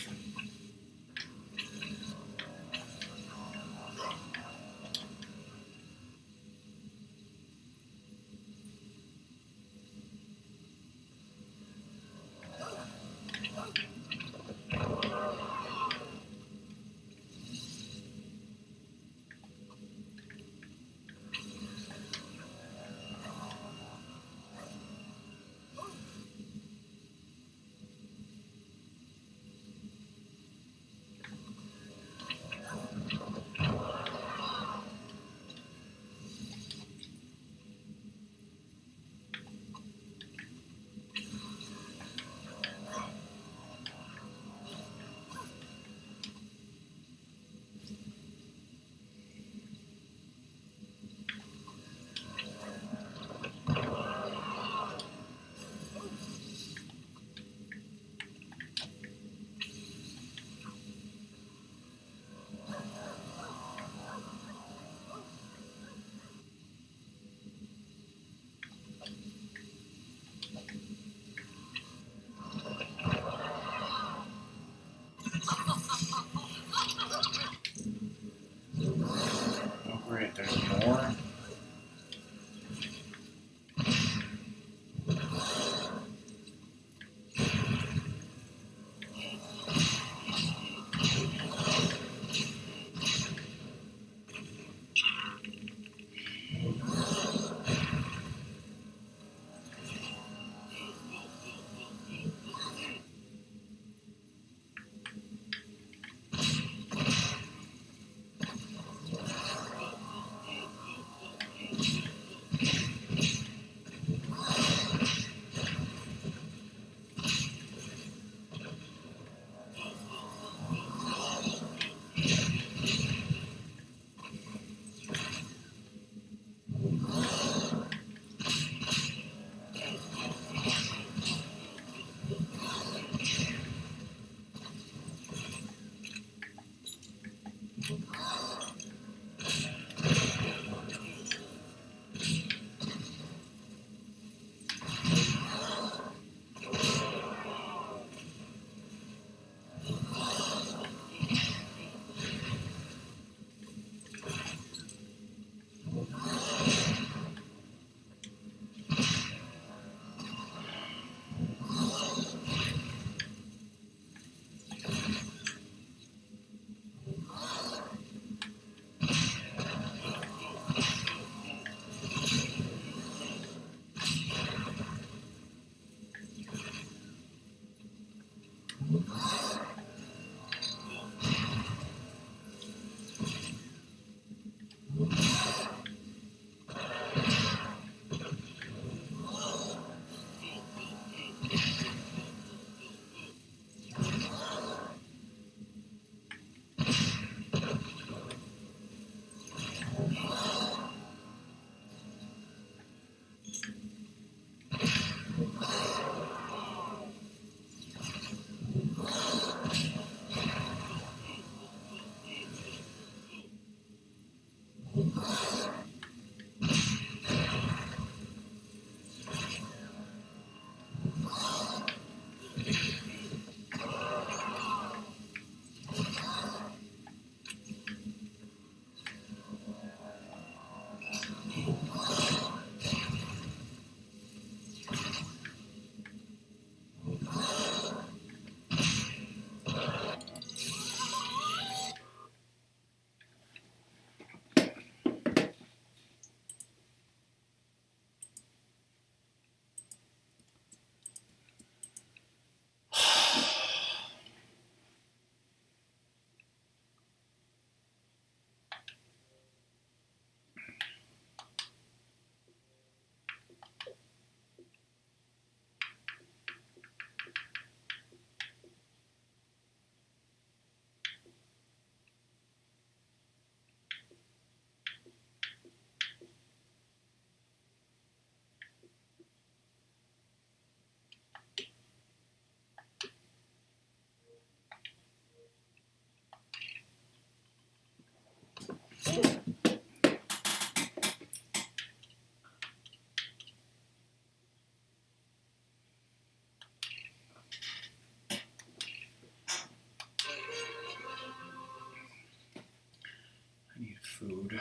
food.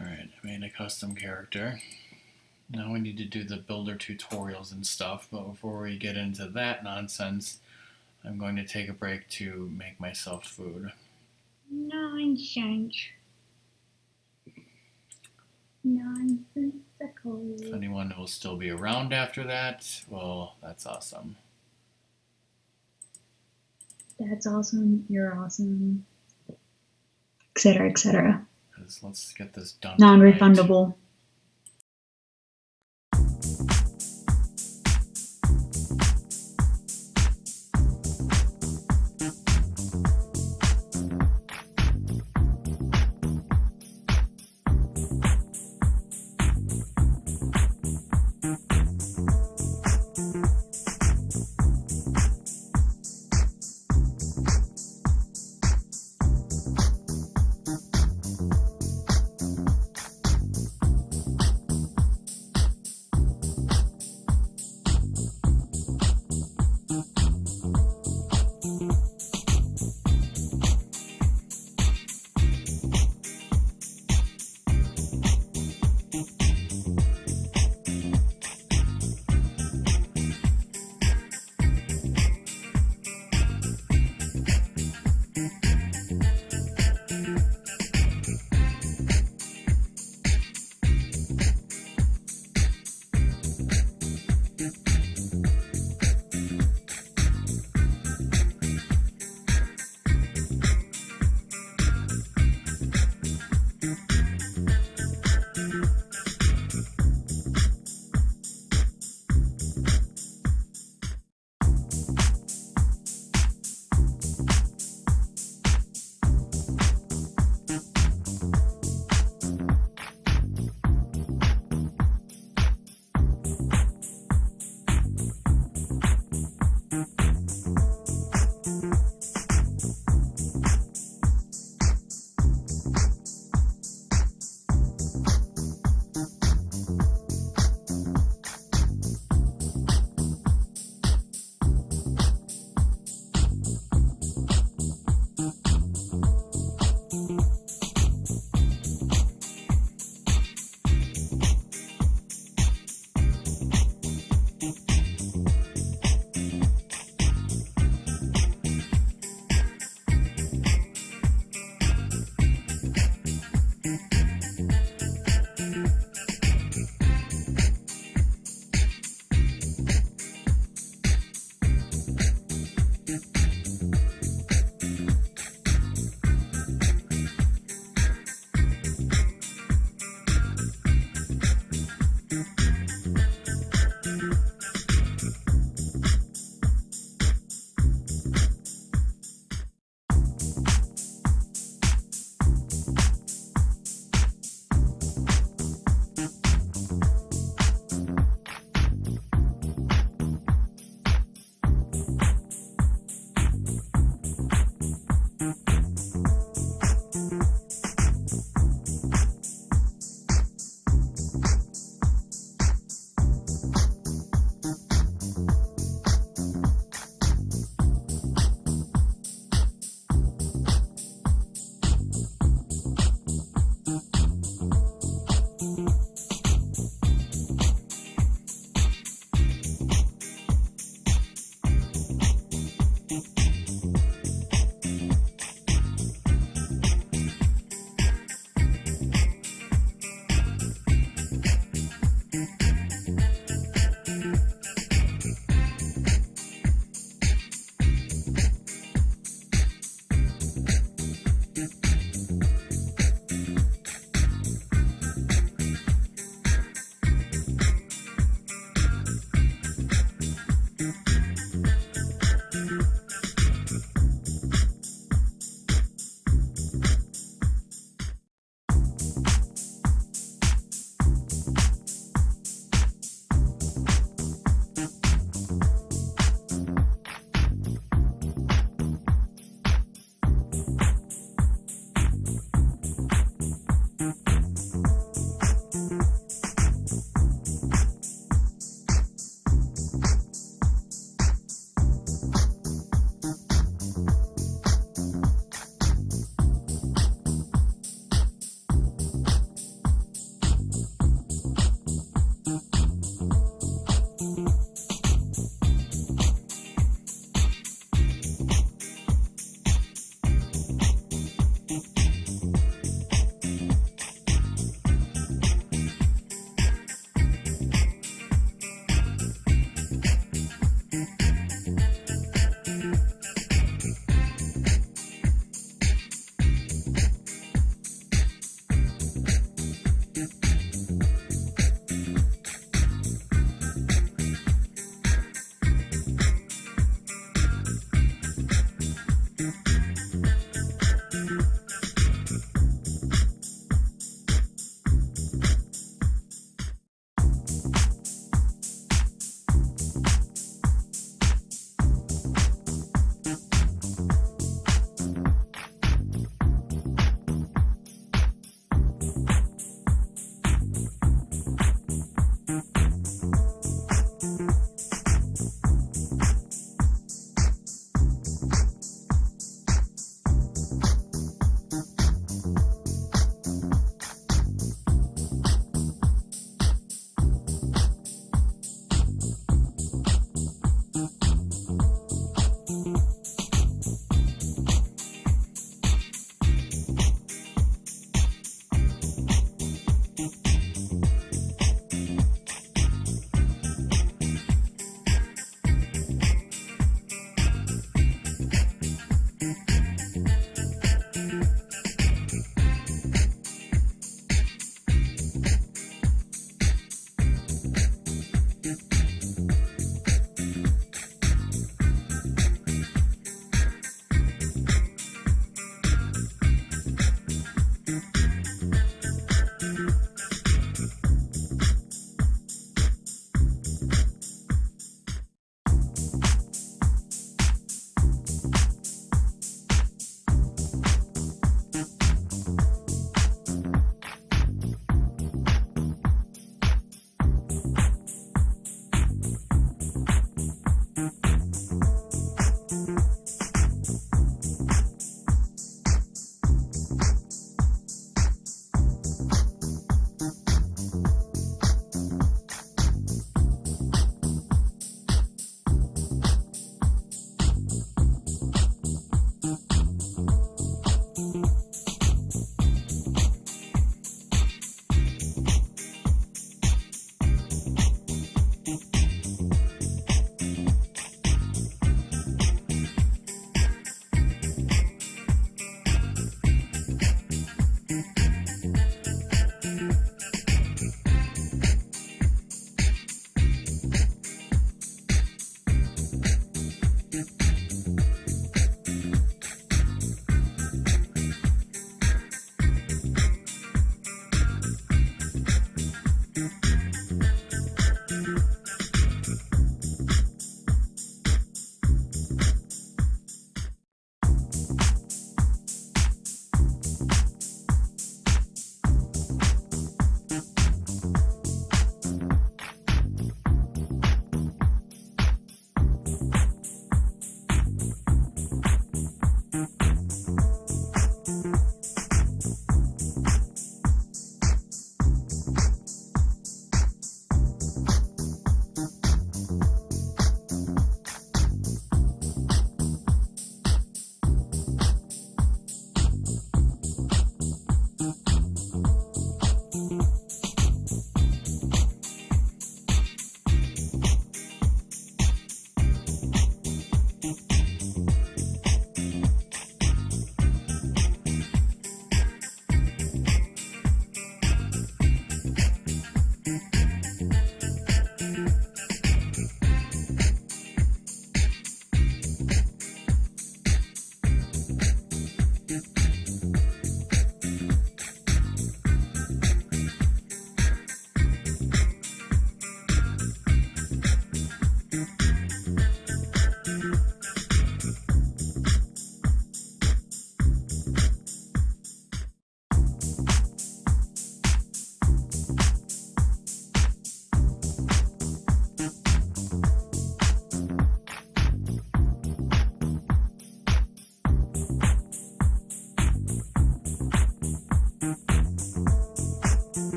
Alright, I made a custom character. Now we need to do the builder tutorials and stuff, but before we get into that nonsense, I'm going to take a break to make myself food. Nonsense. Nonsensical. If anyone will still be around after that, well, that's awesome. That's awesome. You're awesome. Etc. Etc. Because let's get this done. Non-refundable.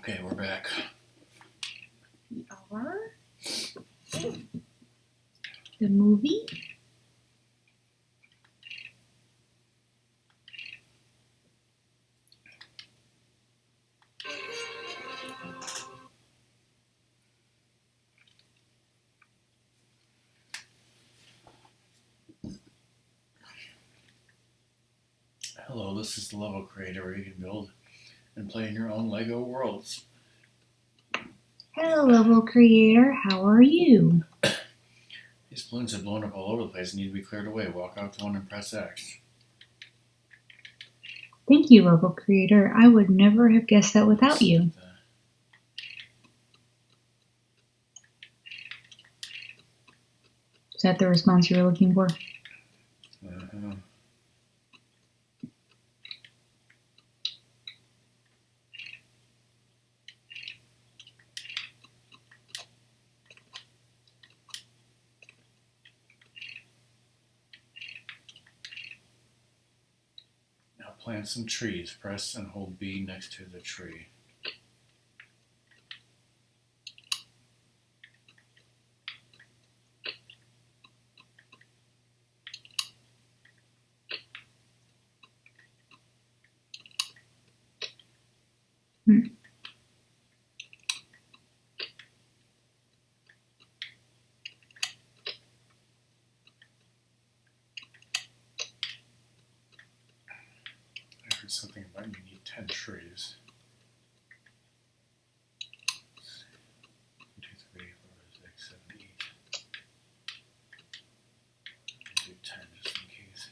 Okay, we're back. We are the movie. Hello, this is the Level Creator where you can build and play in your own LEGO worlds. Hello, level creator. How are you? These balloons have blown up all over the place and need to be cleared away. Walk out to one and press X. Thank you, level creator. I would never have guessed that without you. Is that the response you were looking for? Uh-huh. Now plant some trees. Press and hold B next to the tree. I heard something about you need 10 trees. 1, 2, 3, 4, 6, 7, 8. I'll do 10 just in case.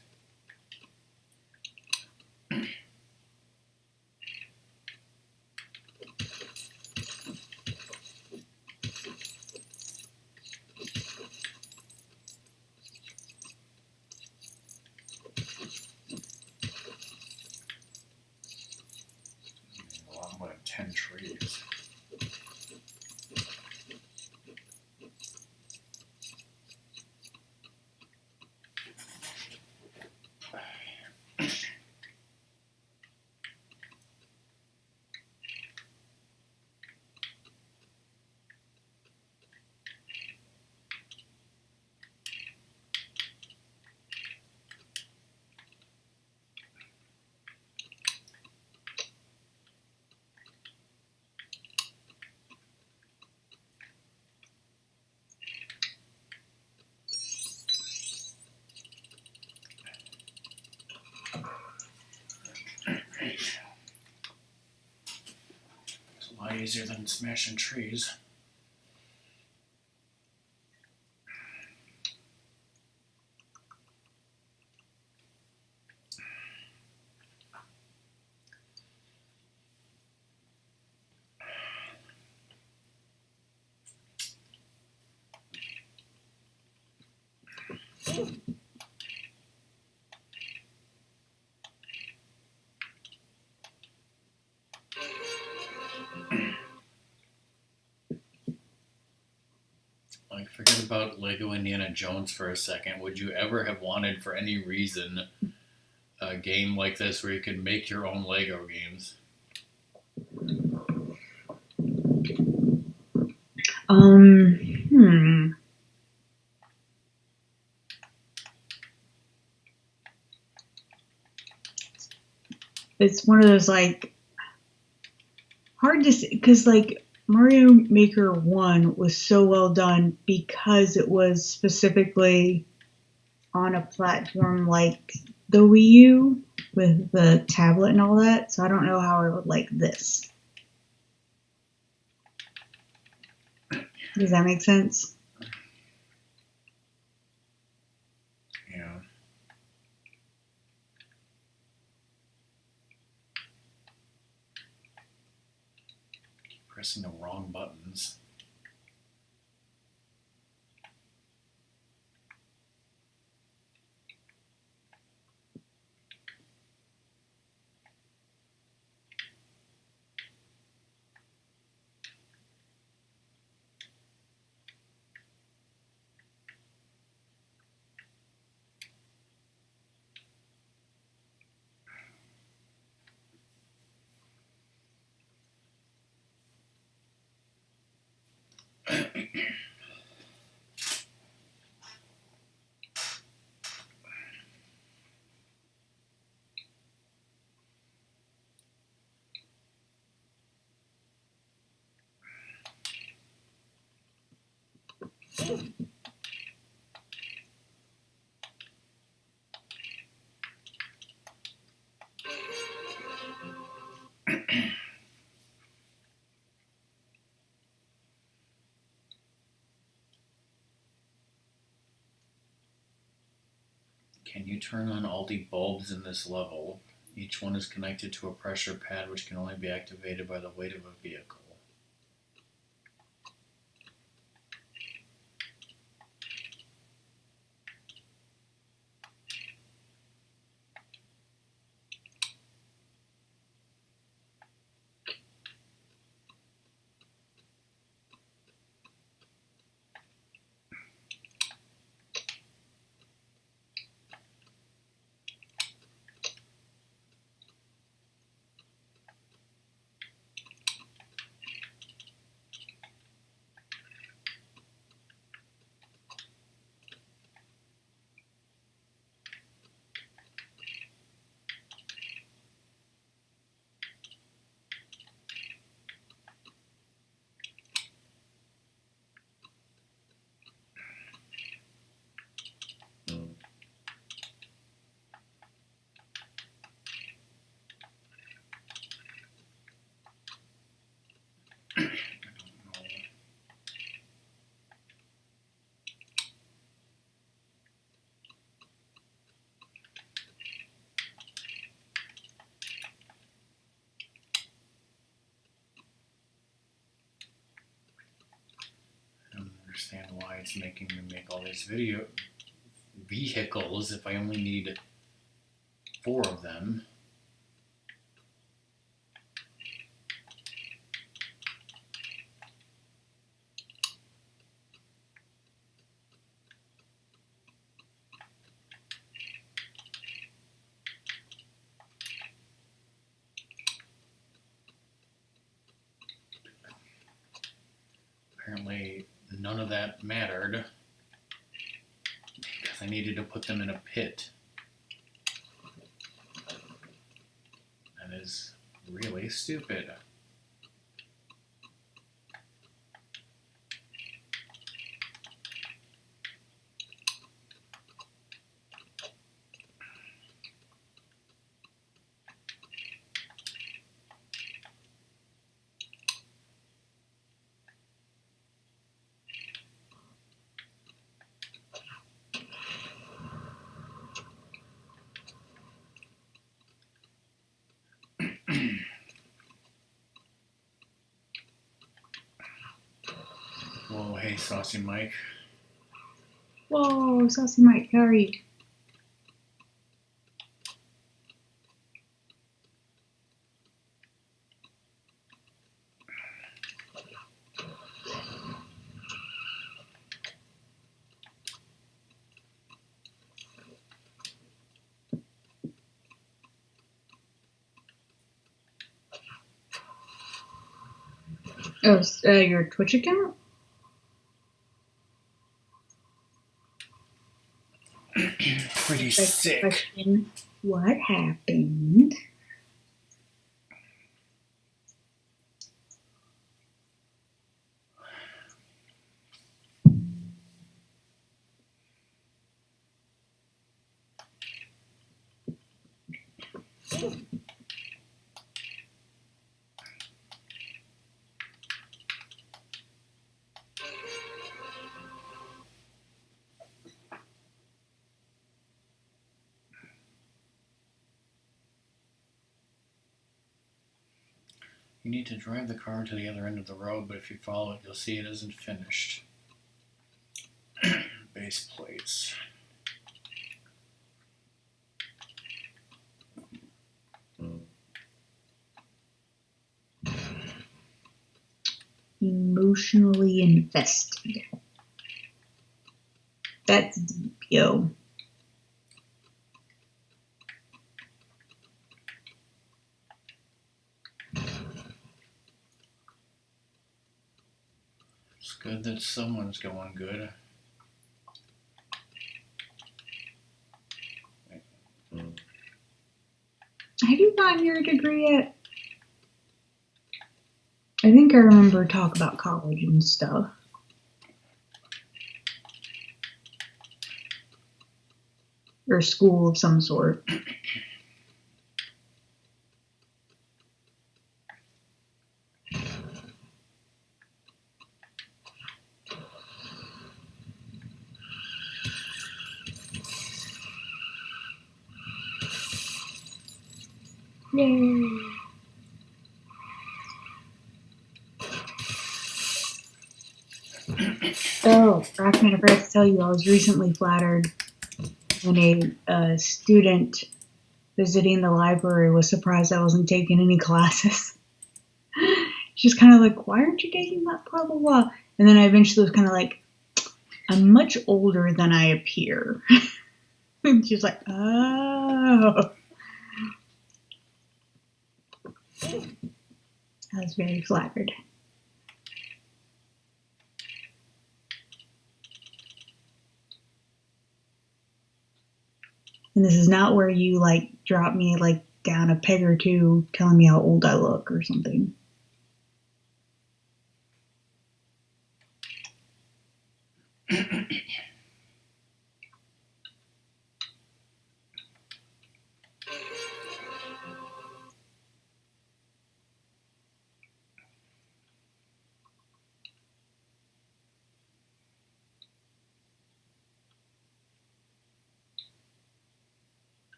A lot more than 10 trees. It's a lot easier than smashing trees. Like, forget about Lego Indiana Jones for a second. Would you ever have wanted, for any reason, a game like this where you could make your own Lego games? Hmm. It's one of those, like, hard to see, because, like, Mario Maker 1 was so well done because it was specifically on a platform like the Wii U with the tablet and all that, so I don't know how I would like this. Does that make sense? Yeah. Pressing the wrong buttons. Can you turn on all the bulbs in this level? Each one is connected to a pressure pad which can only be activated by the weight of a vehicle. I don't understand why it's making me make all these vehicles if I only need 4 of them. Apparently none of that mattered because I needed to put them in a pit. That is really stupid. Whoa, hey, Saucy Mike. Whoa, Saucy Mike, how are you? Oh, your Twitch account? Pretty sick. Question, what happened? You need to drive the car to the other end of the road, but if you follow it, you'll see it isn't finished. Base plates. Emotionally invested. That's deep, yo. It's good that someone's going good. Have you gotten your degree yet? I think I remember talk about college and stuff. Or school of some sort. Yay! Oh, Rockman, I forgot to tell you, I was recently flattered when a student visiting the library was surprised I wasn't taking any classes. She's kind of like, why aren't you taking that, blah, blah, blah. And then I eventually was kind of like, I'm much older than I appear. And she's like, oh. I was very flattered. And this is not where you like drop me like down a peg or two telling me how old I look or something.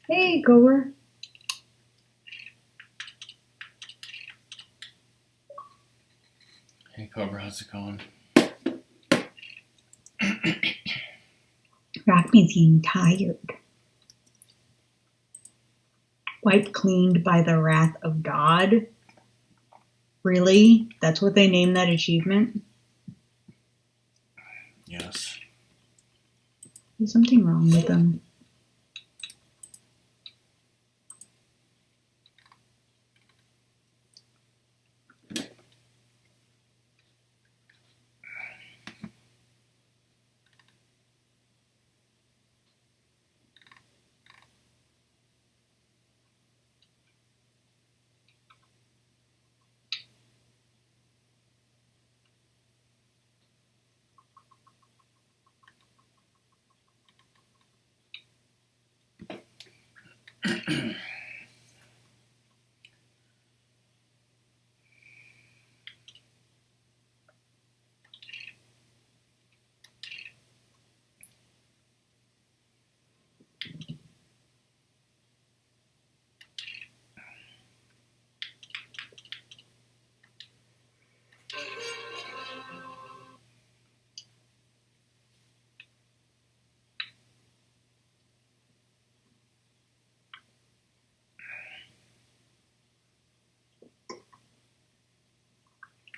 Hey, Cobra. Hey Cobra, how's it going? Rockman's getting tired. Wiped cleaned by the wrath of God. Really? That's what they named that achievement? Yes. There's something wrong with them.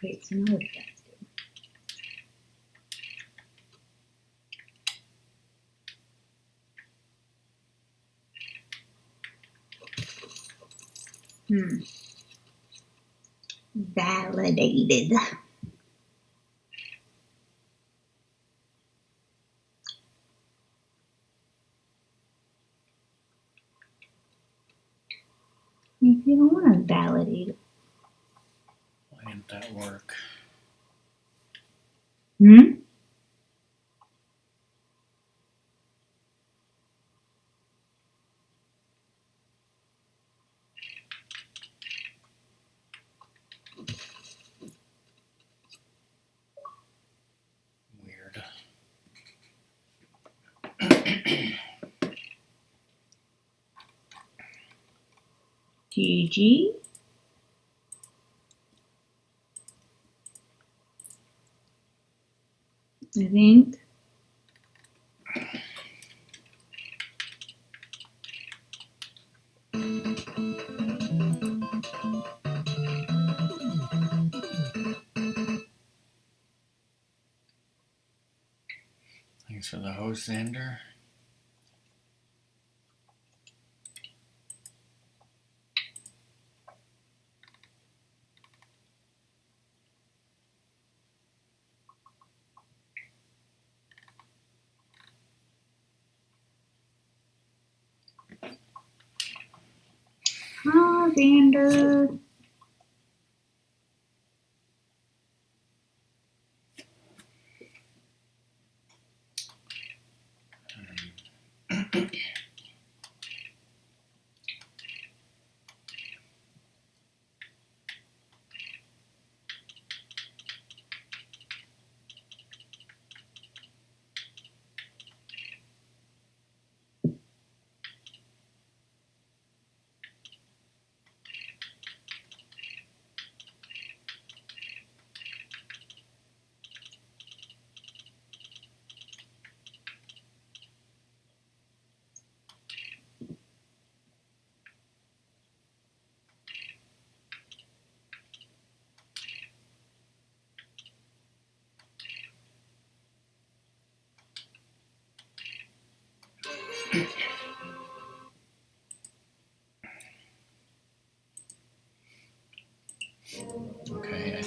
Wait, so now what did that do? Validated. If you don't want to validate it. Why didn't that work? Hmm? Weird. GG. I think. Thanks for the host, Xander. Oh, Xander.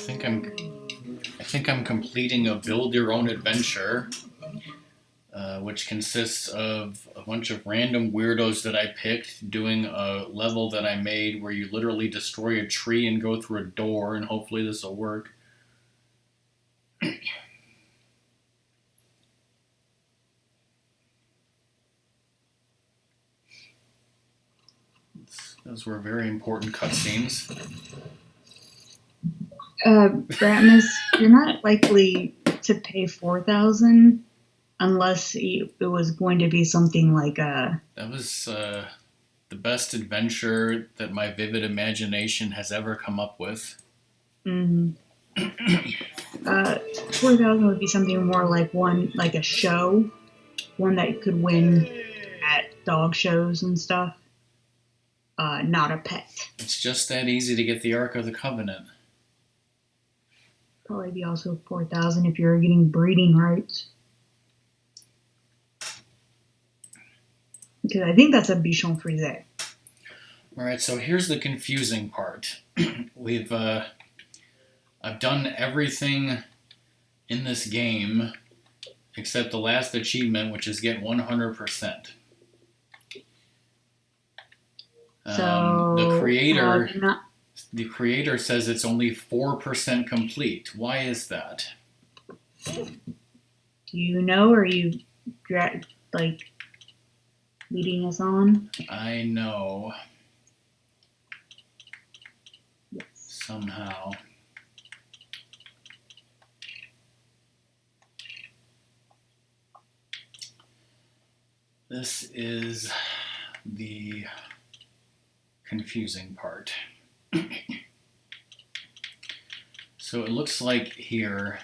I think I'm completing a build your own adventure, which consists of a bunch of random weirdos that I picked doing a level that I made where you literally destroy a tree and go through a door, and hopefully this will work. Those were very important cutscenes. Bratmus, you're not likely to pay 4,000 unless it was going to be something like a. That was the best adventure that my vivid imagination has ever come up with. 4,000 would be something more like a show, one that you could win at dog shows and stuff. Not a pet. It's just that easy to get the Ark of the Covenant. Probably be also 4,000 if you're getting breeding rights. Because I think that's a Bichon Frise. Alright, so here's the confusing part. I've done everything in this game except the last achievement, which is get 100%. So the creator says it's only 4% complete. Why is that? Do you know, or are you leading us on? I know. Yes. Somehow. This is the confusing part. So it looks like here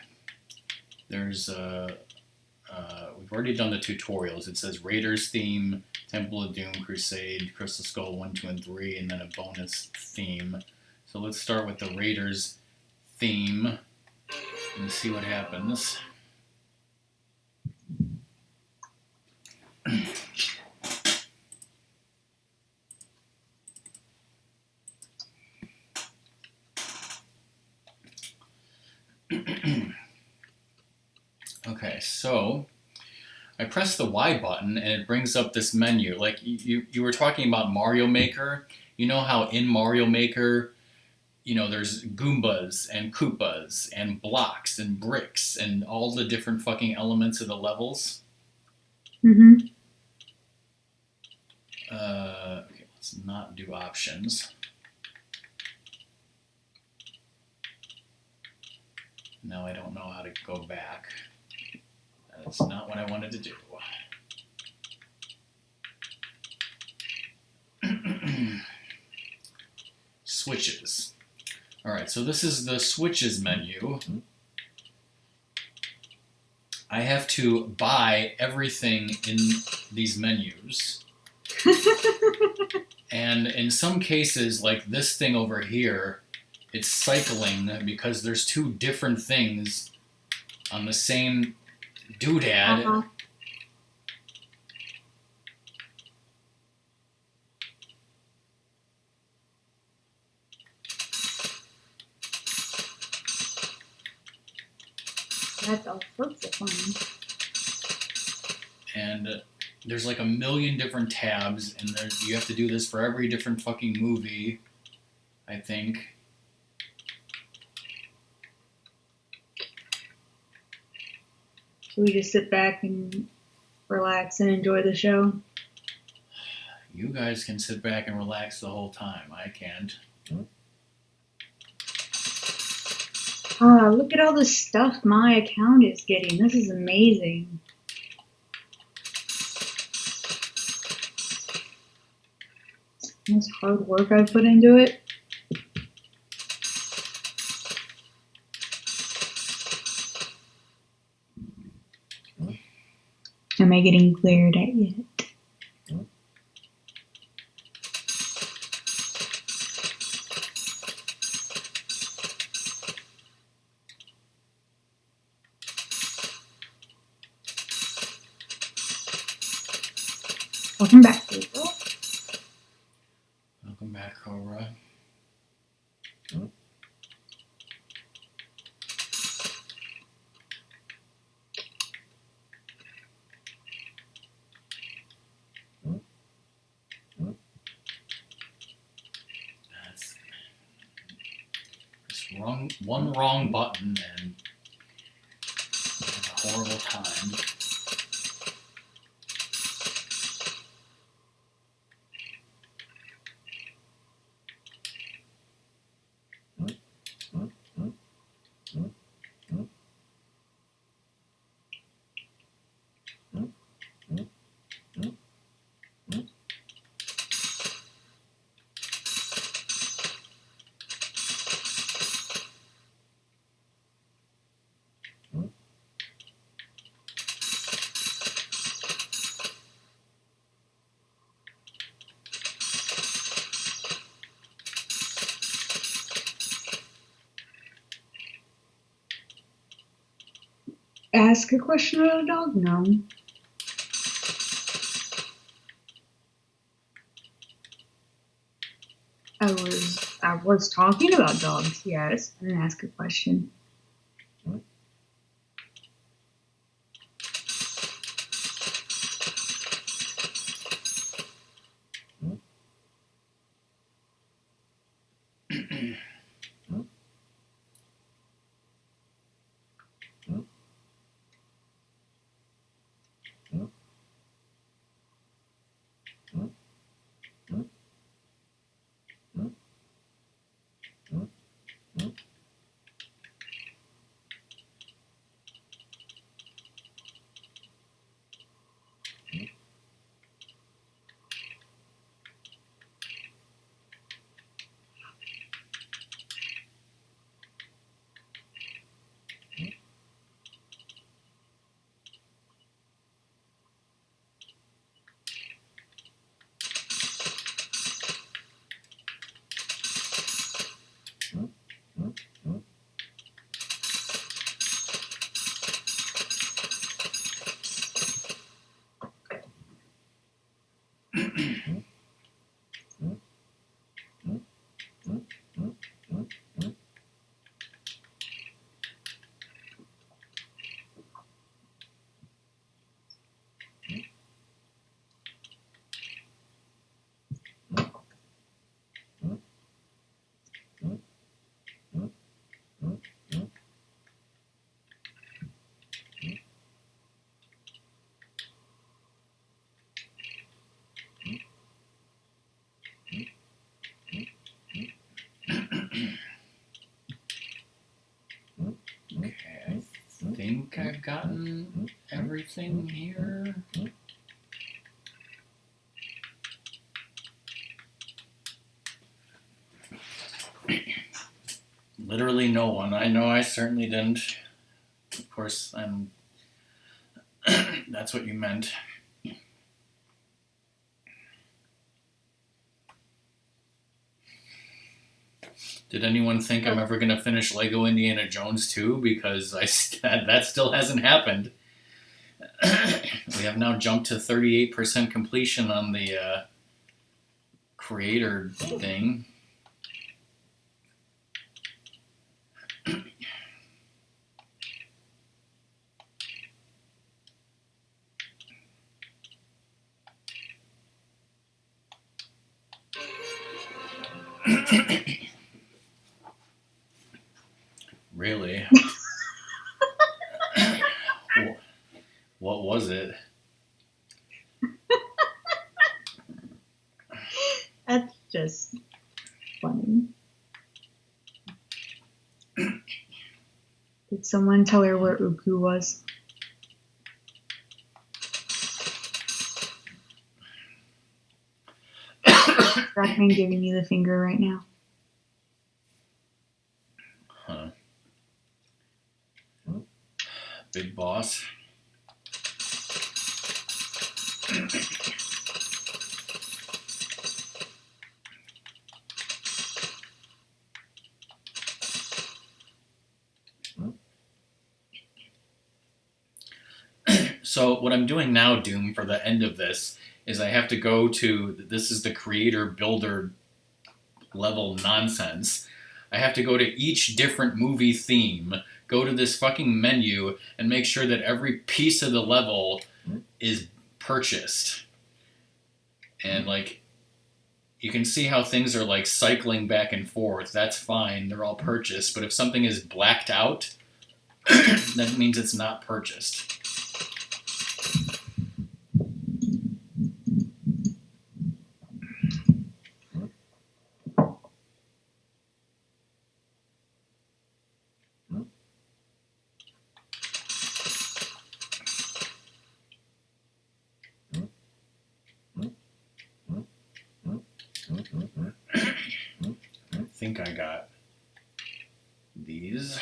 there's we've already done the tutorials. It says Raiders theme, Temple of Doom, Crusade, Crystal Skull 1, 2, and 3, and then a bonus theme. So let's start with the Raiders theme and see what happens. Okay, so I press the Y button and it brings up this menu. Like you were talking about Mario Maker. You know how in Mario Maker, you know, there's Goombas and Koopas and blocks and bricks and all the different fucking elements of the levels? Mm-hmm. Okay, let's not do options. Now I don't know how to go back. That's not what I wanted to do. Switches. Alright, so this is the switches menu. I have to buy everything in these menus. And in some cases, like this thing over here, it's cycling because there's two different things on the same doodad. Uh-huh. That's all sorts of fun. And there's like a million different tabs, and you have to do this for every different fucking movie, I think. Should we just sit back and relax and enjoy the show? You guys can sit back and relax the whole time. I can't. Look at all the stuff my account is getting. This is amazing. This hard work I put into it. Am I getting glared at yet? Welcome back, people. Welcome back, Cobra. one wrong button and a horrible time. Ask a question about a dog? No. I was talking about dogs, yes. I didn't ask a question. Okay, I think I've gotten everything here. Literally no one. I know I certainly didn't. Of course, I'm. That's what you meant. Did anyone think I'm ever going to finish Lego Indiana Jones 2? Because that still hasn't happened. We have now jumped to 38% completion on the creator thing. Really? What was it? That's just funny. Did someone tell her where Uku was? Rackman giving you the finger right now. Huh. Big boss. So what I'm doing now, Doom, for the end of this, is I have to go to, this is the creator builder level nonsense. I have to go to each different movie theme, go to this fucking menu, and make sure that every piece of the level is purchased. And like, you can see how things are like cycling back and forth. That's fine. They're all purchased. But if something is blacked out, that means it's not purchased. I think I got these.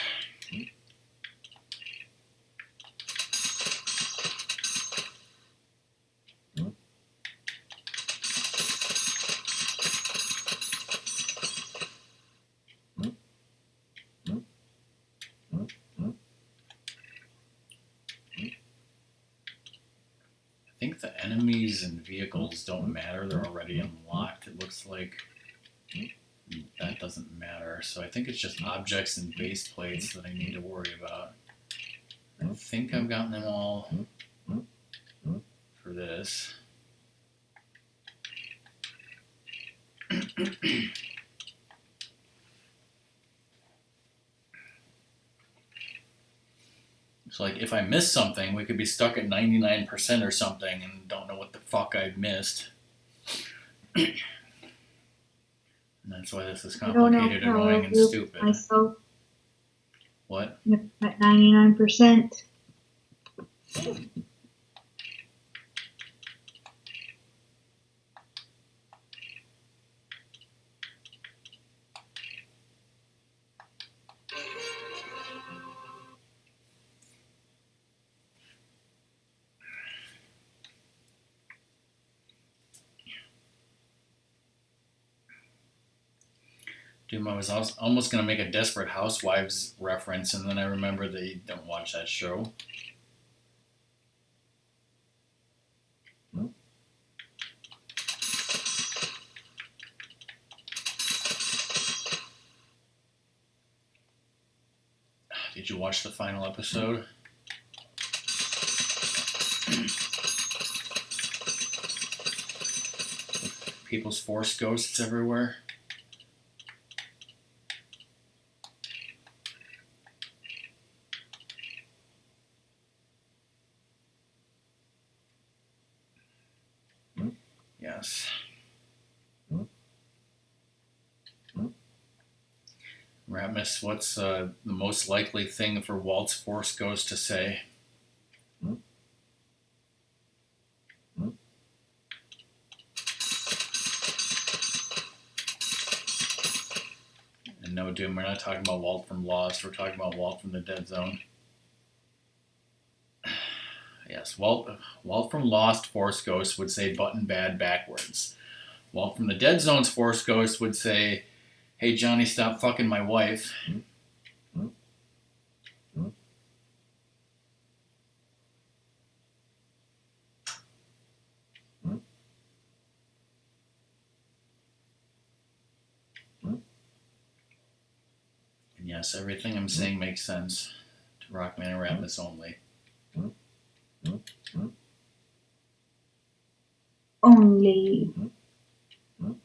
I think the enemies and vehicles don't matter. They're already unlocked. It looks like that doesn't matter. So I think it's just objects and base plates that I need to worry about. I think I've gotten them all for this. So like if I miss something, we could be stuck at 99% or something and don't know what the fuck I've missed. And that's why this is I don't know complicated, how annoying, I and do stupid. myself What? at 99%. Dude, I was almost going to make a Desperate Housewives reference, and then I remember that you don't watch that show. Did you watch the final episode? People's Force ghosts everywhere. Yes. Ratmus, what's the most likely thing for Walt's Force Ghost to say? And no, Doom, we're not talking about Walt from Lost. We're talking about Walt from the Dead Zone. Yes, Walt from Lost Force Ghost would say button bad backwards. Walt from the Dead Zone's Force Ghost would say, hey Johnny, stop fucking my wife. And yes, everything I'm saying makes sense to Rockman and Ratmus only. Only. Whoa.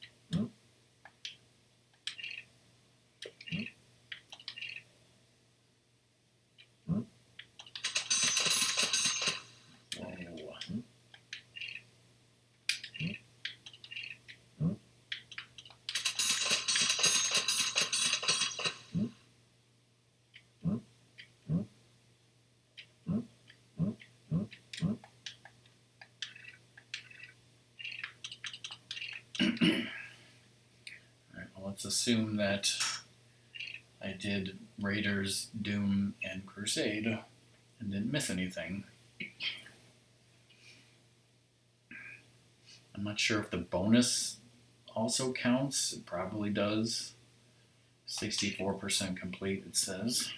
Alright, well, let's assume that I did Raiders, Doom, and Crusade and didn't miss anything. I'm not sure if the bonus also counts. It probably does. 64% complete, it says.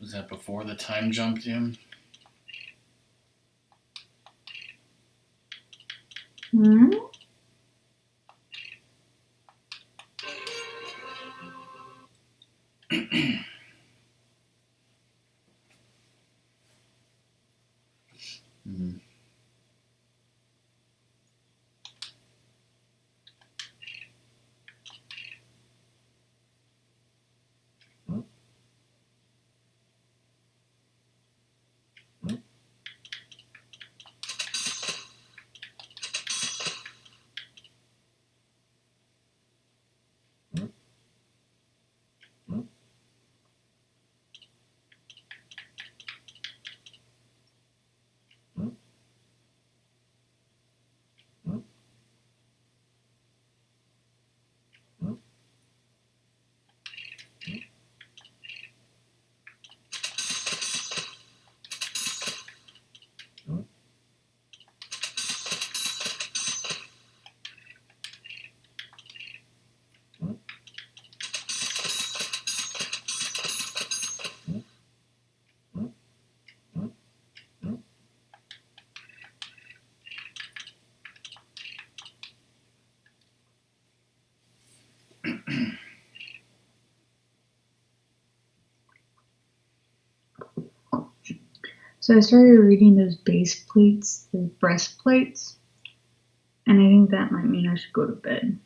Was that before the time jumped in? Hmm? Hmm. So I started reading those base plates, those breastplates, and I think that might mean I should go to bed.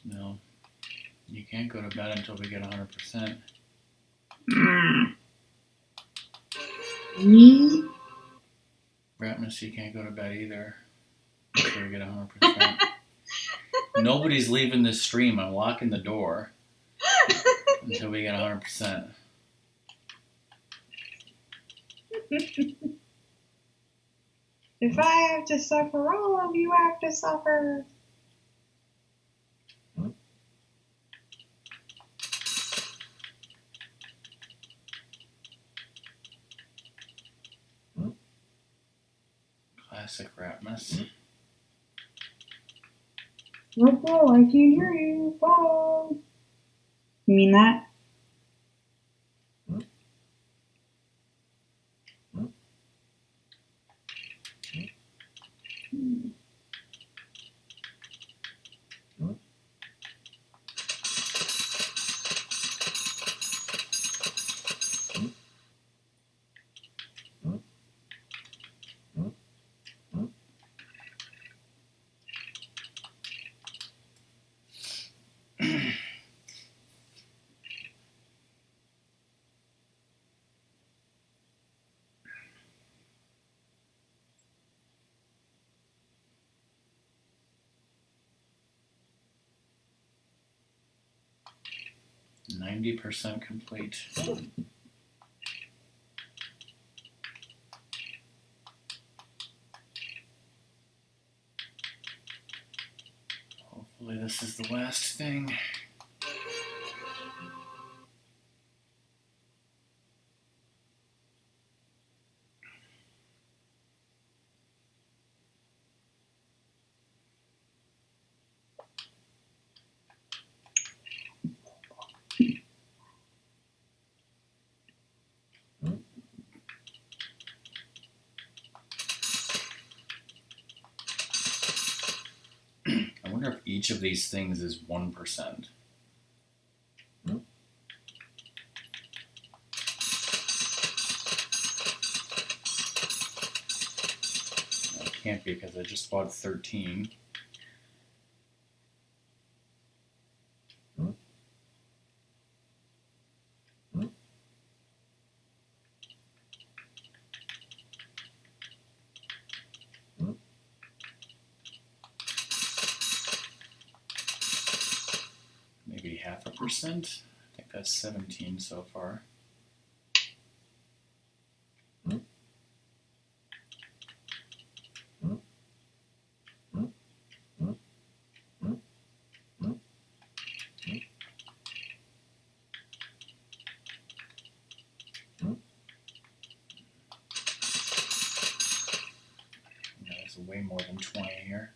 No. You can't go to bed until we get 100%. Ratmus, you can't go to bed either until we get 100%. Nobody's leaving this stream. I'm locking the door until we get 100%. If I have to suffer, all of you have to suffer. Classic Ratmus. Whoa, I can't hear you. Whoa. You mean that? %90 complete. Hopefully this is the last thing. I wonder if each of these things is 1%. No, it can't be because I just bought 13. Maybe 0.5%. I think that's 17 so far. That's way more than 20 here.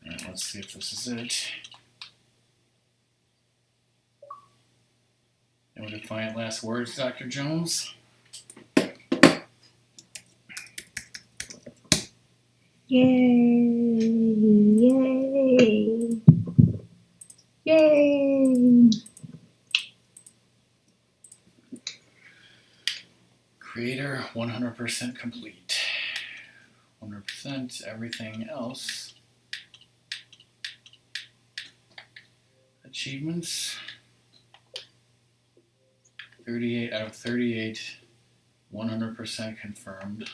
Alright, let's see if this is it. No defiant last words, Dr. Jones? Yay! Yay! Yay! Creator 100% complete. 100% everything else. Achievements. 38 out of 38. 100% confirmed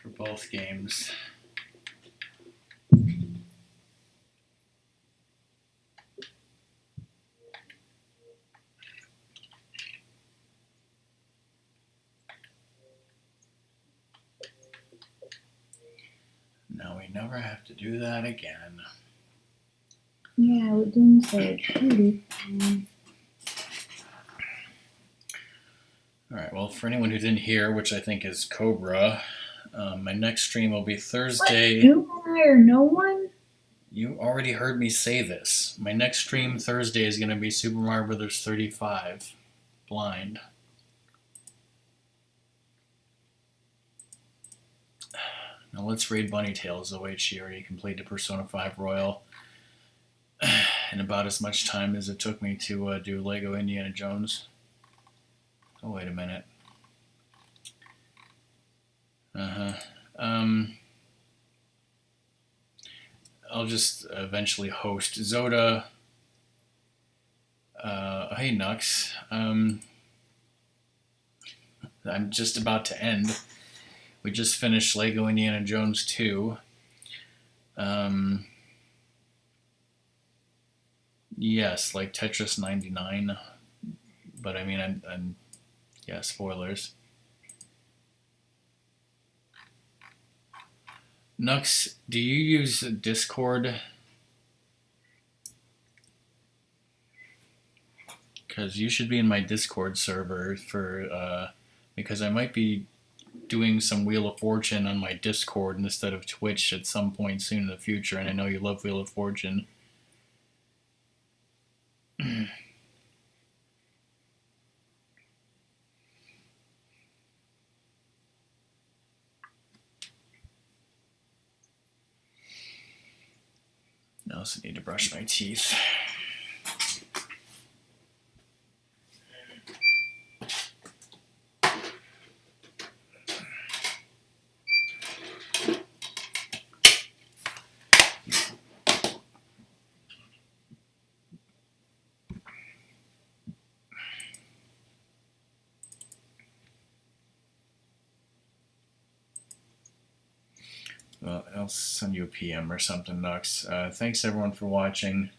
for both games. Now we never have to do that again. Yeah, we didn't say it truly. Alright, well, for anyone who didn't hear, which I think is Cobra, my next stream will be Thursday. What? You and I are no one? You already heard me say this. My next stream Thursday is going to be Super Mario Bros. 35 Blind. Now let's raid Bunny Tails. Oh wait, she already completed Persona 5 Royal in about as much time as it took me to do Lego Indiana Jones. Oh wait a minute. I'll just eventually host Zoda. Hey Nux. I'm just about to end. We just finished Lego Indiana Jones 2. Yes, like Tetris 99. But I mean, I'm yeah, spoilers. Nux, do you use Discord? Because you should be in my Discord server for, because I might be doing some Wheel of Fortune on my Discord instead of Twitch at some point soon in the future, and I know you love Wheel of Fortune. I also need to brush my teeth. Well, I'll send you a PM or something, Nux. Thanks everyone for watching.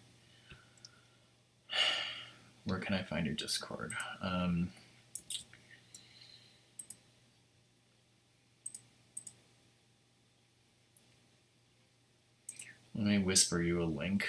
Where can I find your Discord? Let me whisper you a link.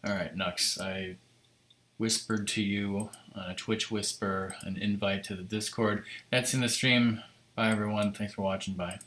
Alright, Nux, I whispered to you on a Twitch whisper an invite to the Discord. That's in the stream. Bye everyone, thanks for watching, bye.